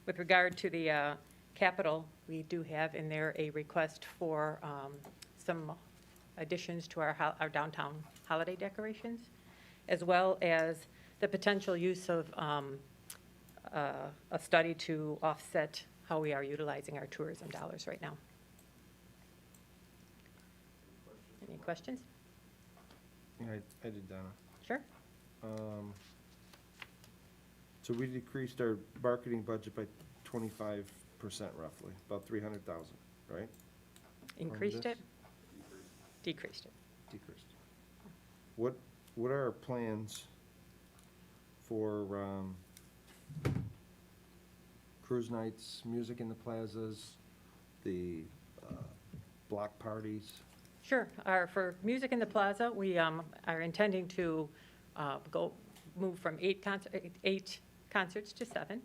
With regard to the capital, we do have in there a request for some additions to our downtown holiday decorations, as well as the potential use of a study to offset how we are utilizing our tourism dollars right now. Any questions? Yeah, I did, Donna. Sure. So we decreased our marketing budget by 25% roughly, about 300,000, right? Increased it? Decreased it. Decreased. What are our plans for cruise nights, music in the plazas, the block parties? Sure. For Music in the Plaza, we are intending to move from 8 concerts to 7.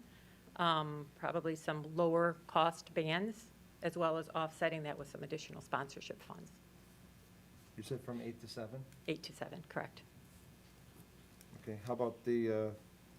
Probably some lower cost bands, as well as offsetting that with some additional sponsorship funds. You said from 8 to 7? 8 to 7, correct. Okay, how about the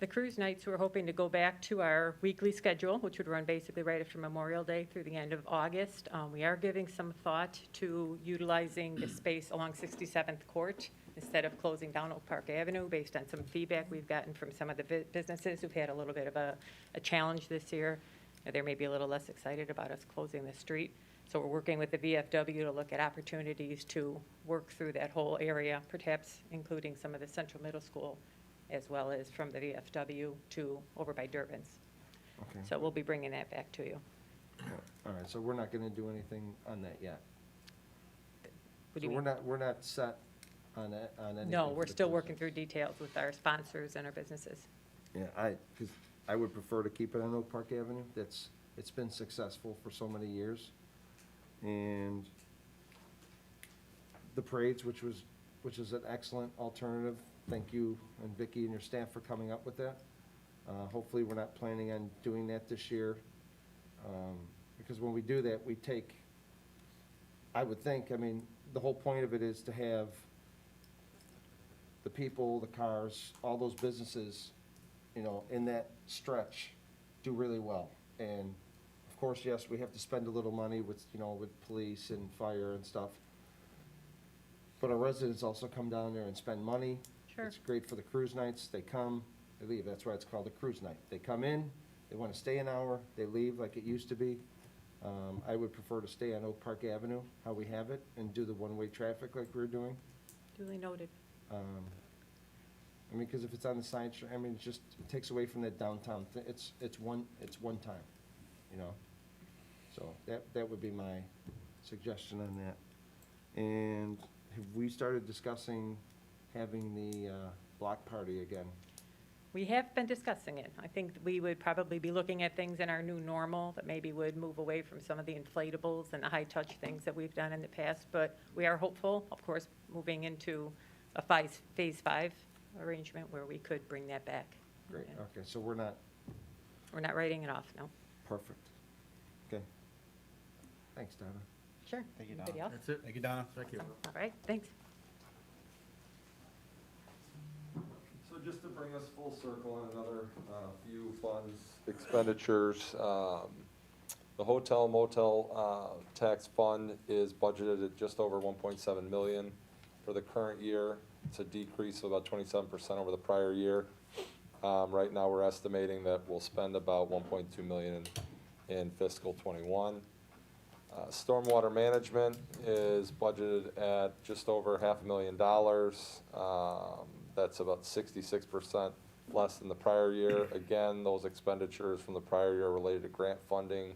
cruise nights, we're hoping to go back to our weekly schedule, which would run basically right after Memorial Day through the end of August. We are giving some thought to utilizing the space along 67th Court instead of closing down Oak Park Avenue, based on some feedback we've gotten from some of the businesses who've had a little bit of a challenge this year. They may be a little less excited about us closing the street. So we're working with the VFW to look at opportunities to work through that whole area, perhaps including some of the Central Middle School, as well as from the VFW to over by Durbin's. Okay. So we'll be bringing that back to you. All right, so we're not gonna do anything on that yet? What do So you mean? we're not set on that, on anything? No, for we're the still police? working through details with our sponsors and our businesses. Yeah, because I would prefer to keep it on Oak Park Avenue. It's been successful for so many years. And the parades, which is an excellent alternative. Thank you and Vicki and your staff for coming up with that. Hopefully, we're not planning on doing that this year. Because when we do that, we take, I would think, I mean, the whole point of it is to have the people, the cars, all those businesses, you know, in that stretch do really well. And of course, yes, we have to spend a little money with, you know, with police and fire and stuff. But our residents also come down there and spend money. Sure. It's great for the cruise nights. They come, they leave. That's why it's called a cruise night. They come in, they want to stay an hour, they leave like it used to be. I would prefer to stay on Oak Park Avenue, how we have it, and do the one-way traffic like we're doing. Duly noted. I mean, because if it's on the side street, I mean, it takes away from that downtown, it's one time, you know? So that would be my suggestion on that. And have we started discussing having the block party again? We have been discussing it. I think we would probably be looking at things in our new normal that maybe would move away from some of the inflatables and the high-touch things that we've done in the past. But we are hopeful, of course, moving into a phase 5 arrangement where we could bring that back. Great, Yeah. okay, so we're not, We're not writing it off, no. perfect. Okay. Thanks, Donna. Sure. Thank you, Anybody Donna. else? That's it. Thank you, Donna. Thank you. All right, thanks. So just to bring us full circle on another few funds expenditures, the hotel motel tax fund is budgeted at just over 1.7 million for the current year. It's a decrease of about 27% over the prior year. Right now, we're estimating that we'll spend about 1.2 million in fiscal '21. Stormwater management is budgeted at just over $500,000. That's about 66% less than the prior year. Again, those expenditures from the prior year related to grant funding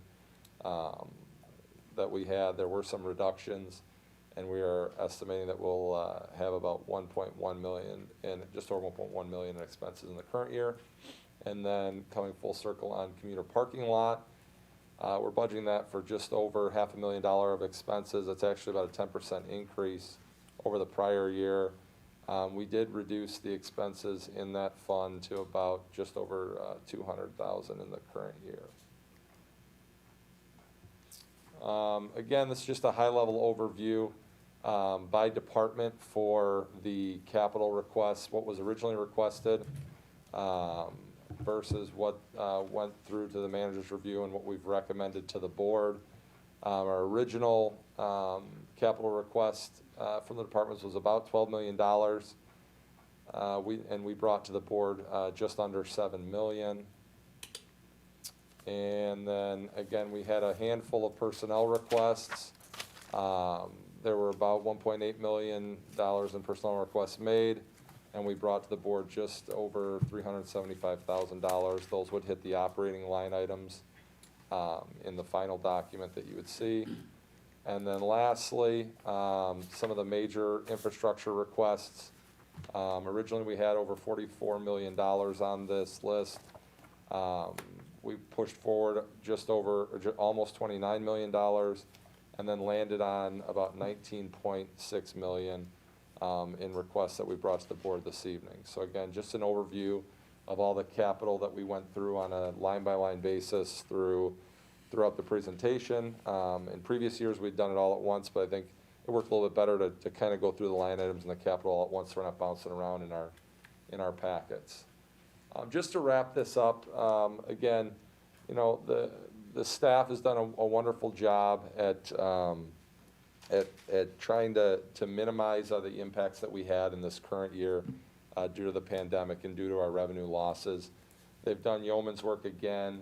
that we had. There were some reductions, and we are estimating that we'll have about 1.1 million in, just over 1.1 million in expenses in the current year. And then coming full circle on commuter parking lot, we're budgeting that for just over $500,000 of expenses. That's actually about a 10% increase over the prior year. We did reduce the expenses in that fund to about just over 200,000 in the current year. Again, this is just a high-level overview by department for the capital requests, what was originally requested versus what went through to the manager's review and what we've recommended to the board. Our original capital request from the departments was about $12 million. We brought to the board just under $7 million. And then, again, we had a handful of personnel requests. There were about $1.8 million in personnel requests made, and we brought to the board just over $375,000. Those would hit the operating line items in the final document that you would see. And then lastly, some of the major infrastructure requests. Originally, we had over $44 million on this list. We pushed forward just over, almost $29 million, and then landed on about $19.6 million in requests that we brought to the board this evening. So again, just an overview of all the capital that we went through on a line-by-line basis throughout the presentation. In previous years, we'd done it all at once, but I think it worked a little bit better to kind of go through the line items and the capital all at once, so we're not bouncing around in our packets. Just to wrap this up, again, you know, the staff has done a wonderful job at trying to minimize the impacts that we had in this current year due to the pandemic and due to our revenue losses. They've done yeoman's work again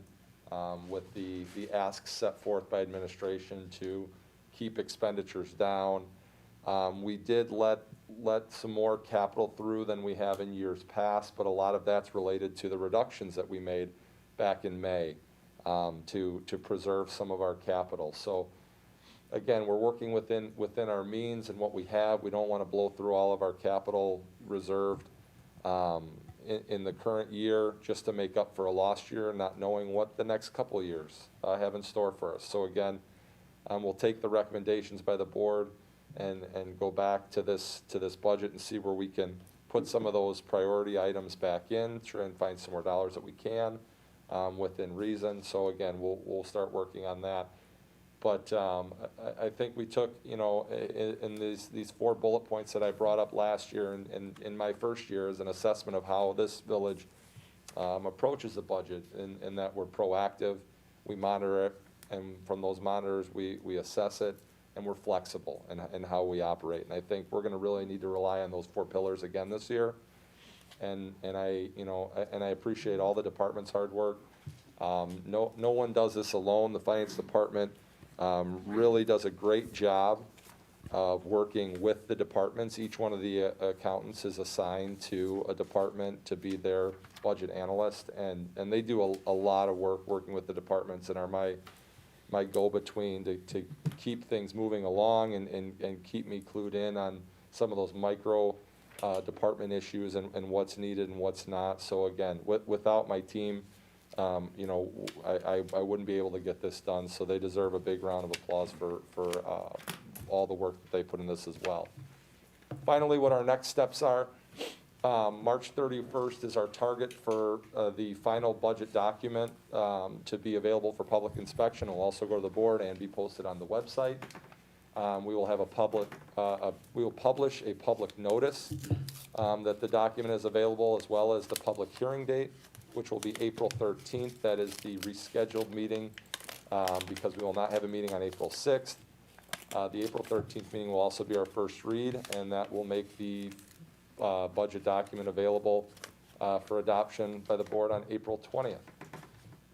with the asks set forth by administration to keep expenditures down. We did let some more capital through than we have in years past, but a lot of that's related to the reductions that we made back in May to preserve some of our capital. So again, we're working within our means and what we have. We don't want to blow through all of our capital reserved in the current year just to make up for a lost year, not knowing what the next couple of years have in store for us. So again, we'll take the recommendations by the board and go back to this budget and see where we can put some of those priority items back in, try and find some more dollars that we can within reason. So again, we'll start working on that. But I think we took, in these 4 bullet points that I brought up last year and in my first year as an assessment of how this village approaches the budget, in that we're proactive, we monitor it, and from those monitors, we assess it, and we're flexible in how we operate. And I think we're gonna really need to rely on those 4 pillars again this year. And I appreciate all the department's hard work. No one does this alone. The finance department really does a great job of working with the departments. Each one of the accountants is assigned to a department to be their budget analyst, and they do a lot of work working with the departments and are my go-between to keep things moving along and keep me clued in on some of those micro department issues and what's needed and what's not. So again, without my team, I wouldn't be able to get this done, so they deserve a big round of applause for all the work that they put in this as well. Finally, what our next steps are, March 31st is our target for the final budget document to be available for public inspection. It will also go to the board and be posted on the website. We will have we will publish a public notice that the document is available, as well as the public hearing date, which will be April 13th. That is the rescheduled meeting because we will not have a meeting on April 6th. The April 13th meeting will also be our first read, and that will make the budget document available for adoption by the board on April 20th.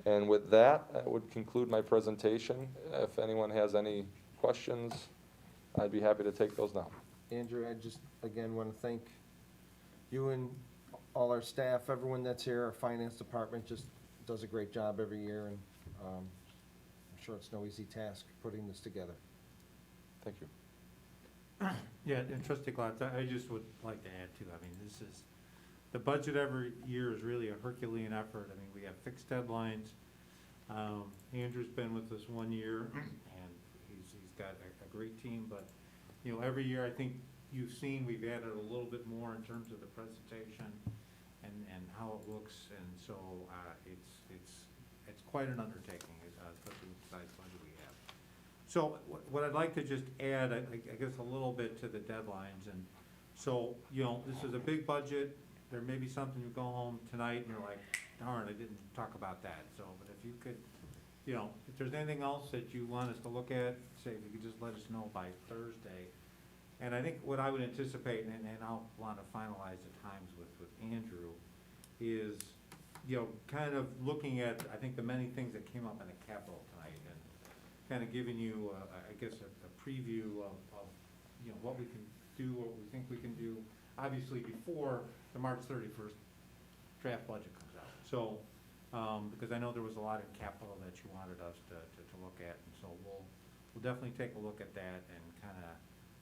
And with that, I would conclude my presentation. If anyone has any questions, I'd be happy to take those now. Andrew, I just, again, want to thank you and all our staff, everyone that's here. Our finance department just does a great job every year, and I'm sure it's no easy task putting this together. Thank you. Yeah, and Trustee Glatz, I just would like to add too, I mean, the budget every year is really a Herculean effort. I mean, we have fixed deadlines. Andrew's been with us 1 year, and he's got a great team, but, every year I think you've seen we've added a little bit more in terms of the presentation and how it looks, and so it's quite an undertaking, especially with the size budget we have. So what I'd like to just add, I guess, a little bit to the deadlines, and so, this is a big budget. There may be something you go home tonight and you're like, darn, I didn't talk about that. So, but if you could, if there's anything else that you want us to look at, say, if you could just let us know by Thursday. And I think what I would anticipate, and I'll want to finalize the times with Andrew, is, kind of looking at, I think, the many things that came up in the capital tonight, and kind of giving you, I guess, a preview of what we can do, what we think we can do, obviously before the March 31st draft budget comes out. So, because I know there was a lot of capital that you wanted us to look at, and so we'll definitely take a look at that, and kind of,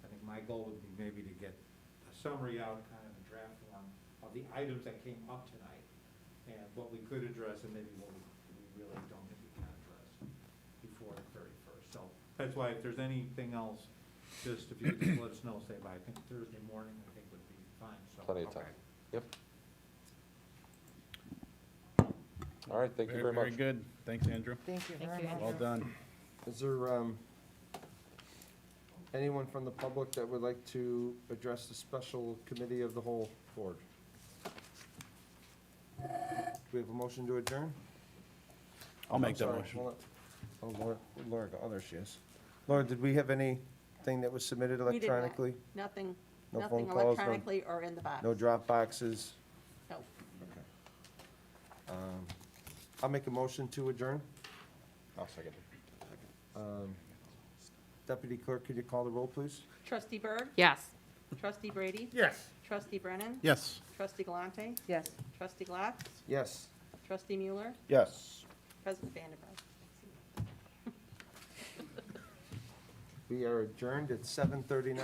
I think my goal would be maybe to get a summary out, kind of in draft form, of the items that came up tonight, and what we could address, and maybe what we really don't think we can address before the 31st. So that's why if there's anything else, just if you could just let us know, say by, I think, Thursday morning, I think would be fine, so. Plenty of time. Okay. Yep. All right, thank you very much. Very good. Thanks, Andrew. Thank you very much. Well done. Is there anyone from the public that would like to address the special committee of the whole board? Do we have a motion to adjourn? I'll make that I'm sorry, motion. hold on. Oh, Laura, oh, there she is. Laura, did we have anything that was submitted We did not. electronically? Nothing, No nothing phone calls, no- electronically or in the box. No drop boxes? No. Okay. I'll make a motion to adjourn. I'll second. Deputy Clerk, could you call the roll, please? Trustee Berg? Yes. Trustee Brady? Yes. Trustee Brennan? Yes. Trustee Galante? Yes. Trustee Glatz? Yes. Trustee Mueller? Yes. President Vandenberg? We are adjourned at 7:39.